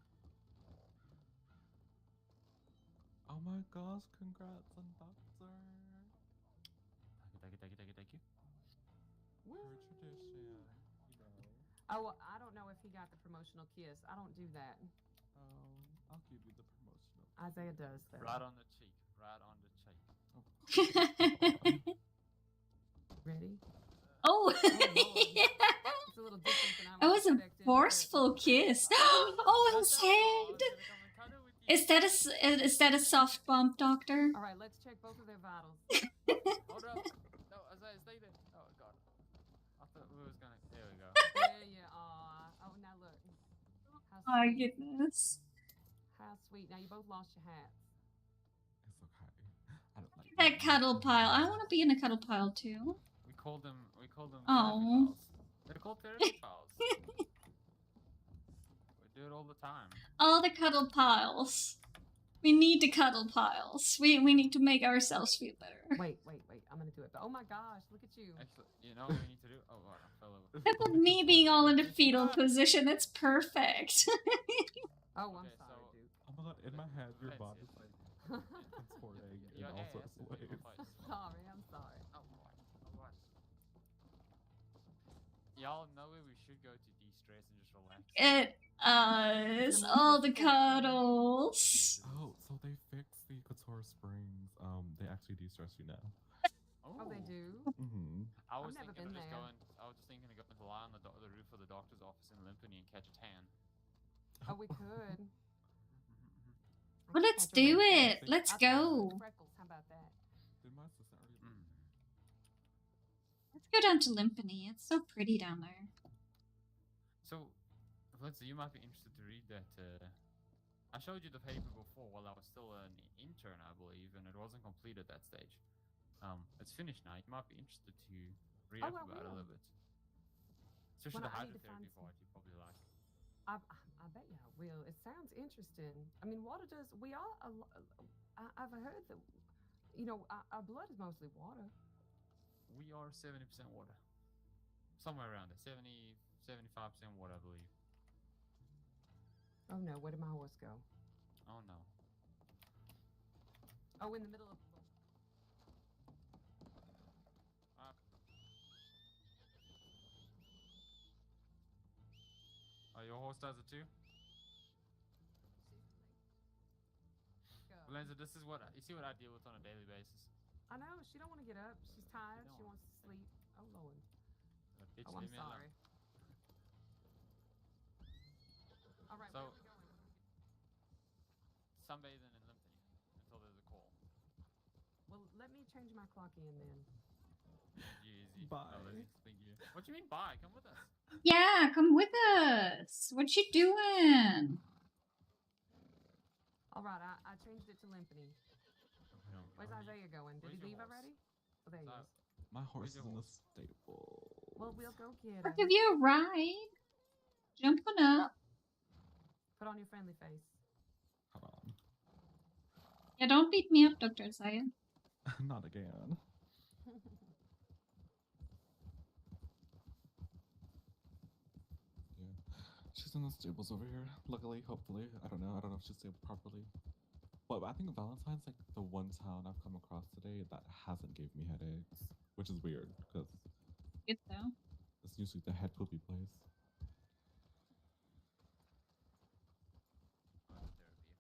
Oh my gosh, congrats on Doctor. Thank you. Per tradition, Oh, I don't know if he got the promotional kiss. I don't do that. I'll give you the promotional. Isaiah does that. Right on the cheek. Ready? Oh, yeah. It's a little different than that was a forceful kiss. Oh, his head. Is that a soft bump, Doctor? All right, let's check both of their vitals. Hold up. No, Isaiah, stay there. Oh, God. I thought we was gonna... There we go. There you are. Oh, now look. Oh, my goodness. How sweet. Now you both lost your hats. It's okay. I don't like That cuddle pile. I want to be in a cuddle pile, too. We called them Oh. They're called therapy piles. We do it all the time. All the cuddle piles. We need to cuddle piles. We need to make ourselves feel better. Wait. I'm gonna do it. Oh my gosh, look at you. Actually, you know what we need to do? Oh, I fell over. That with me being all in the fetal position, it's perfect. Oh, I'm sorry, dude. Oh my god, in my head, your body's like contorting and also a slave. Sorry, I'm sorry. Oh, boy. Y'all know where we should go to de-stress and just relax. It's all the cuddles. Oh, so they fixed the Couture Springs. They actually de-stress you now. Oh, they do? Mm-hmm. I was I've never thinking been of just there. going. I was just thinking of going to lie on the roof of the doctor's office in Limpany and catch a tan. Oh, we could. Well, let's do it. Let's go. Freckles, how about that? Did my sister already? Let's go down to Limpany. It's so pretty down there. So, Lindsay, you might be interested to read that. I showed you the paper before while I was still an intern, I believe, and it wasn't complete at that stage. It's finished now. You might be interested to read up about it a little bit. Especially the hydrotherapy part, you probably like. I bet you I will. It sounds interesting. I mean, water does. We all. I've heard that. You know, our blood is mostly water. We are 70% water. Somewhere around there. 75% water, I believe. Oh no, where did my horse go? Oh no. Oh, in the middle of. Oh, your horse does it too? Lenza, this is what you see what I deal with on a daily basis. I know, she don't want to get up. She's tired. She wants to sleep. Oh Lord. Oh, I'm sorry. All right, so, where are we going? Sunbathing in Limpany until there's a call. Well, let me change my clock in then. Easy. Bye. Oh, thank you. What do you mean bye? Come with us. Yeah, come with us. What you doing? All right, I changed it to Limpany. Where's Isaiah going? Did he leave already? Oh, there he is. My horse is in the stable. Well, we'll go get I'll him. give you a ride. Jump on up. Put on your friendly face. Hold on. Yeah, don't beat me up, Dr. Isaiah. Not again. Yeah. She's in the stables over here. Luckily, hopefully. I don't know if she's stable properly. But I think Valentine's like the one town I've come across today that hasn't gave me headaches, which is weird because Good though. it's usually the head poopy place.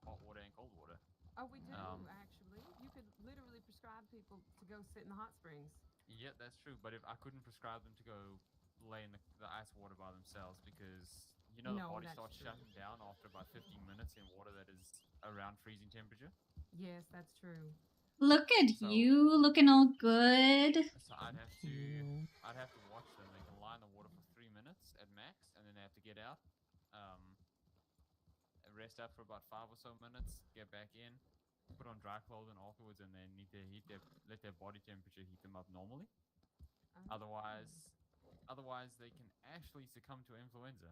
Hot water and cold water. Oh, we do actually. You could literally prescribe people to go sit in the hot springs. Yeah, that's true. But if I couldn't prescribe them to go lay in the ice water by themselves because the body starts shutting down after about 15 minutes in water that is around freezing temperature. Yes, that's true. Look at you, looking all good. So I'd have to watch them. They can lie in the water for 3 minutes at max, and then they have to get out, rest up for about 5 or so minutes, get back in, put on dry clothing afterwards, and then need to let their body temperature heat them up normally. Otherwise, they can actually succumb to influenza.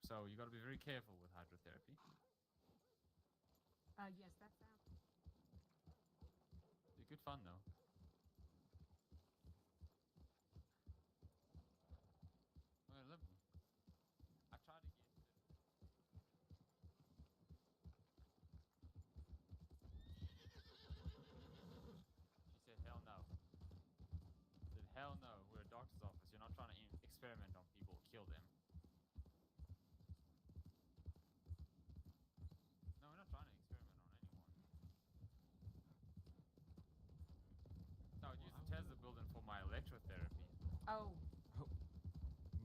So you got to be very careful with hydrotherapy. Yes, that sounds. It's good fun though. I tried to get. She said, "Hell no." I said, "Hell no. We're a doctor's office. You're not trying to experiment on people, kill them." No, we're not trying to experiment on anyone. No, I used the Tesla building for my electrotherapy. Oh.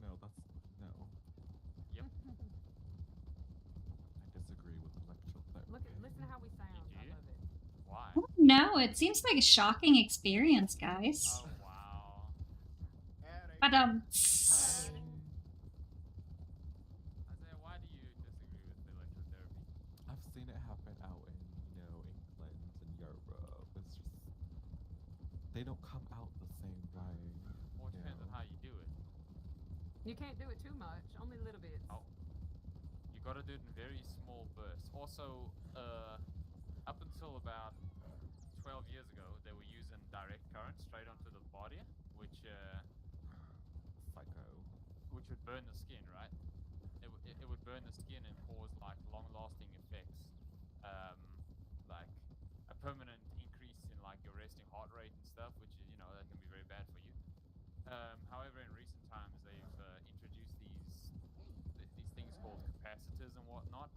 No, that's no. Yep. I disagree with electrotherapy. Listen to how we sound. I love it. Why? No, it seems like a shocking experience, guys. Oh wow. But Isaiah, why do you disagree with electrotherapy? I've seen it happen out in England and Europe. It's just they don't come out the same way. Well, it depends on how you do it. You can't do it too much, only little bits. Oh. You gotta do it in very small bursts. Also, up until about 12 years ago, they were using direct current straight onto the body, which would burn the skin, right? It would burn the skin and cause like long-lasting effects, like a permanent increase in like your resting heart rate and stuff, which is that can be very bad for you. figures and whatnot.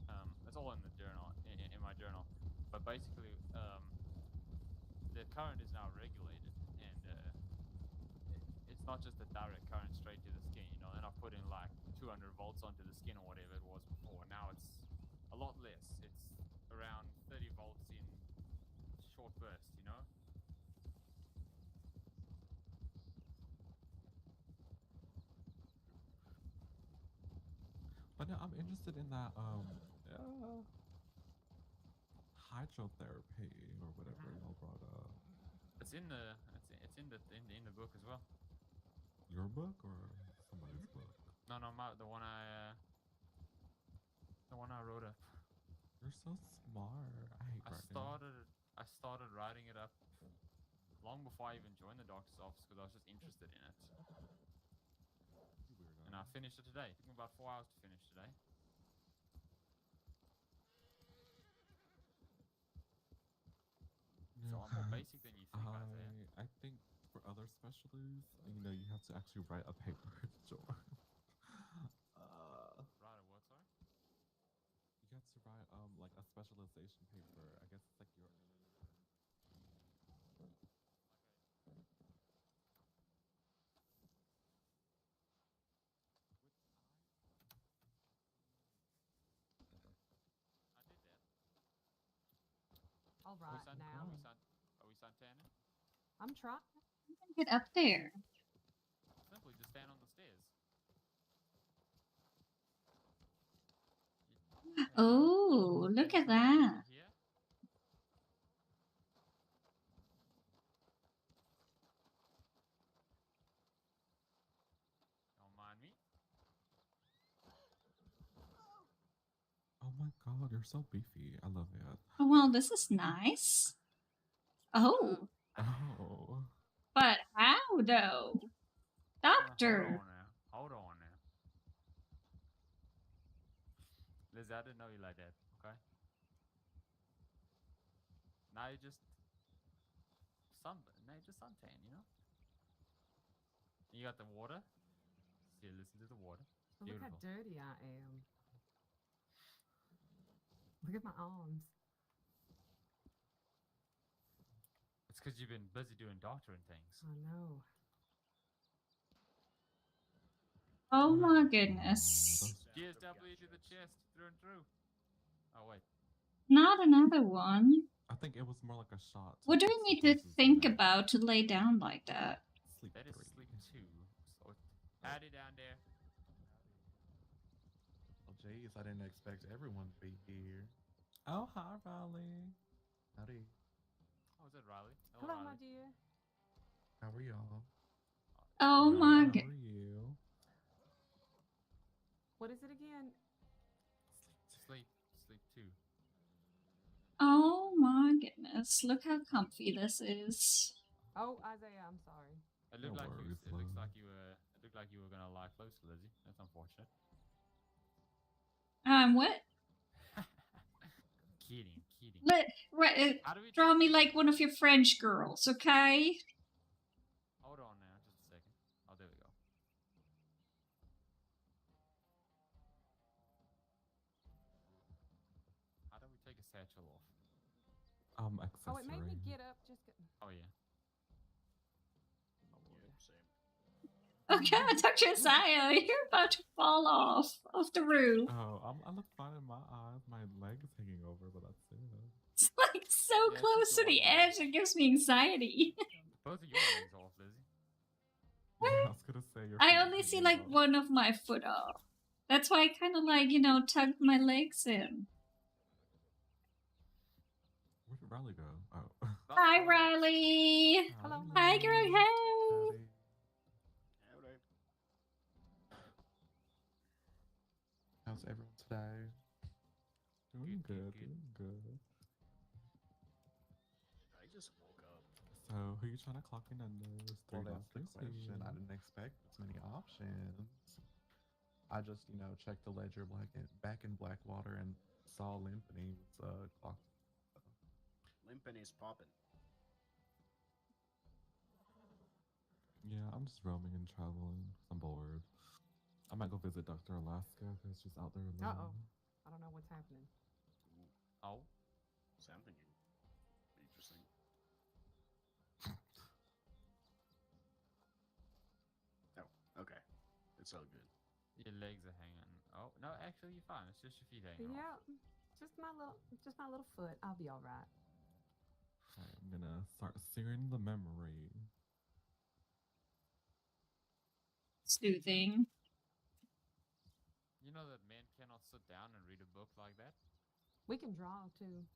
It's all in the journal, in my journal. But basically, the current is now regulated, and it's not just a direct current straight to the skin. You know, they're not putting like 200 volts onto the skin or whatever it was before. Now it's a lot less. It's around 30 volts in short bursts. You know. But no, I'm interested in that hydrotherapy or whatever y'all brought up. It's in the in the book as well. Your book or somebody's book? No, the one I wrote up. You're so smart. I hate writing. I started writing it up long before I even joined the doctor's office because I was just interested in it. And I finished it today. It took me about 4 hours to finish today. It's a lot more basic than you think, Isaiah. I think for other specialties, you know, you have to actually write a paper to join. Write a what, sorry? You have to write like a specialization paper. I guess it's like your. All right, now. Are we Santana? I'm trying. Get up there. Simply just stand on the stairs. Oh, look at that. Here. Don't mind me. Oh my god, you're so beefy. I love it. Oh, well, this is nice. Oh. Oh. But how, though? Doctor. Hold on now. Liz, I didn't know you like that, okay? Now you just suntan, you know? You got the water. See, listen to the water. Look how dirty I am. Look at my arms. It's because you've been busy doing doctoring things. I know. Oh my goodness. GSW to the chest, through and through. Oh, wait. Not another one. I think it was more like a shot. What do we need to think about to lay down like that? That is sleep 2. So, howdy down there. Well, geez, I didn't expect everyone to be here. Oh, hi, Riley. Howdy. Oh, is that Riley? Hello, Riley. my dear. How are y'all? Oh my god. How are you? What is it again? Sleep 2. Oh my goodness. Look how comfy this is. Oh, Isaiah, I'm sorry. It looked like you were gonna lie close to Lizzie. That's unfortunate. What? Kidding. Draw me like one of your French girls, okay? Hold on now, just a second. Oh, there we go. How do we take a satchel off? Accessory. Oh, it made me get up. Oh, yeah. Okay, Dr. Isaiah, you're about to fall off the roof. Oh, I look fine in my eyes. My leg is hanging over, but that's it. It's like so close to the edge, it gives me anxiety. Both of your legs off, Lizzie. Yeah, I was gonna say your I only see like one of my foot off. That's why I kind of like, tugged my legs in. Where did Riley go? Oh. Hi, Riley. Hello. Hi, girl. Hey. How's everyone today? Doing good. I just woke up. So, who you trying to clock in under? Well, that's the question. I didn't expect as many options. I just, checked the ledger back in Blackwater and saw Limpany was clocked. Limpany's popping. Yeah, I'm just roaming and traveling. I'm bored. I might go visit Dr. Alaska because she's out there alone. I don't know what's happening. Oh. Something interesting. Oh, okay. It's all good. Your legs are hanging. Oh no, actually you're fine. It's just your feet hanging off. Yeah, just my little foot. I'll be all right. Okay, I'm gonna start searing the memory. Soothing. You know that men cannot sit down and read a book like that? We can draw too.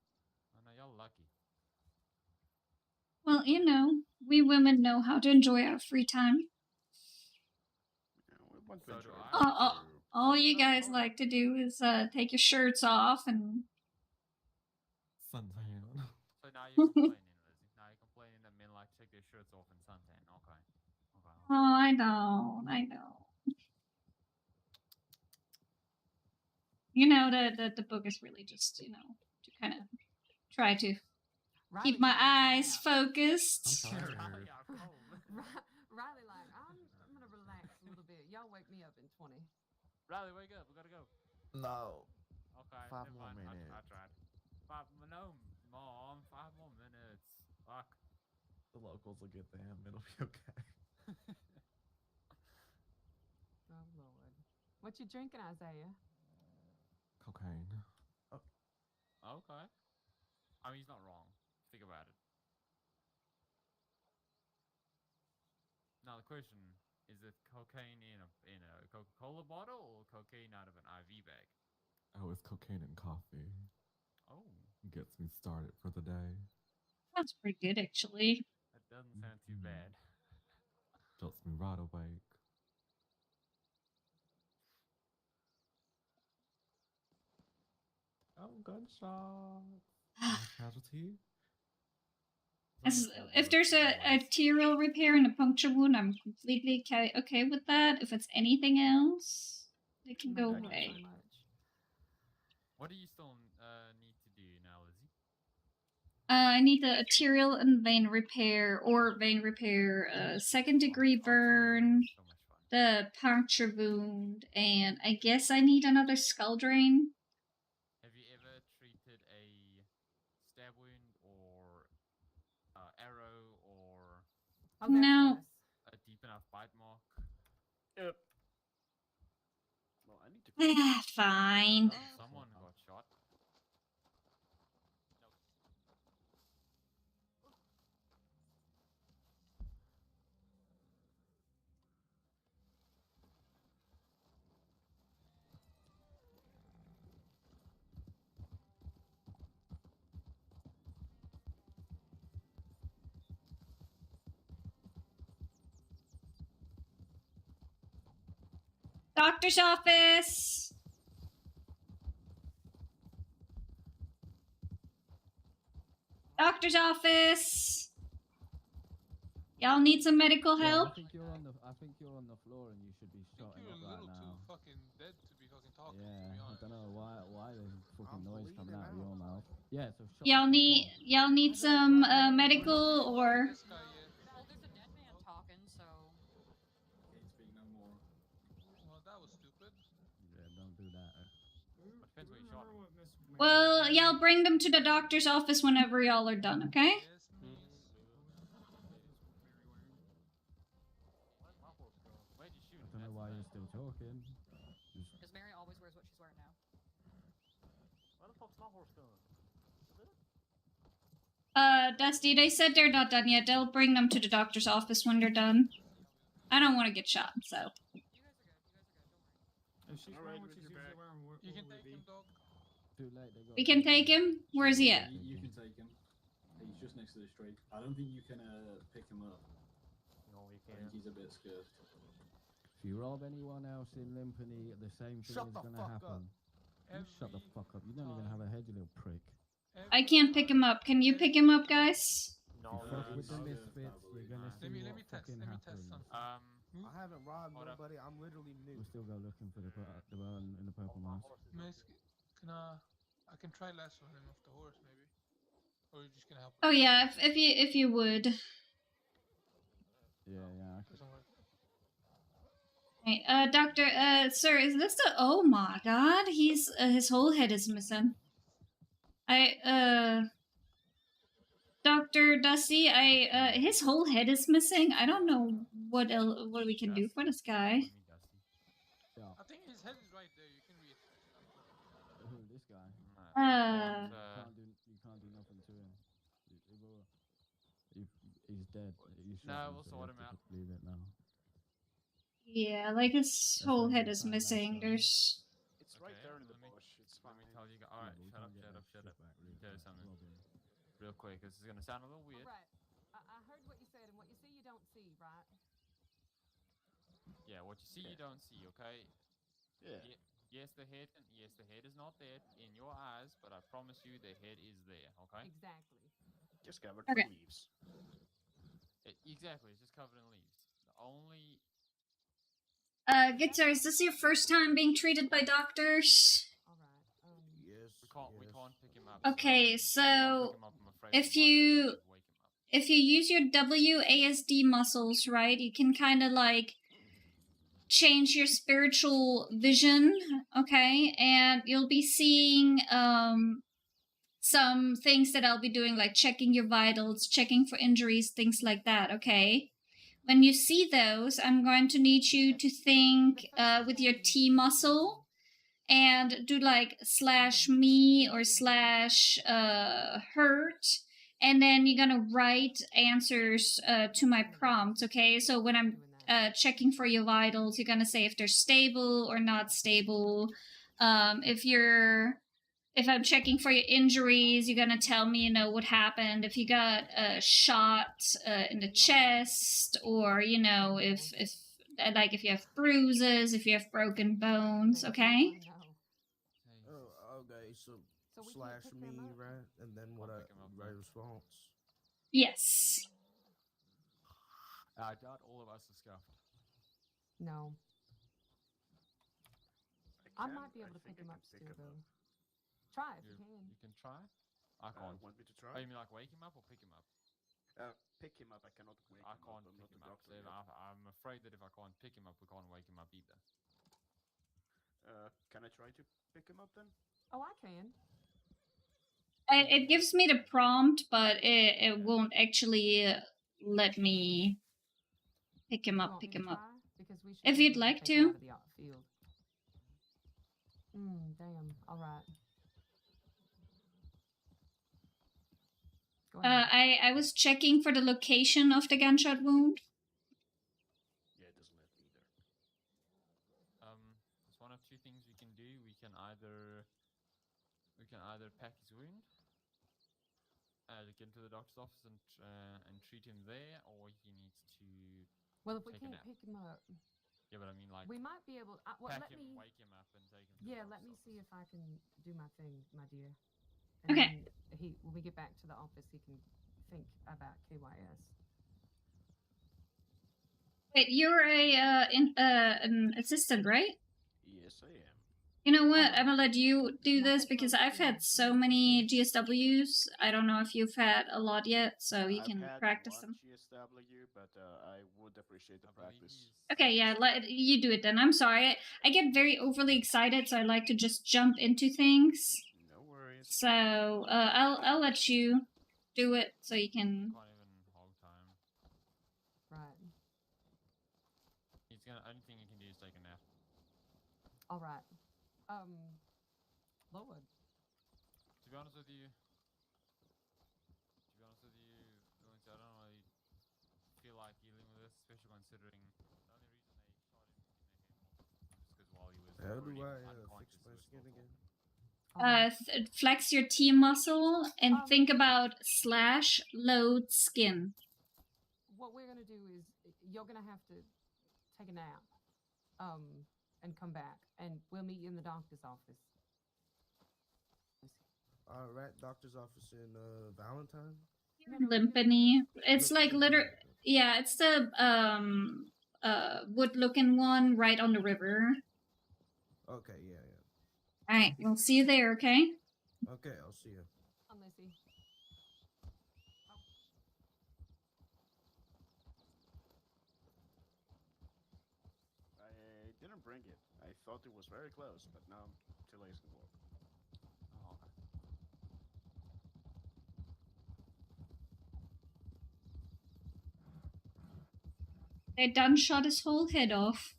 Oh no, y'all lucky. Well, you know, we women know how to enjoy our free time. So do I. All you guys like to do is take your shirts off and suntan. So now you're complaining, Lizzie. Now you're complaining that men like to take their shirts off and suntan. Okay. Oh, I know. You know, the book is really just, you know, to kind of try to keep my eyes focused. Riley, like, I'm gonna relax a little bit. Y'all wake me up in 20. Riley, wake up. We gotta go. No. Okay. 5 more minutes. I tried. No, Mom. 5 more minutes. Fuck. The locals will get them. It'll be okay. Oh, Lord. What you drinking, Isaiah? Cocaine. Oh. Okay. I mean, he's not wrong. Think about it. Now the question is: it cocaine in a Coca-Cola bottle or cocaine out of an IV bag? Oh, it's cocaine and coffee. Oh. Gets me started for the day. That's pretty good, actually. That doesn't sound too bad. Jolts me right awake. Oh, gunshots. Casualty. If there's a arterial repair and a puncture wound, I'm completely okay with that. If it's anything else, it can go away. What do you still need to do now, Lizzie? I need the arterial and vein repair, second degree burn, the puncture wound, and I guess I need another skull drain. Have you ever treated a stab wound or arrow or No. a deep enough bite mark? Yep. Well, I need to. Fine. Someone got shot. Doctor's office. Doctor's office. Y'all need some medical help? I think you're on the floor and you should be shotting up right now. Fucking dead to be fucking talking. Yeah, I don't know why there's fucking noise coming out of your mouth. Yeah, so shut Y'all need some medical or Well, there's a dead man talking, so. Can't speak no more. Well, that was stupid. Yeah, don't do that. Depends what you shot. well, y'all bring them to the doctor's office whenever y'all are done, okay? Where'd you shoot? I don't know why you're still talking. Because Mary always wears what she's wearing now. Where the fuck's my horse going? Dusty, they said they're not done yet. They'll bring them to the doctor's office when they're done. I don't want to get shot, so. If she's wearing what she's usually wearing, You can take him, dog. Too late. They got We can take him? Where is he at? You can take him. He's just next to the street. I don't think you can pick him up. No, you I think he's a bit scared. If you rob anyone else in Limpany, the same thing is going to happen. You shut the fuck up. You don't even have a head, you little prick. I can't pick him up. Can you pick him up, guys? No, you fuck with the misfits, you're going to see what fucking happens. I haven't robbed nobody. I'm literally new. We'll still go looking for the one in the purple mask. Can I can try lassoing him off the horse, maybe. Or you're just gonna help him? Oh yeah, if you would. Yeah. Doesn't work. Right, doctor, sir, is this the? Oh my God, he's his whole head is missing. Dr. Dusty, his whole head is missing. I don't know what we can do for this guy. I think his head is right there. You can read. Who, this guy? You can't do nothing to him. He's dead. No, we'll sort him out. Leave it now. Yeah, like his whole head is missing. There's. It's right there in the bush. It's fine. Let me tell you. Alright, shut up. Let me tell you something. Real quick, this is gonna sound a little weird. Right. I heard what you said, and what you see, you don't see, right? Yeah, what you see, you don't see. Okay. Yeah. Yes, the head is not there in your eyes, but I promise you, the head is there. Okay. Exactly. Just covered in leaves. Exactly, it's just covered in leaves. The only. Good sir, is this your first time being treated by doctors? Yes. We can't pick him up. Okay, so if you use your WASD muscles, right, you can kind of like change your spiritual vision, okay, and you'll be seeing some things that I'll be doing, like checking your vitals, checking for injuries, things like that, okay? When you see those, I'm going to need you to think with your T muscle and do like /me or /hurt. And then you're going to write answers to my prompts, okay? So when I'm checking for your vitals, you're going to say if they're stable or not stable. If I'm checking for your injuries, you're gonna tell me, you know, what happened. If you got a shot in the chest, or you know, if you have bruises, if you have broken bones, okay? Oh, okay. So /me, right? And then what? Right response. Yes. I doubt all of us are scuffed. No. I might be able to pick him up still, though. Try if you can. You can try? I can't. Want me to try? Oh, you mean like wake him up or pick him up? Pick him up. I cannot wake him up. I'm not a doctor. I'm afraid that if I can't pick him up, we can't wake him up either. Can I try to pick him up then? Oh, I can. It gives me the prompt, but it won't actually let me pick him up. If you'd like to. Damn. All right. I was checking for the location of the gunshot wound. Yeah, it doesn't let me either. There's one of two things we can do. We can either pack his wound, get into the doctor's office and treat him there, or he needs to. Well, if we can't pick him up. Yeah, but I mean, like, we might be able. Pack him, wake him up, and take him. Yeah, let me see if I can do my thing, my dear. And okay. When we get back to the office, he can think about KYS. Wait, you're an assistant, right? Yes, I am. You know what? I'm gonna let you do this because I've had so many GSWs. I don't know if you've had a lot yet, so you can practice them. GSW, but I would appreciate the practice. Okay, yeah, you do it then. I'm sorry, I get very overly excited, so I like to just jump into things. No worries. So I'll let you do it so you can. Can't even hold time. Right. Only thing you can do is take a nap. All right. Lord. To be honest with you, Lindsay, I don't really feel like dealing with this, especially considering the only reason they shot him in the head was just because while he was already unconscious, fix my skin again? Flex your T muscle and think about /load skin. What we're gonna do is you're gonna have to take a nap, and come back, and we'll meet you in the doctor's office. All right, doctor's office in Valentine. Limpany. It's like yeah, it's the wood-looking one right on the river. Okay, yeah. All right, we'll see you there. Okay. Okay, I'll see you. Lizzie. dang it. I thought it was very close, but now I'm too lazy to walk. Oh, okay. They done shot his whole head off.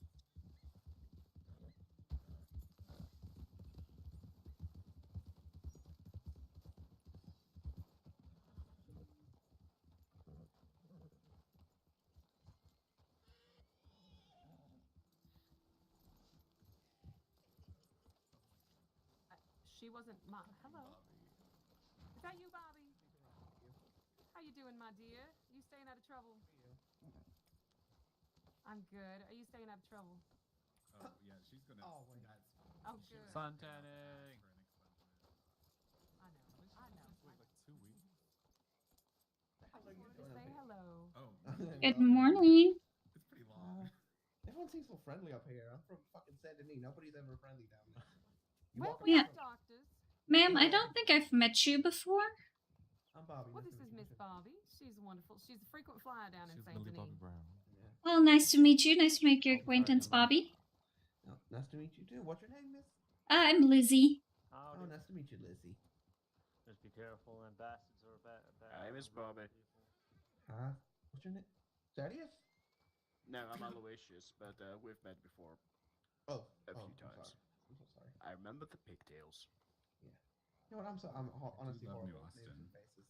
She wasn't my. Hello. Is that you, Bobby? How you doing, my dear? You staying out of trouble? I'm good. Are you staying out of trouble? Oh yeah, she's gonna. Oh, wait. Oh, good. Suntanning. I know. I know. Wait, like 2 weeks. I just wanted to say hello. Oh. Good morning. It's pretty long. Everyone seems so friendly up here. I'm from fucking Saint Denis. Nobody's ever friendly down there. Well, we have doctors. Ma'am, I don't think I've met you before. I'm Bobby. Well, this is Miss Bobby. She's wonderful. She's a frequent flyer down in Saint Millie Denis. Bobby Brown. Well, nice to meet you. Nice to make your acquaintance, Bobby. Oh, nice to meet you too. What's your name, Miss? I'm Lizzie. Oh, nice to meet you, Lizzie. Just be careful, and bastards are bad. Hi, Miss Bobby. Huh? What's your name? Thaddeus? No, I'm Aloysius, but we've met before. Oh, a few I'm times. sorry. I'm so sorry. I remember the pigtails. Yeah. You know what? I'm honestly love horrible New with names and Austin. faces.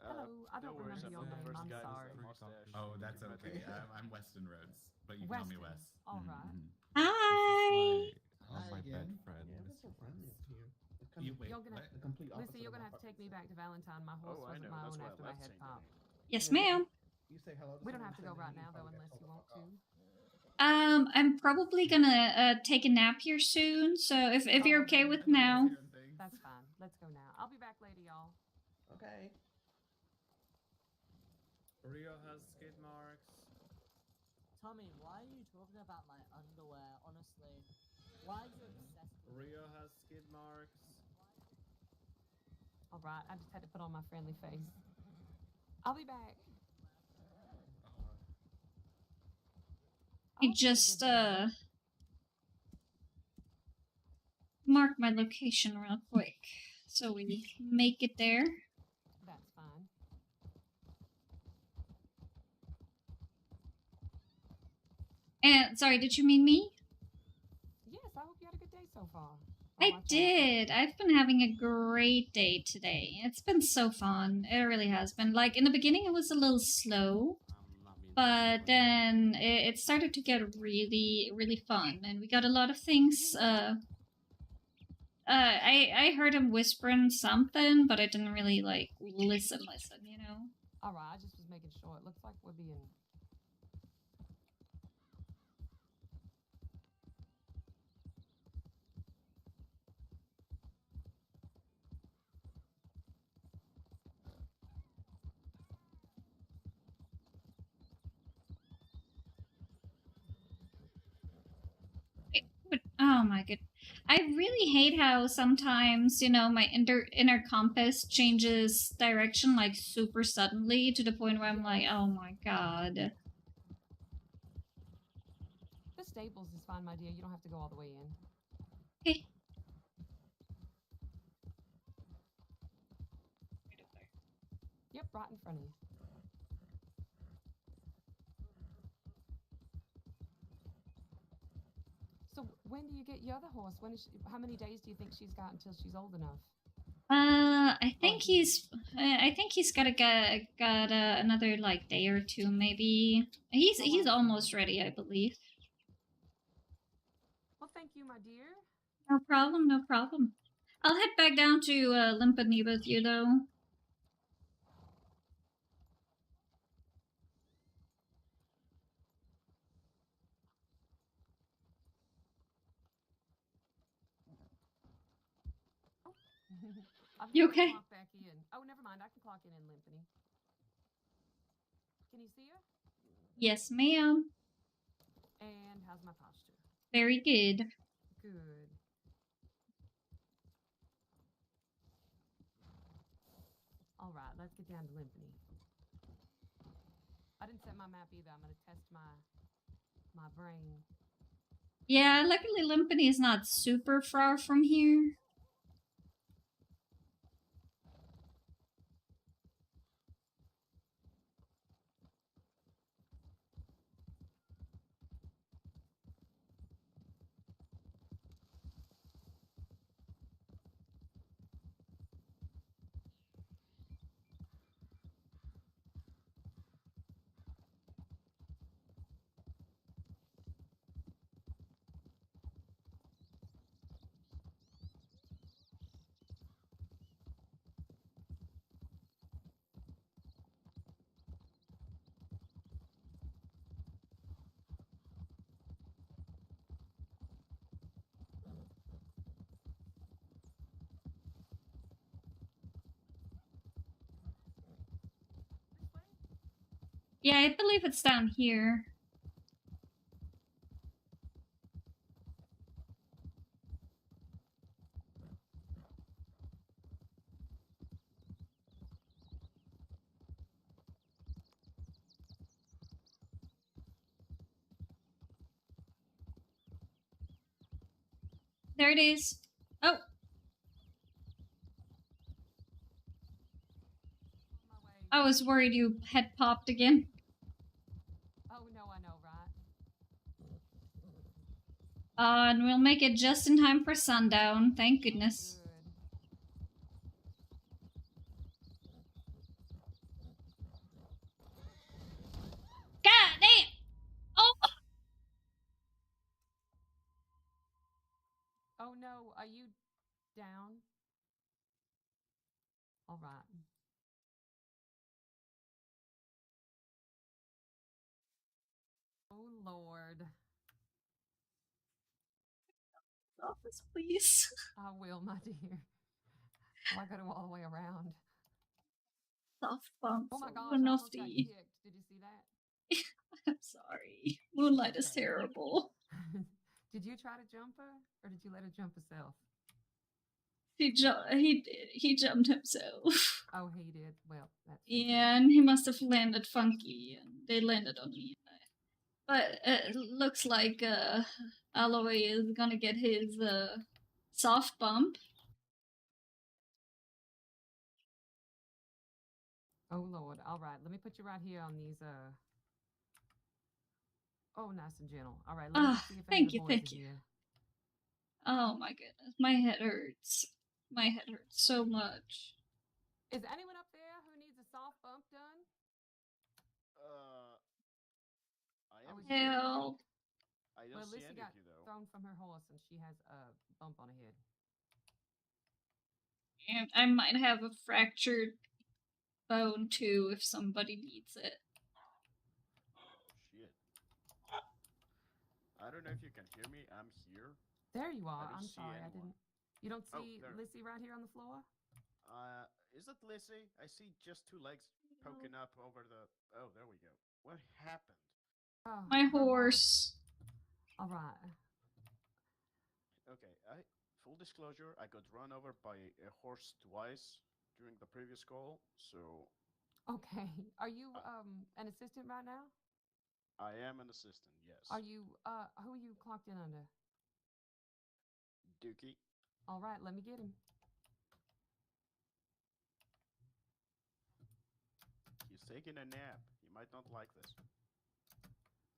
Hello, I don't no worries, remember I'm your not the name. first I'm guy to sorry. say mustache. Oh, when that's you've met okay. me. I'm Weston Rhodes, but you can call me Weston. Wes. All right. Hi. My bed again. friend. Yeah, everyone's so friendly up here. You wait. You're gonna, The complete opposite. Listen, you're gonna have to take me back to Valentine. My horse Oh, I wasn't know. my That's own why I after my left head Saint popped. Denis. Yes, ma'am. You say hello to We don't someone have to in go Saint right Denis, now though, probably get unless you told want the fuck to. off. I'm probably gonna take a nap here soon. So if you're okay with now. That's fine. Let's go now. I'll be back later, y'all. Okay. Rio has skid marks. Tommy, why are you talking about my underwear? Honestly, why are you obsessed with Rio has skid marks. All right, I just had to put on my friendly face. I'll be back. I just mark my location real quick so we make it there. That's fine. And sorry, did you mean me? Yes, I hope you had a good day so far. I did. I've been having a great day today. It's been so fun. It really has been. Like, in the beginning, it was a little slow. But then it started to get really, really fun. And we got a lot of things. I heard him whispering something, but I didn't really, like, listen, you know? All right, I just was making sure. It looks like we're being... But, oh my god. I really hate how sometimes, you know, my inner compass changes direction like super suddenly to the point where I'm like, oh my god. The stables is fine, my dear. You don't have to go all the way in. Okay. Yep, right in front of you. So when do you get your other horse? When is how many days do you think she's got until she's old enough? I think he's got another like day or two maybe. He's almost ready, I believe. Well, thank you, my dear. No problem, no problem. I'll head back down to Limpany with you though. You okay? Clock back in. Oh, never mind. I can clock in Limpany. Can you see her? Yes, ma'am. And how's my posture? Very good. Good. All right, let's get down to Limpany. I didn't set my map either. I'm going to test my brain. Yeah, luckily Limpany is not super far from here. Yeah, I believe it's down here. There it is. Oh. I was worried you had popped again. Oh no, I know, right? And we'll make it just in time for sundown. Thank goodness. God damn! Oh! Oh no, are you down? All right. Oh Lord. Office, please. I will, my dear. Oh, I got to go all the way around. Soft bumps. Oh my gosh, I One of almost got the. kicked. Did you see that? I'm sorry. Moonlight is terrible. Did you try to jump her, or did you let her jump herself? He did. He jumped himself. Oh, he did. Well, that's Yeah, and he must have landed funky, and they landed on me. But it looks like Aloy is gonna get his soft bump. Oh Lord. All right, let me put you right here on these. Oh, nice and gentle. All right, let me see if any of the boys are here. Oh my goodness, my head hurts. My head hurts so much. Is anyone up there who needs a soft bump done? I am Help. I don't Well, see Lissy any got of you though. thrown from her horse, and she has a bump on her head. And I might have a fractured bone too if somebody needs it. Shit. I don't know if you can hear me. I'm here. There you are. I don't I'm see sorry, I anyone. didn't. You don't see there. Lissy right here on the floor? Is that Lissy? I see just two legs poking up over the. Oh, there we go. What happened? Oh, My horse. All right. Okay, full disclosure, I got run over by a horse twice during the previous call, so. Okay. Are you an assistant right now? I am an assistant, yes. Are you who are you clocked in under? Dookie. All right, let me get him. He's taking a nap. He might not like this.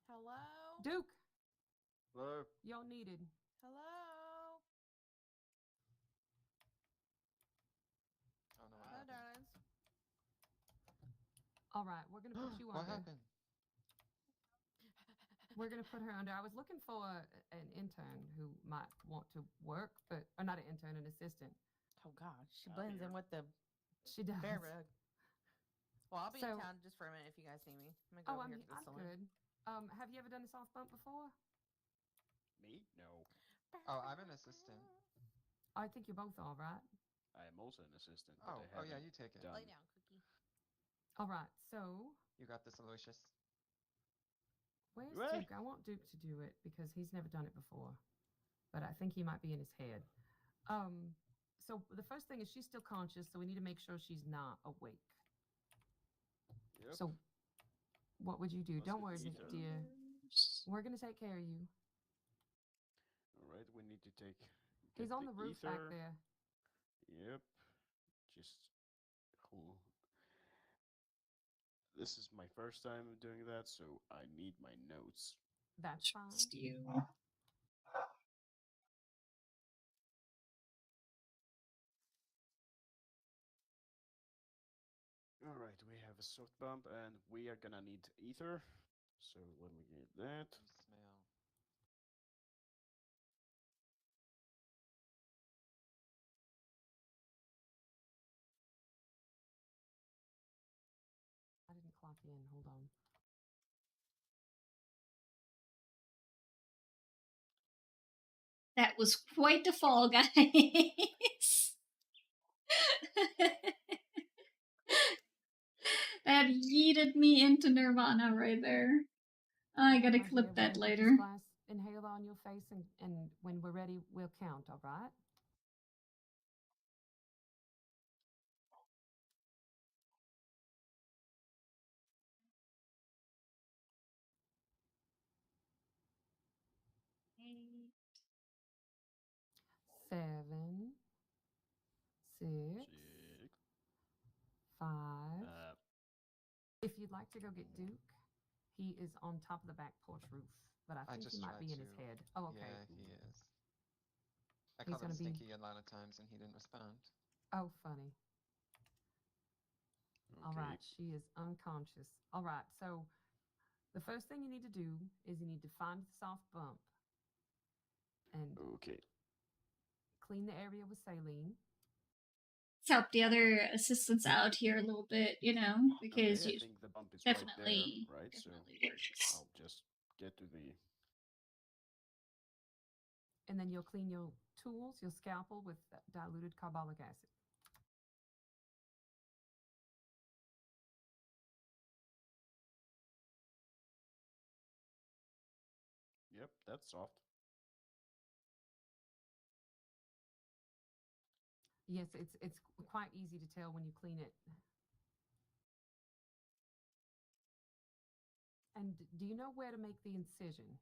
Hello? Duke. Hello? Y'all needed. Hello? Oh no, Hello, darlings. All right, we're gonna put you What under. happened? We're gonna put her under. I was looking for an intern who might want to work, but or not an intern, an assistant. Oh gosh, she blends in with the She does. bear rug. Well, I'll be in So- town just for a minute if you guys need me. I'm gonna go over here to the I'm salon. good. Have you ever done a soft bump before? Me? No. Oh, I'm an assistant. I think you're both all right. I am also an assistant. Oh, but I yeah, haven't you take it. done- Lay down, Cookie. All right, so You got this, Aloysius. where's What? Duke? I want Duke to do it because he's never done it before, but I think he might be in his head. So the first thing is she's still conscious, so we need to make sure she's not awake. Yep. So what would you do? Must Don't be worry, ether. dear. We're gonna take care of you. right, we need to take. He's on the the roof back ether. there. Yep. Just cool. This is my first time doing that, so I need my notes. That's fine. You. All right, we have a soft bump, and we are gonna need ether. So let me get that. Smell. I didn't clock in. Hold on. That was quite the fall, guys. That yeeted me into Nirvana right there. I gotta My clip dear, we're that gonna put later. this glass inhaler on your face, and when we're ready, we'll count. All right? Seven, six, 5. If you'd like to go get Duke, he is on top of the back porch roof, but I think he just might tried be in to. his head. Oh, okay. Yeah, he is. I He's called him gonna be. Stinky a lot of times and he didn't respond. Oh, funny. All Okay. right, she is unconscious. All right, so the first thing you need to do is you need to find the soft bump and Okay. clean the area with saline. Let's help the other assistants out here a little bit, because Okay, I you think the bump is definitely, right there, right? So definitely works. I'll just get to the. And then you'll clean your tools, your scalpel with diluted carbolic acid. Yep, that's soft. Yes, it's quite easy to tell when you clean it. And do you know where to make the incision?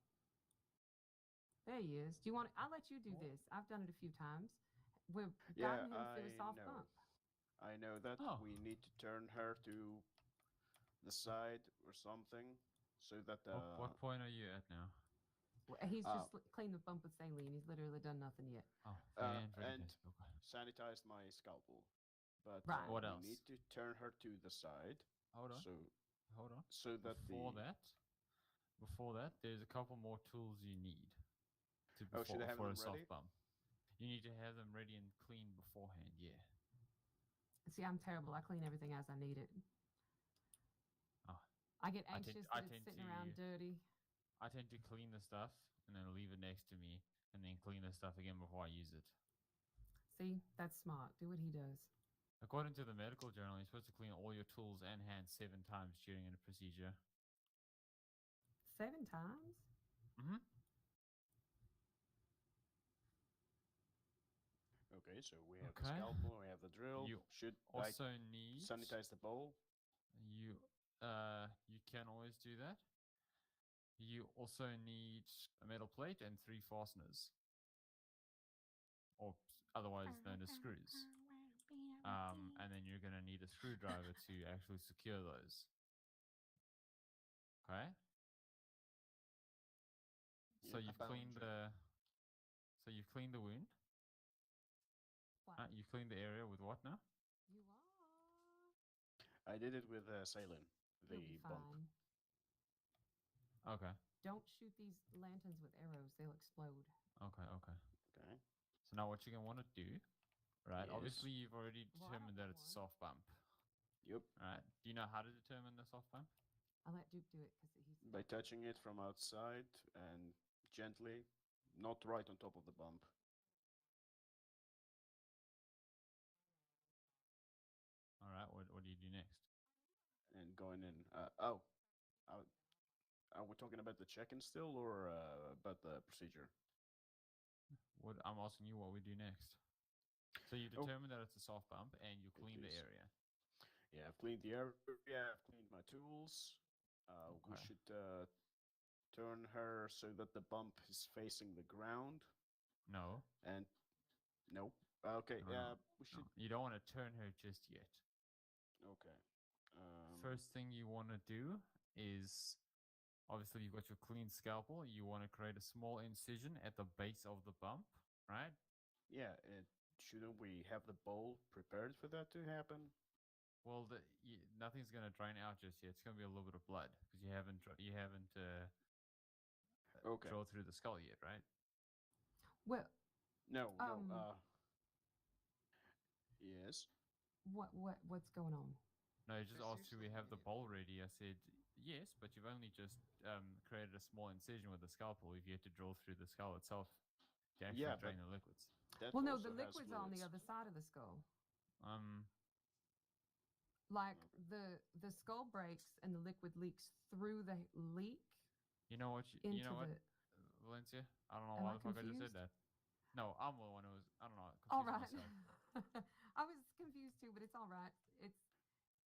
There he is. Do you want? I'll let you do this. I've done it a few times. We've gotten him through a soft bump. I know that we need to turn her to the side or something, so that the. What point are you at now? He's just cleaned the bump with saline. He's literally done nothing yet. Oh, and sanitized my scalpel. But What we else? need to turn her to the side. Hold on. So So that before that, there's a couple more tools you need should I have for them a soft ready? bump. You need to have them ready and clean beforehand. Yeah. See, I'm terrible. I clean everything as I need it. Oh, I get anxious that it's sitting around dirty. I tend to clean the stuff and then leave it next to me, and then clean the stuff again before I use it. See, that's smart. Do what he does. According to the medical journal, you're supposed to clean all your tools and hands 7 times during a procedure. 7 times? Mm-hmm. Okay, so we have the scalpel, we have the drill. You should also I need sanitize the bowl? You can always do that. You also need a metal plate and 3 fasteners, or otherwise known as screws. And then you're going to need a screwdriver to actually secure those. Okay. So you've cleaned the wound. You've cleaned the area with what now? You are. I did it with saline. The You'll be bump. fine. Okay. Don't shoot these lanterns with arrows; they'll explode. Okay. Okay. So now what you're going to want to do, right? Yes. Obviously, you've already determined that it's a soft bump. Yep. Right. Do you know how to determine the soft bump? I'll let Duke do it because he's. By touching it from outside and gently, not right on top of the bump. All right. What do you do next? And going in. Are we talking about the check-in still, or about the procedure? What I'm asking you, what we do next. So you determine that it's a soft bump, and you clean the area. Yeah, I've cleaned the area. I've cleaned my tools. We should turn her so that the bump is facing the ground. No. And nope. Okay. No, We no. should. You don't want to turn her just yet. Okay. First thing you want to do is obviously you've got your clean scalpel. You want to create a small incision at the base of the bump, right? Yeah. Shouldn't we have the bowl prepared for that to happen? Well, nothing's gonna drain out just yet. It's gonna be a little bit of blood because you haven't Okay. drilled through the skull yet, right? Well, No. Yes. What's going on? No, you just asked do we have the bowl ready. I said yes, but you've only just created a small incision with the scalpel. You've yet to drill through the skull itself to actually Yeah, drain the liquids. Well, no, the liquid's on the other side of the skull. Like the skull breaks and the liquid leaks through the leak. You know what? You know what, Valencia? I don't know why the fuck I just said that. No, I'm the one who was. I don't know. All right. I was confused too, but it's all right.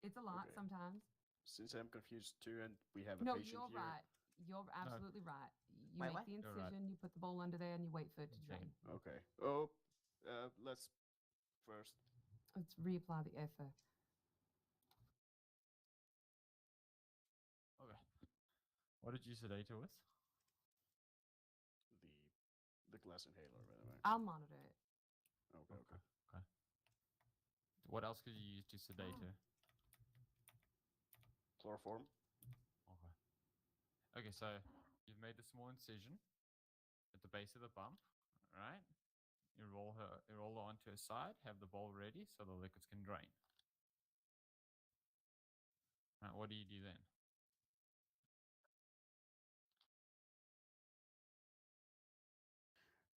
It's a lot sometimes. Since I'm confused too, and we have a No, patient you're here. right. You're absolutely right. You Wait, make what? the You're right. incision, you put the bowl under there, and you wait for it to drain. Okay. Oh, let's first. Let's reapply the effort. Okay. What did you sedate her with? The glass inhaler, by the way. I'll monitor it. Okay. What else could you use to sedate her? Chloroform. Okay. Okay, so you've made a small incision at the base of the bump, right? You roll her onto her side, have the bowl ready so the liquids can drain. Right, what do you do then?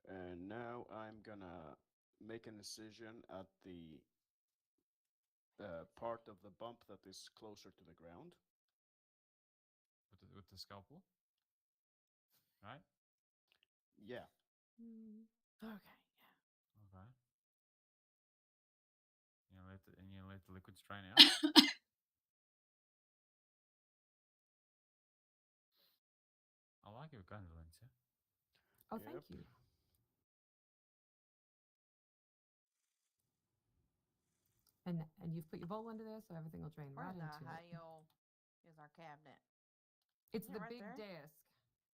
And now I'm gonna make an incision at the part of the bump that is closer to the ground. With the scalpel, right? Yeah. Okay. Okay. You let the liquids drain out. I like your gun, Valencia. Oh, thank you. And you've put your bowl under there, so everything will drain Where right the into it. hell is our cabinet? It's Isn't the it right big there? desk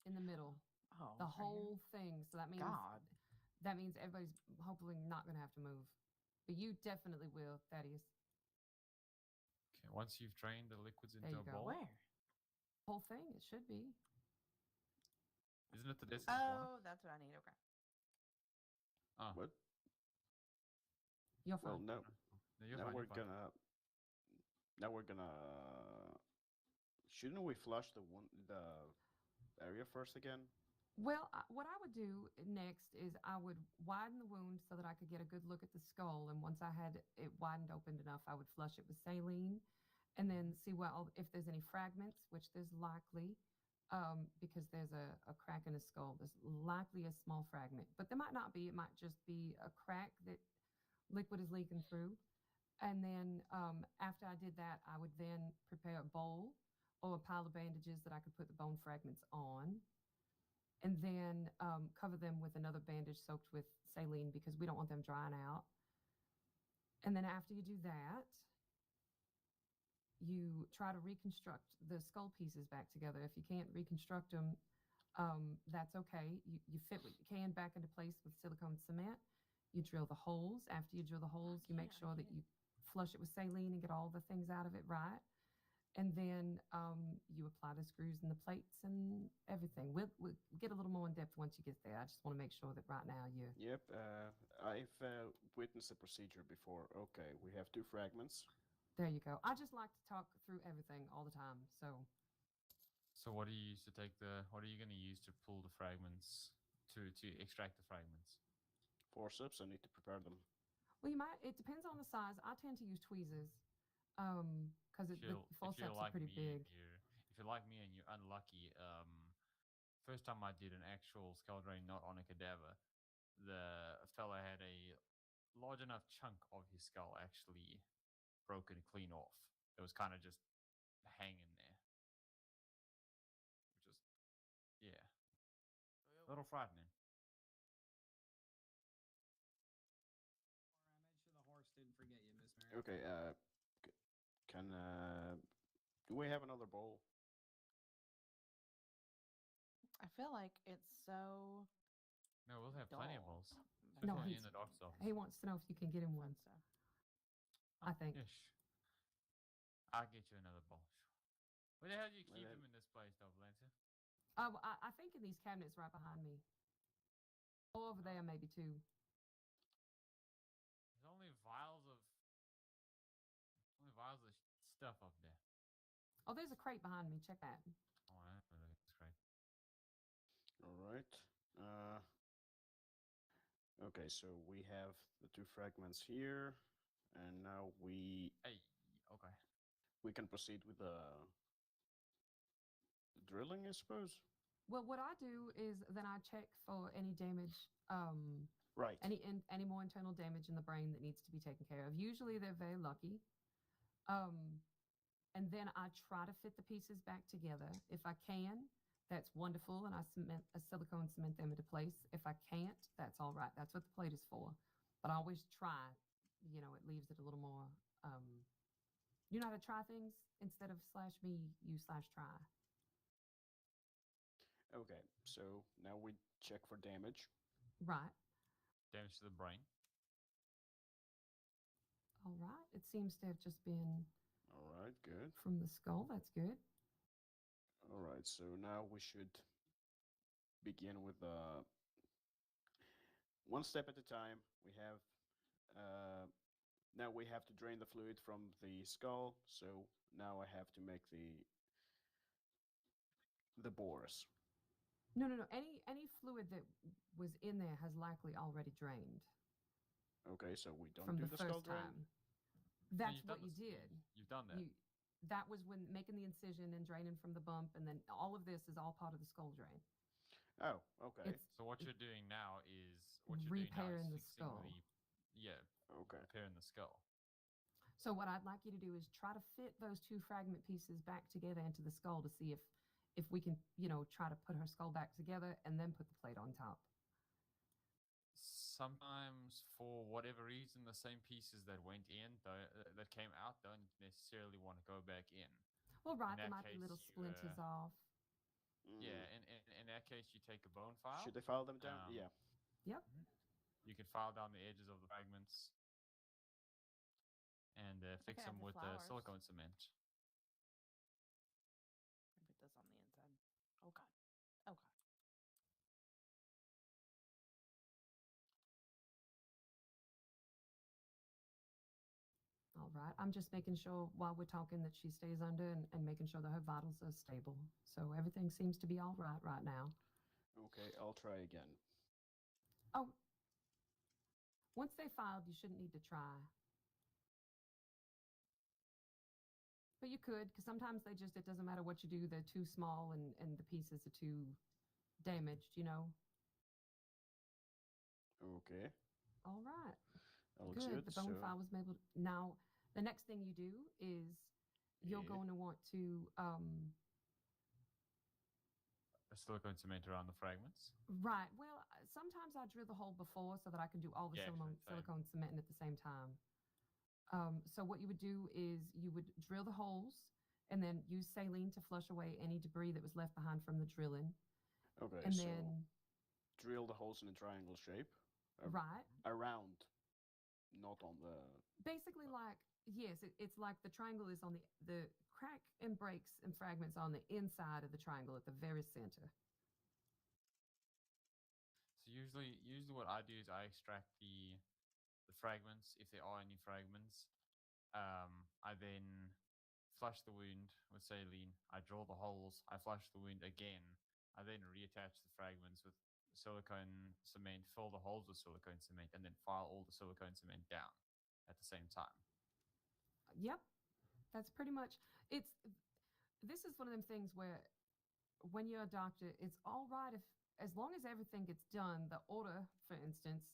in the middle. Oh, the it's right whole thing. So that means everybody's hopefully not going to have to move. But you definitely will, Thaddeus. Okay, once you've drained the liquids into There you a go. bowl. Where? Whole thing. It should be. Isn't it the desk in the corner? Oh, that's what I need. Okay. Oh. What? You're Well, fine. no. No, you're now fine, we're you're fine. gonna. Now we're gonna. Shouldn't we flush the area first again? Well, what I would do next is I would widen the wound so that I could get a good look at the skull. And once I had it widened opened enough, I would flush it with saline and then see if there's any fragments, which there's likely, because there's a crack in his skull. There's likely a small fragment, but there might not be. It might just be a crack that liquid is leaking through. And then after I did that, I would then prepare a bowl or a pile of bandages that I could put the bone fragments on. And then cover them with another bandage soaked with saline because we don't want them drying out. And then after you do that, you try to reconstruct the skull pieces back together. If you can't reconstruct them, that's okay. You fit what you can back into place with silicone cement. You drill the holes. After you drill the holes, you make sure that you flush it with saline and get all the things out of it right. And then you apply the screws and the plates and everything. We'll get a little more in depth once you get there. I just want to make sure that right now you're... Yep. I've witnessed the procedure before. Okay, we have 2 fragments. There you go. I just like to talk through everything all the time. So what do you use to what are you going to use to pull the fragments, to extract the fragments? Forceps, I need to prepare them. Well, it depends on the size. I tend to use tweezers. Because the forceps are pretty big. If you're like me and you're unlucky, first time I did an actual skull drain, not on a cadaver, the fella had a large enough chunk of his skull actually broken clean off. It was kind of just hanging there, which is, yeah, a little frightening. Okay. Can do we have another bowl? I feel like it's so. No, we'll have plenty of dull bowls, back No, especially there. in the doctor's office. he wants to know if you can get him one. So. I think. Yes. I'll get you another bowl. Where the hell do you keep Well, them in this place, though, Valencia? I think in these cabinets right behind me. Oh, over there maybe too. There's only vials of stuff up there. Oh, there's a crate behind me. Check that. Oh, that's great. All right. Okay, so we have the two fragments here, and now we Hey, okay. we can proceed with the drilling, I suppose. Well, what I do is then I check for any damage, Right. any more internal damage in the brain that needs to be taken care of. Usually they're very lucky. And then I try to fit the pieces back together. If I can, that's wonderful, and I silicone cement them into place. If I can't, that's all right. That's what the plate is for. But I always try. You know, it leaves it a little more. You know how to try things instead of /me, you /try. Okay, so now we check for damage. Right. Damage to the brain. All right. It seems to have just been. All right, good. From the skull. That's good. All right, so now we should begin with one step at a time. We have now we have to drain the fluid from the skull. So now I have to make the bores. No. Any fluid that was in there has likely already drained. Okay, so we don't from do the the skull first drain. time. That's what you did. You've done that. That was when making the incision and draining from the bump, and then all of this is all part of the skull drain. Oh, okay. So what you're doing now is repairing the fixing skull. Okay. Repairing the skull. So what I'd like you to do is try to fit those two fragment pieces back together into the skull to see if we can, try to put her skull back together and then put the plate on top. Sometimes, for whatever reason, the same pieces that went in, that came out, don't necessarily want to go back in. Well, right, In there that might be case, little you, splinters off. Yeah, in that case, you take a bone file. Should they file them down? Yeah. Yep. You can file down the edges of the fragments and fix Okay, them the with flowers. silicone cement. Put this on the inside. Oh god. Oh god. All right. I'm just making sure while we're talking that she stays under and making sure that her vitals are stable. So everything seems to be all right now. Okay, I'll try again. Oh, once they filed, you shouldn't need to try. But you could, because sometimes it doesn't matter what you do, they're too small and the pieces are too damaged, Okay. All right. That looks Good. good. The bone So file was able to. Now, the next thing you do is you're going to want to. A silicone cement around the fragments. Right. Well, sometimes I drill the hole before so that I can do all the Yeah, silicone cementing at the same time. So what you would do is you would drill the holes and then use saline to flush away any debris that was left behind from the drilling. Okay, and so then drill the holes in a triangle shape. Right. Around, not on the. Basically, it's like the triangle is on the crack and breaks and fragments on the inside of the triangle at the very center. So usually what I do is I extract the fragments, if there are any fragments. I then flush the wound with saline. I drill the holes. I flush the wound again. I then reattach the fragments with silicone cement, fill the holes with silicone cement, and then file all the silicone cement down at the same time. Yep. That's pretty much this is one of them things where when you're a doctor, it's all right as long as everything gets done. The order, for instance,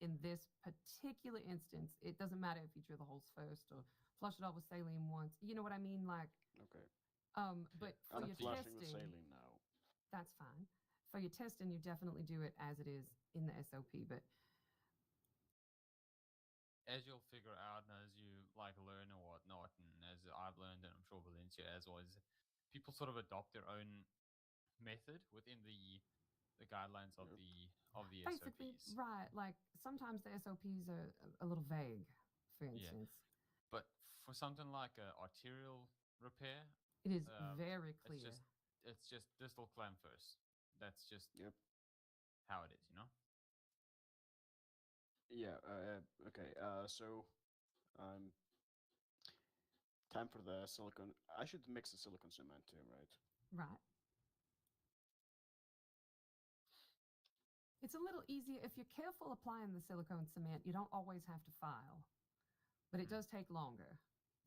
in this particular instance, it doesn't matter if you drill the holes first or flush it off with saline once. You know what I mean? Like, okay. But for I'm your flushing testing, with saline now. that's fine. For your testing, you definitely do it as it is in the SOP. But as you'll figure out and as you like learn and whatnot, and as I've learned, and I'm sure Valencia as well, is people sort of adopt their own method within the guidelines of the Basically, SOPs. right. Like sometimes the SOPs are a little vague, for Yeah. instance. But for something like arterial repair, It is very it's clear. just distal clamp first. That's just Yep. how it is, you know. Yeah. Okay. So, um, time for the silicone. I should mix the silicone cement too, right? Right. It's a little easier if you're careful applying the silicone cement. You don't always have to file, but it does take longer.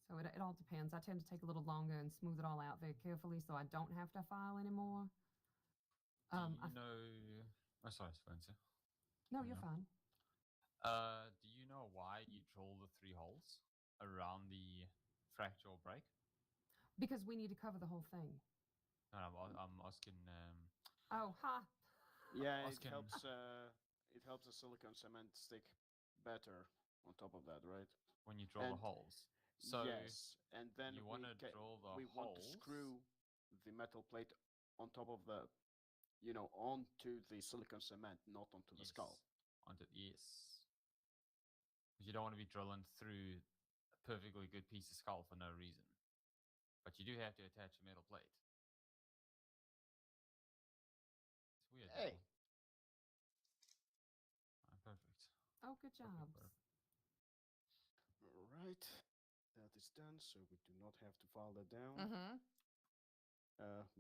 So it all depends. I tend to take a little longer and smooth it all out very carefully, so I don't have to file anymore. Do you know? Oh, sorry, Spencer. No, you're fine. Do you know why you drill the 3 holes around the fracture or break? Because we need to cover the whole thing. No, I'm asking. Oh, ha! Yeah, Asking- it helps the silicone cement stick better on top of that, right? When you drill the holes. So yes, and then you want to drill the we want to holes. screw the metal plate on top of the, onto the silicone cement, not onto the skull. Yes. Because you don't want to be drilling through a perfectly good piece of skull for no reason. But you do have to attach a metal plate. It's weird. Hey. Perfect. Oh, good job. All right, that is done. So we do not have to file that down. Mm-hmm.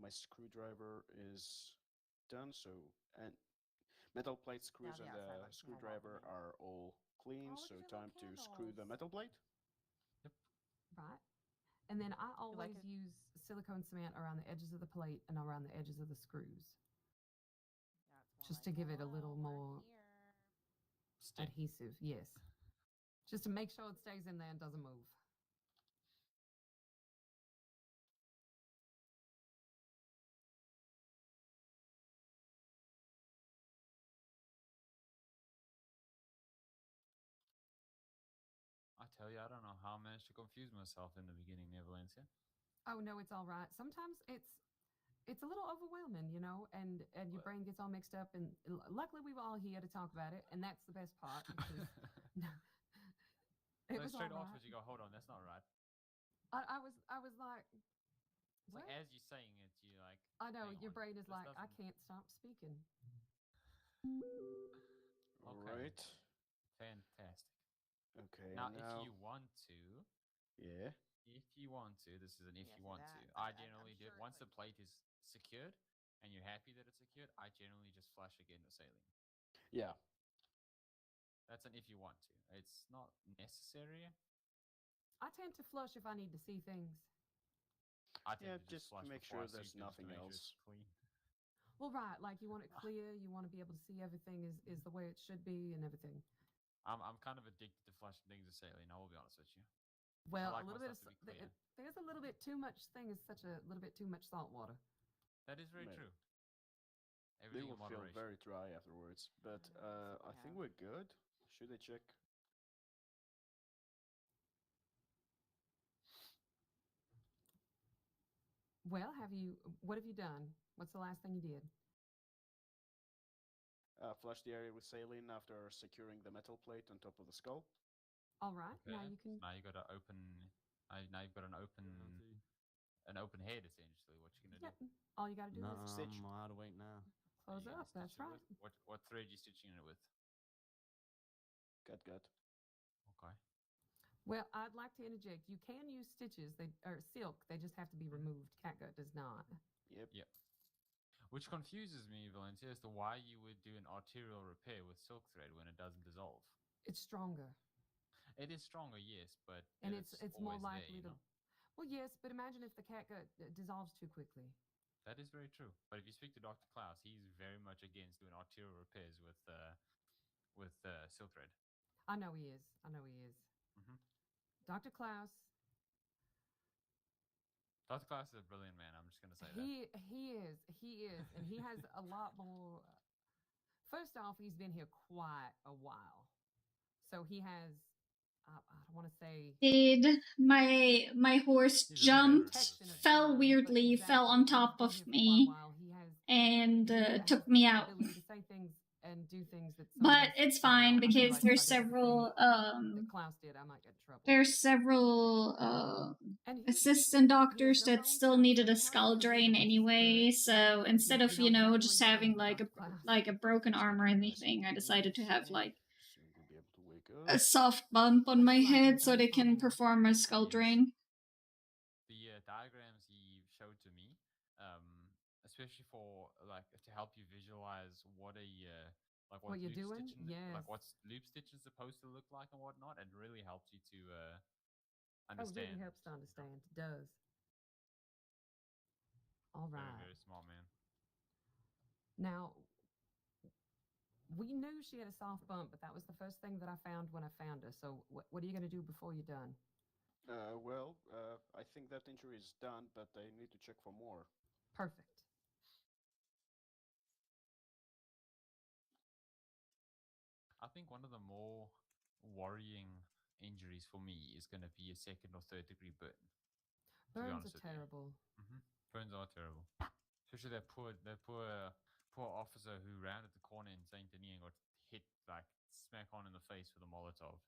My screwdriver is done. So and metal plate screws Down and the the outside, like, screwdriver are all clean. Oh, look So at your time little to screw the candles. metal plate. Right. And then I always it? use silicone cement around the edges of the plate and around the edges of the screws. Just to give it a little more adhesive, yes. Just to make sure it stays in there and doesn't move. I tell you, I don't know how I managed to confuse myself in the beginning there, Valencia. Oh no, it's all right. Sometimes it's a little overwhelming, and your brain gets all mixed up. And luckily, we were all here to talk about it, and that's the best part. Because it was straight all afterwards, right. you go, hold on, that's not right. I was like, It's like as you're saying it, you like. I know hang your on, brain is this like, I doesn't- can't stop speaking. All Okay. right. Fantastic. Okay. Now, and if now, you want to, yeah. if you want to, this is an if Yeah, you see want that? to. I'm I generally sure once it's the plate is secured and you're happy that it's secured, I generally just flush again with saline. Yeah. That's an if you want to. It's not necessary. I tend to flush if I need to see things. I tend to just flush make before sure I there's suit them, just to nothing make sure else. it's clean. Well, right, like you want it clear, you want to be able to see everything is the way it should be and everything. I'm kind of addicted to flushing things with saline. I will be honest with you. Well, I like a little my bit of stuff to be clear. there's a little bit too much thing is such a little bit too much salt water. That is very Maybe. true. They Everything will in feel moderation. very dry afterwards. But I think we're good. Should I check? Well, what have you done? What's the last thing you did? Flush the area with saline after securing the metal plate on top of the skull. All right, now Okay. you can. Now you got to open. Now you've got an open head essentially. What you gonna Yep. do? All you got to do No, is stitch. I'm out of weight now. close You gonna up. That's stitch it right. with? What thread you stitching it with? Good. Okay. Well, I'd like to interject. You can use stitches. They are silk. They just have to be removed. Catgut does not. Yep. Which confuses me, Valencia, as to why you would do an arterial repair with silk thread when it doesn't dissolve. It's stronger. It is stronger, yes, but And it's more always likely there, to. Well, yes, but imagine if the catgut dissolves too quickly. That is very true. But if you speak to Dr. Klaus, he's very much against doing arterial repairs with silk thread. I know he is. Mm-hmm. Dr. Klaus. Dr. Klaus is a brilliant man. I'm just gonna say that. He is, and he has a lot more. First off, he's been here quite a while, so he has don't want to say. Did my horse jumped, fell weirdly, fell on top of me, and took me out. Ability to say things and do things that But it's fine because there's several Klaus did. I might get in trouble. there's several assistant doctors that still needed a skull drain anyway. So instead of just having like a broken arm or anything, I decided to have like a soft bump on my head so they can perform a skull drain. The diagrams he showed to me, especially for like to help you visualize what a like what you're doing, like what's loop stitching supposed to look like and whatnot, and really helps you to understand. It really helps to understand. It does. All right. Very, very smart, man. Now, we knew she had a soft bump, but that was the first thing that I found when I found her. So what are you going to do before you're done? I think that injury is done, but I need to check for more. Perfect. I think one of the more worrying injuries for me is going to be a second or third degree burn. Burns are terrible. Burns are terrible, especially that poor officer who rounded the corner in Saint Denis and got hit like smack on in the face with a Molotov.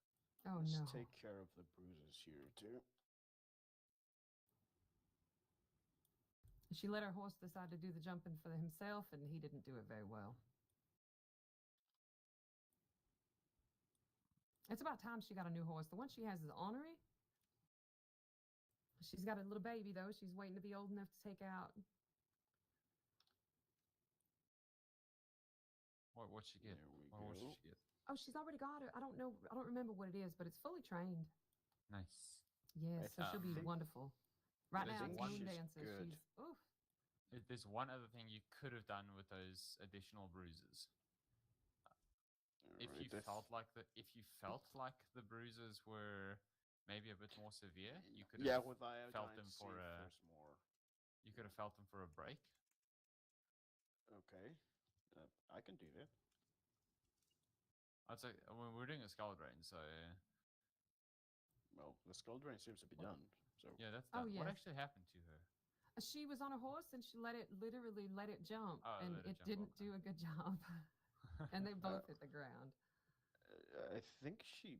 Oh Let's no! take care of the bruises here too. She let her horse decide to do the jumping for himself, and he didn't do it very well. It's about time she got a new horse. The one she has is ornery. She's got a little baby, though. She's waiting to be old enough to take out. What'd she get? What horse did she get? Oh, she's already got her. I don't know. I don't remember what it is, but it's fully trained. Nice. Yes, so she'll be wonderful. Right now, it's moon she's dances. good. She's oof. There's one other thing you could have done with those additional bruises. If you felt like the bruises were maybe a bit more severe, you could have felt them for a You could have felt them for a break. Okay, I can do that. I'd say we're doing a skull drain, so. Well, the skull drain seems to be done. So yeah, that's done. What actually happened to her? She was on a horse and she literally let it jump, and it didn't do a good job. And they both hit the ground. I think she.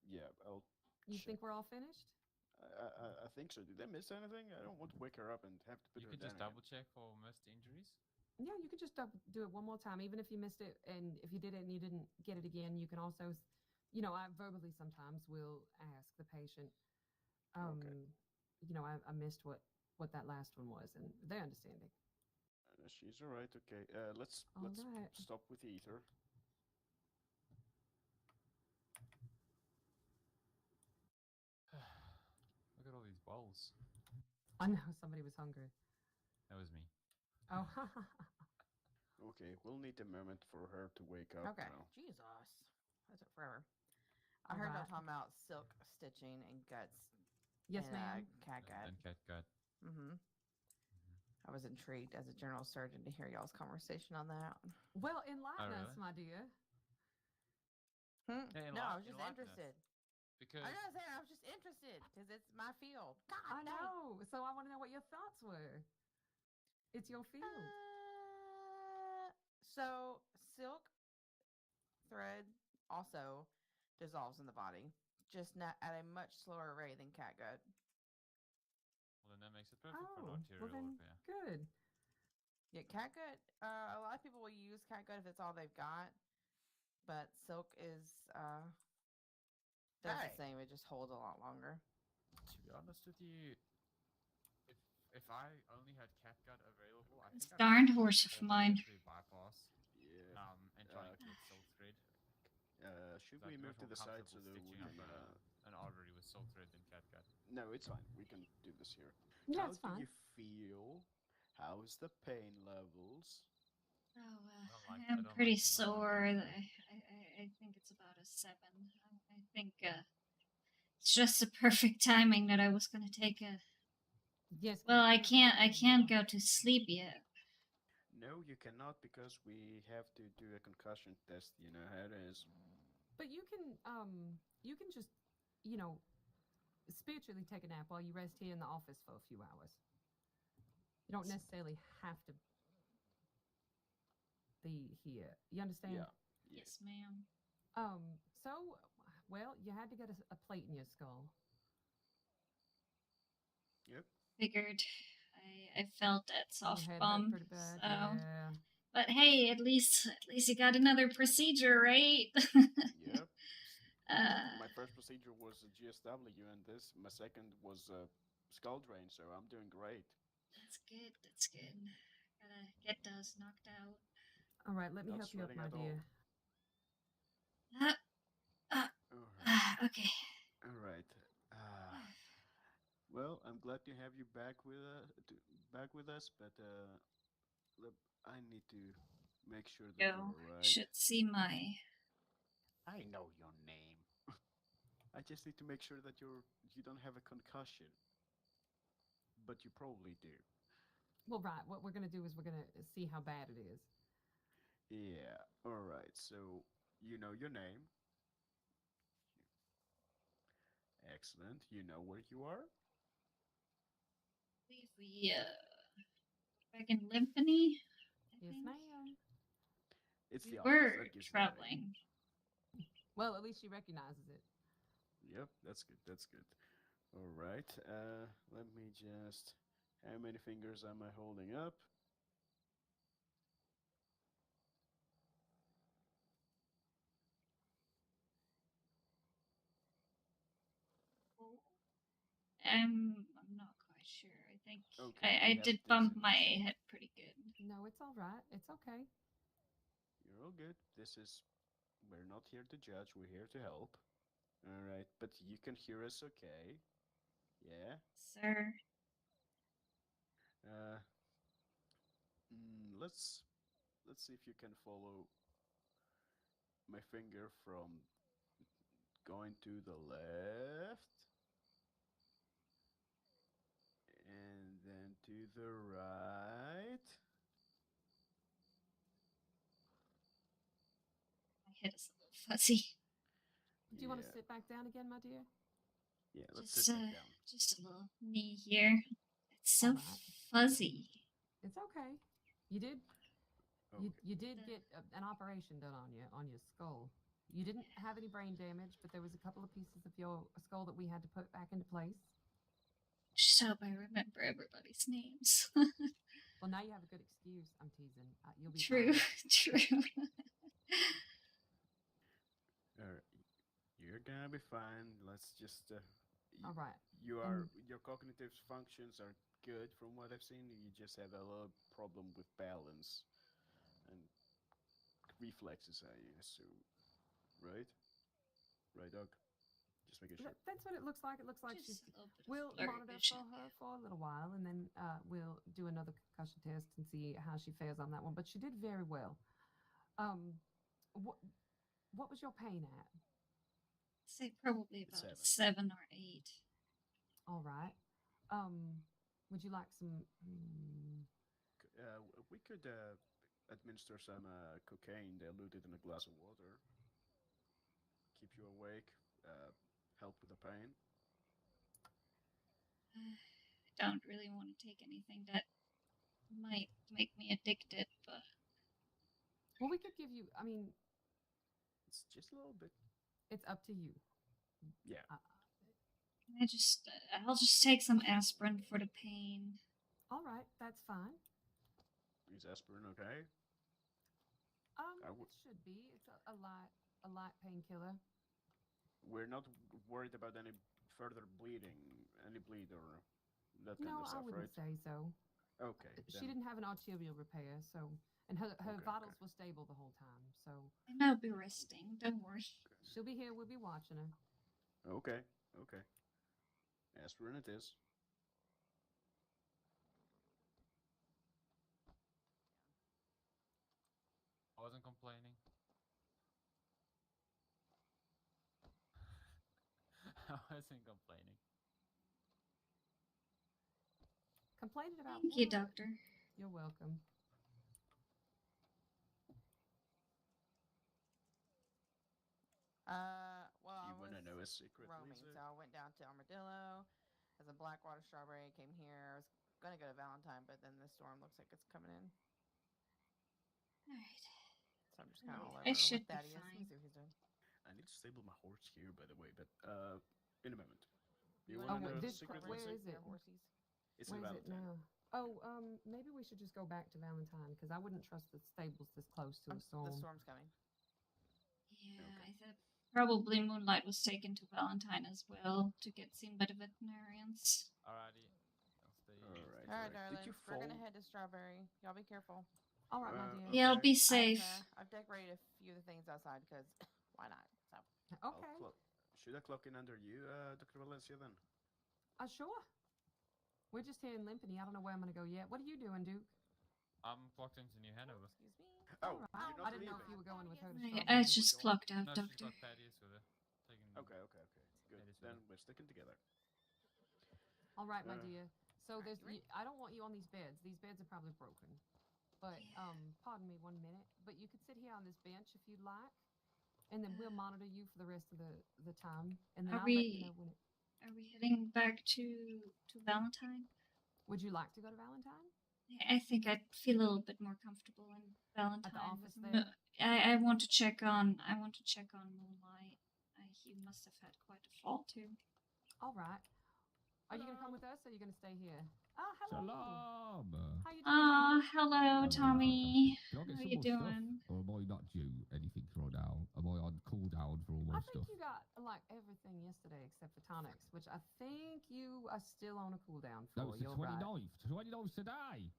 Yeah, I'll. You think we're all finished? I think so. Did I miss anything? I don't want to wake her up and have to put her down. You could just double check for missed injuries. Yeah, you could just do it one more time, even if you missed it, and if you did it and you didn't get it again, you can also, I verbally sometimes will ask the patient, I missed what that last one was, and they're understanding. She's all right. Okay, let's stop with the ether. Look at all these bowls. I know somebody was hungry. That was me. Oh. Okay, we'll need a moment for her to wake up. Okay. Now. Jesus, that took forever. I heard y'all talking about silk stitching and guts. Yes, ma'am. Cat gut. And cat gut. I was intrigued as a general surgeon to hear y'all's conversation on that. Well, enlighten us, my dear. Yeah, no, I was just interested. Because I was saying I was just interested because it's my field. God, I know. So I want to know what your thoughts were. It's your field. So silk thread also dissolves in the body, just not at a much slower rate than cat gut. Well, then that makes it perfect for an arterial repair. Good. Yeah, cat gut. A lot of people will use cat gut if it's all they've got, but silk is does the same. It just holds a lot longer. To be honest with you, if I only had cat gut available, I think darn horse of mine. Bypass. Yeah. And try to get silk thread. Should we move to the side so that we can an artery with silk thread than cat gut? No, it's fine. We can do this here. Yeah, How it's fine. do you feel? How's the pain levels? I'm pretty sore. I think it's about a 7. I think it's just the perfect timing that I was going to take a. Yes. Well, I can't go to sleep yet. No, you cannot because we have to do a concussion test. You know how it is. But you can just, you know, spiritually take a nap while you rest here in the office for a few hours. You don't necessarily have to be here. You understand? Yeah. Yes, ma'am. So, well, you had to get a plate in your skull. Yep. Figured. I felt that Your soft head hurt bump. pretty bad. So. Yeah. But hey, at least you got another procedure, right? Yep. My uh, first procedure was a GSW, and my second was a skull drain. So I'm doing great. that's good. That's good. Gotta get those knocked out. All right, let me Not help you up, sweating my at all. dear. Okay. All right. Well, I'm glad to have you back with us, but I need to make sure that you're Go. all right. Should see my. I know your name. I just need to make sure that you don't have a concussion, but you probably do. Well, right. What we're gonna do is we're gonna see how bad it is. Yeah. All right. So you know your name. Excellent. You know where you are. I believe we back in Limpany. Yes, ma'am. It's We the office. were That gives the name. traveling. Well, at least she recognizes it. Yep, that's good. That's good. All right. Let me just. How many fingers am I holding up? I'm not quite sure. I think Okay, I we have did bump my dizziness. head pretty good. No, it's all right. It's okay. You're all good. We're not here to judge. We're here to help. All right, but you can hear us, okay? Yeah. Sir. Uh, let's see if you can follow my finger from going to the left and then to the right. My head is a little fuzzy. Do you want to sit back down again, my dear? Yeah, let's Just sit back down. just a little knee here. It's so Alright. fuzzy. It's okay. You did. Okay. You did get an operation done on your skull. You didn't have any brain damage, but there was a couple of pieces of your skull that we had to put back into place. Just hope I remember everybody's names. Well, now you have a good excuse. I'm teasing. You'll be True, fine. true. You're gonna be fine. Let's just. All right. Your cognitive functions are good from what I've seen. You just have a little problem with balance and reflexes, I assume. Right? Right, Doug? Just making sure. That's what it looks like. It looks like Just she's. a little bit of We'll blurry monitor vision. for her for a little while, and then we'll do another concussion test and see how she fares on that one. But she did very well. What was your pain at? Say probably about a 7 or 8. All right. Would you like some? We could administer some cocaine diluted in a glass of water. Keep you awake. Help with the pain. I don't really want to take anything that might make me addicted, but Well, we could give you. I mean, it's just a little bit. It's up to you. Yeah. I'll just take some aspirin for the pain. All right, that's fine. Is aspirin okay? It should be. It's a light painkiller. We're not worried about any further bleeding, any bleed or that kind of stuff, I wouldn't right? say so. Okay. She didn't have an arterial repair, so and her vitals were stable the whole time. So And I'll be resting. Don't worry. She'll be here. We'll be watching her. Okay. Okay. Aspirin it is. I wasn't complaining. I wasn't complaining. Complaining about Thank you, what? doctor. You're welcome. Well, I You was wanna know a secret, roaming, Lisa? so I went down to Armadillo as a Blackwater Strawberry. Came here. I was gonna go to Valentine, but then the storm looks like it's coming in. Alright. So I'm just kind of all I over should with be Thaddeus. Let me fine. see what he's doing. I need to stable my horse here, by the way, but in a moment. You wanna wanna know know the this secret, where Lindsay? is it? Horsies. It's Where in is it Valentine. now? Oh, maybe we should just go back to Valentine because I wouldn't trust the stables this close to a storm. The storm's coming. Yeah, I thought probably Moonlight was taken to Valentine as well to get seen by the veterinarians. Alrighty. I'll stay. All right, darling. We're gonna head to Strawberry. Y'all be careful. All right, my dear. Yeah, I'll be safe. I've decorated a few of the things outside because why not? So. Okay. Should I clock in under you, Dr. Valencia, then? Sure. We're just here in Limpany. I don't know where I'm gonna go yet. What are you doing, Duke? I'm clocked into New Hanover. Excuse me. Oh, Right. you're not I didn't know leaving. if you were going with her to I just clocked out, No, she's Doctor. got Thaddeus with her. Taking Okay. Good. Thaddeus with Then her. we're sticking together. All right, my Uh, dear. So there's. I don't want you on these beds. These beds are probably broken. But pardon me 1 minute. But you could sit here on this bench if you'd like, and then we'll monitor you for the rest of the time, and then Are I'll let you we- know when it. Are we heading back to Valentine? Would you like to go to Valentine? I think I'd feel a little bit more comfortable in Valentine. At the office with there? I want to check on Moonlight. He must have had quite a fall too. All right. Are you gonna come with us, or are you gonna stay here? Oh, hello. Shalom. How you doing? Ah, hello, Tommy. Can I How get some you more doing? stuff? Or am I not due anything right now? Am I on cooldown for all my I stuff? think you got like everything yesterday except for tonics, which I think you are still on a cooldown for. No, it's the You're right. 29th. 29th today.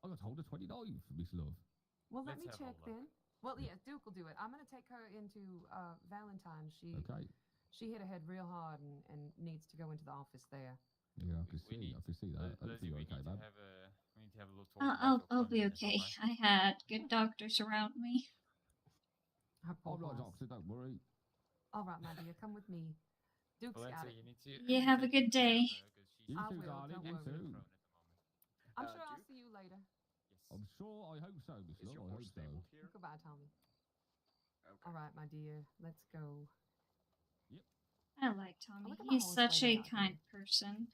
I got told the 29th, Miss Love. Well, let Let's me have a check look. then. Well, yeah, Duke will do it. I'm gonna take her into Valentine. Okay. She hit her head real hard and needs to go into the office there. Yeah, I can see that. Lizzie, Hopefully we you're okay, need to man. have a little talk about I'll your be cleanliness, okay. alright? I had good doctors around me. Her poor I'm not a horse. doctor, don't worry. All right, my dear, come with me. Duke's got Valencia, it. you need to. You have a good day. You I too, will, darling. don't You worry. too. I'm sure I'll see you later. I'm sure. I hope so, Miss Is Love. your I horse hope so. stabled here? Goodbye, Tommy. Okay. All right, my dear, let's go. I like Tommy. look at my He's horse such a waiting out kind person.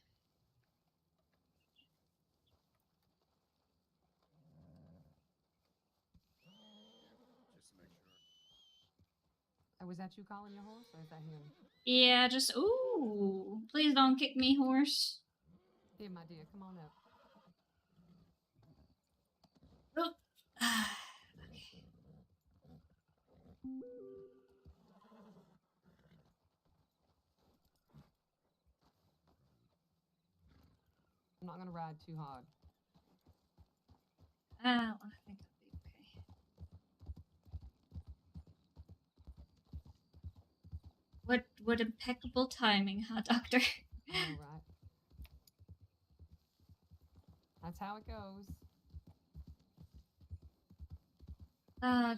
Just to make sure. Oh, was that you calling your horse, or is that him? Yeah, just ooh. Please don't kick me, horse. Here, my dear, come on up. Oh. I'm not gonna ride too hard. I think I'll be okay. What impeccable timing, huh, Doctor? I know, right? That's how it goes.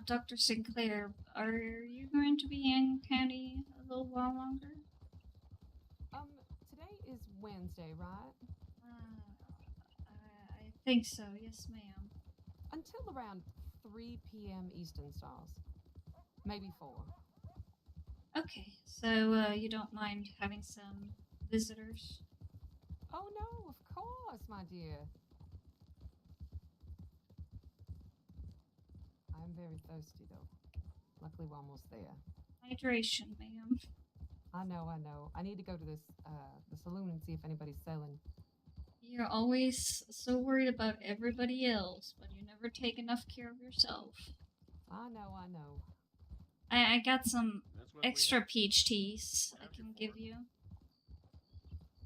Dr. Sinclair, are you going to be in county a little while longer? Today is Wednesday, right? I think so, yes, ma'am. Until around 3 p.m. Eastern Stars. Maybe 4. Okay, so you don't mind having some visitors? Oh no, of course, my dear. I'm very thirsty though. Luckily we're almost there. Hydration, ma'am. I know. I need to go to this the saloon and see if anybody's selling. You're always so worried about everybody else, but you never take enough care of yourself. I know. I got some extra peach teas I can give you.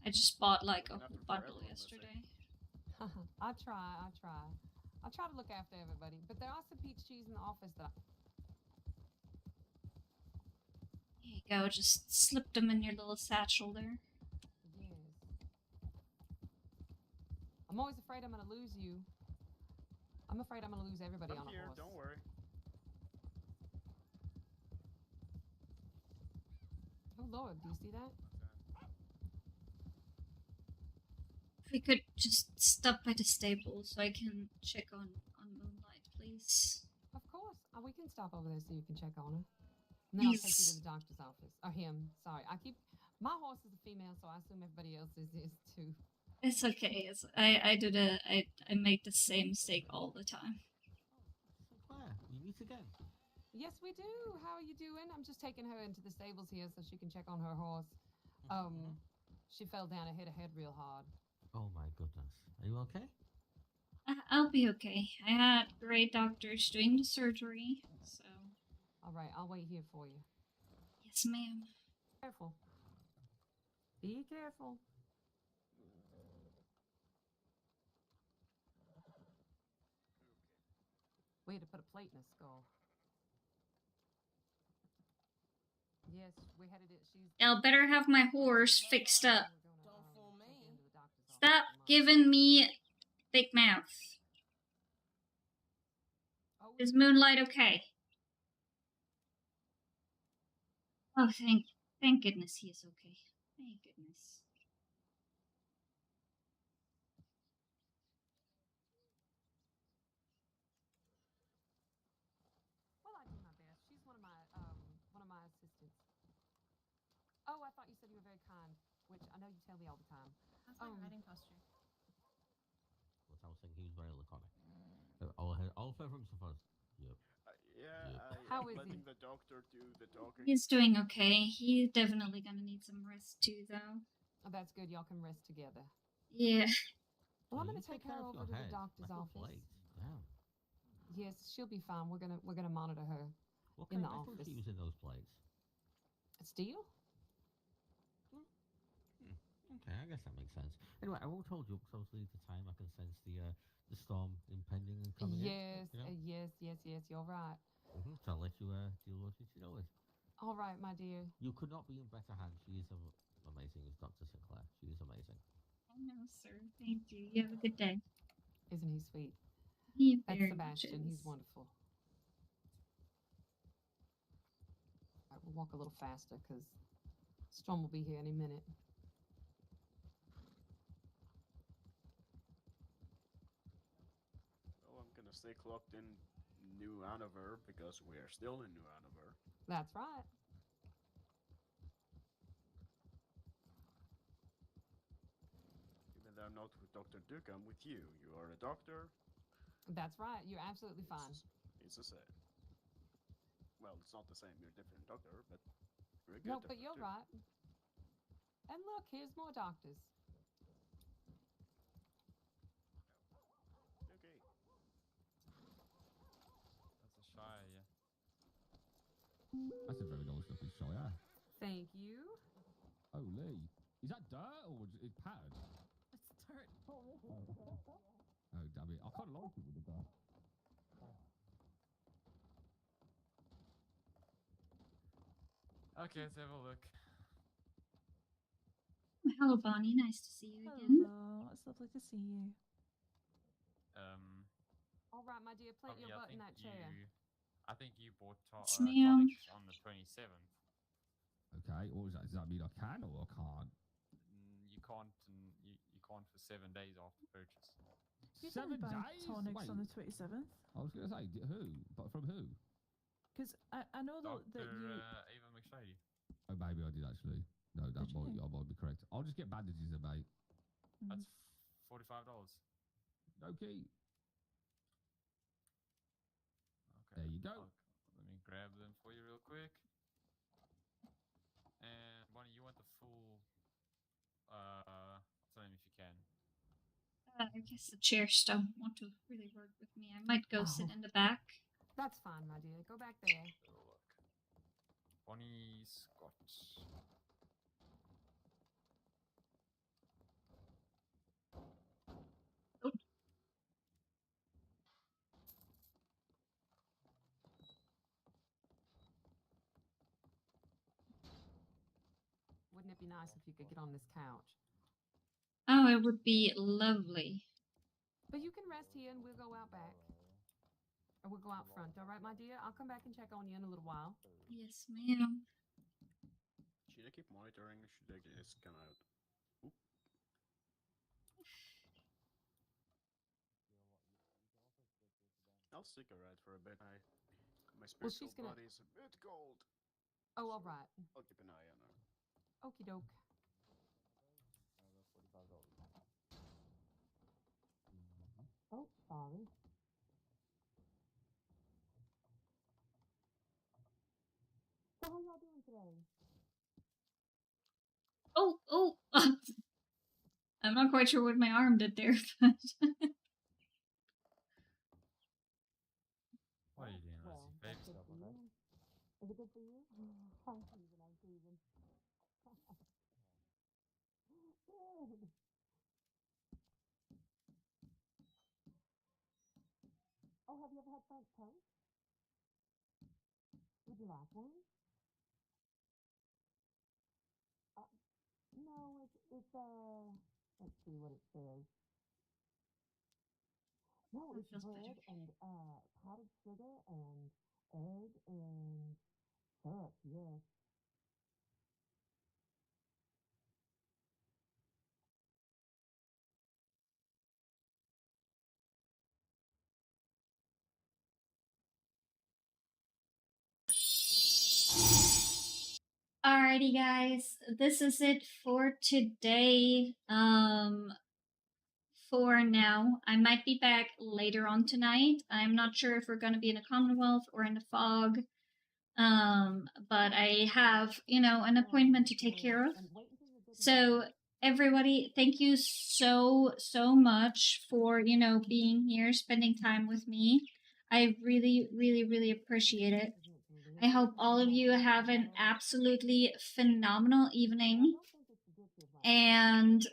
I just bought like a whole bundle yesterday. I try. I'll try to look after everybody. But there are some peach cheese in the office that Here you go, just slip them in your little satchel there. Yes. I'm always afraid I'm gonna lose you. I'm afraid I'm gonna lose everybody I'm on a here, horse. don't worry. Oh Lord, do you see that? If we could just stop by the stable so I can check on Moonlight, please. Of course. We can stop over there so you can check on her. And then I'll take you to the doctor's office. Or him. Sorry. My horse is a female, so I assume everybody else's is too. It's okay. I make the same mistake all the time. Claire, we meet again. Yes, we do. How are you doing? I'm just taking her into the stables here so she can check on her horse. She fell down and hit her head real hard. Oh my goodness. Are you okay? I'll be okay. I had great doctors doing the surgery, so. All right, I'll wait here for you. Yes, ma'am. Careful. Be careful. We had to put a plate in her skull. Yes, we headed it. I'll better have my horse fixed up. Stop giving me big mouth. Is Moonlight okay? Oh, thank goodness he is okay. Thank goodness. Well, I do my best. She's one of my assistants. Oh, I thought you said you were very kind, which I know you tell me all the time. That's my riding posture. What I was saying, he was very laconic. All fair from so first. Yep. How I'm is letting he? the doctor do the talking. He's doing okay. He's definitely gonna need some rest too, though. Oh, that's good. Y'all can rest together. Yeah. Well, I'm gonna take her over to the doctor's office. Damn. Yes, she'll be fine. We're gonna monitor her What in kind the of metal office. she was in those plates? Steel? Okay, I guess that makes sense. Anyway, I won't hold you up because obviously the time I can sense the storm impending and coming Yes, in. yes. You're right. So I'll let you deal with what you deal with. All right, my dear. You could not be in better hands. She is amazing, as Dr. Sinclair. She is amazing. I know, sir. Thank you. You have a good day. Isn't he sweet? He That's very Sebastian. much He's is. wonderful. All right, we'll walk a little faster because Storm will be here any minute. Well, I'm gonna stay clocked in New Hanover because we are still in New Hanover. That's right. Even though I'm not with Dr. Duke, I'm with you. You are a doctor. That's right. You're absolutely fine. It's the same. Well, it's not the same. You're a different doctor, but you're a good No, doctor but you're too. right. And look, here's more doctors. Okay. That's a shy, yeah. That's a very nice looking Shire. Thank you. Oh, Lee. Is that dirt or is it pad? It's dirt. Oh, damn it. I kind of like it with the dirt. Okay, let's have a look. Hello, Bonnie. Nice to see you again. Hello. It's lovely to see you. All right, my dear. Plant your butt in that chair. I think you bought Yes, ma'am. tonics on the 27th. Okay, what was that? Does that mean I can or I can't? You can't. You can't for 7 days after purchase. You 7 didn't buy days? tonics Wait. on the 27th? I was going to say, who? But from who? Because I know that you... Ava McShady. Oh, maybe I did actually. No, I might be correct. I'll just get bandages then, mate. That's $45. Okay. Okay. There you go. Let me grab them for you real quick. And Bonnie, you want the full what's the name if you can? I guess the chairs don't want to really work with me. I might go sit in the back. That's fine, my dear. Go back there. Look. Bonnie Scott. Oh. Wouldn't it be nice if you could get on this couch? Oh, it would be lovely. But you can rest here and we'll go out back. Or we'll go out front, all right, my dear? I'll come back and check on you in a little while. Yes, ma'am. Should I keep monitoring or should I just come out? Oop. I'll stick around for a bit. My spiritual she's gonna- body is a bit cold. Oh, all right. I'll keep an eye on her. Okie doke. Oh, sorry. So how y'all doing today? Oh. I'm not quite sure what my arm did there, but What are you doing, Well, Leslie? that's good for you. Is it good for you? I'm teasing. Good. Oh, have you ever had French toast? Would you like one? No, it's let's see what it says. No, it's bread and powdered sugar and egg and syrup, yes. alrighty, guys. This is it for today. For now, I might be back later on tonight. I'm not sure if we're gonna be in a Commonwealth or in a fog. But I have, an appointment to take care of. So everybody, thank you so much for, being here, spending time with me. I really, really, really appreciate it. I hope all of you have an absolutely phenomenal evening. And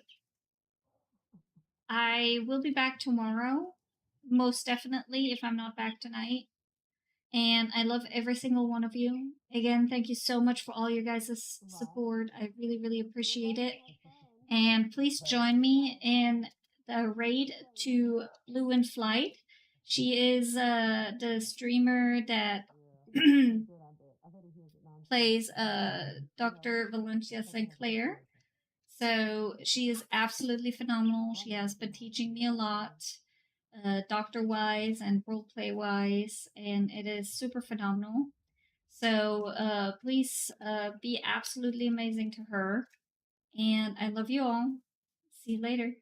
I will be back tomorrow, most definitely, if I'm not back tonight. And I love every single one of you. Again, thank you so much for all your guys' support. I really, really appreciate it. And please join me in the raid to Blue in Flight. She is the streamer that plays Dr. Valencia St. Clair. So she is absolutely phenomenal. She has been teaching me a lot, doctor wise and roleplay wise, and it is super phenomenal. So please be absolutely amazing to her. And I love you all. See you later.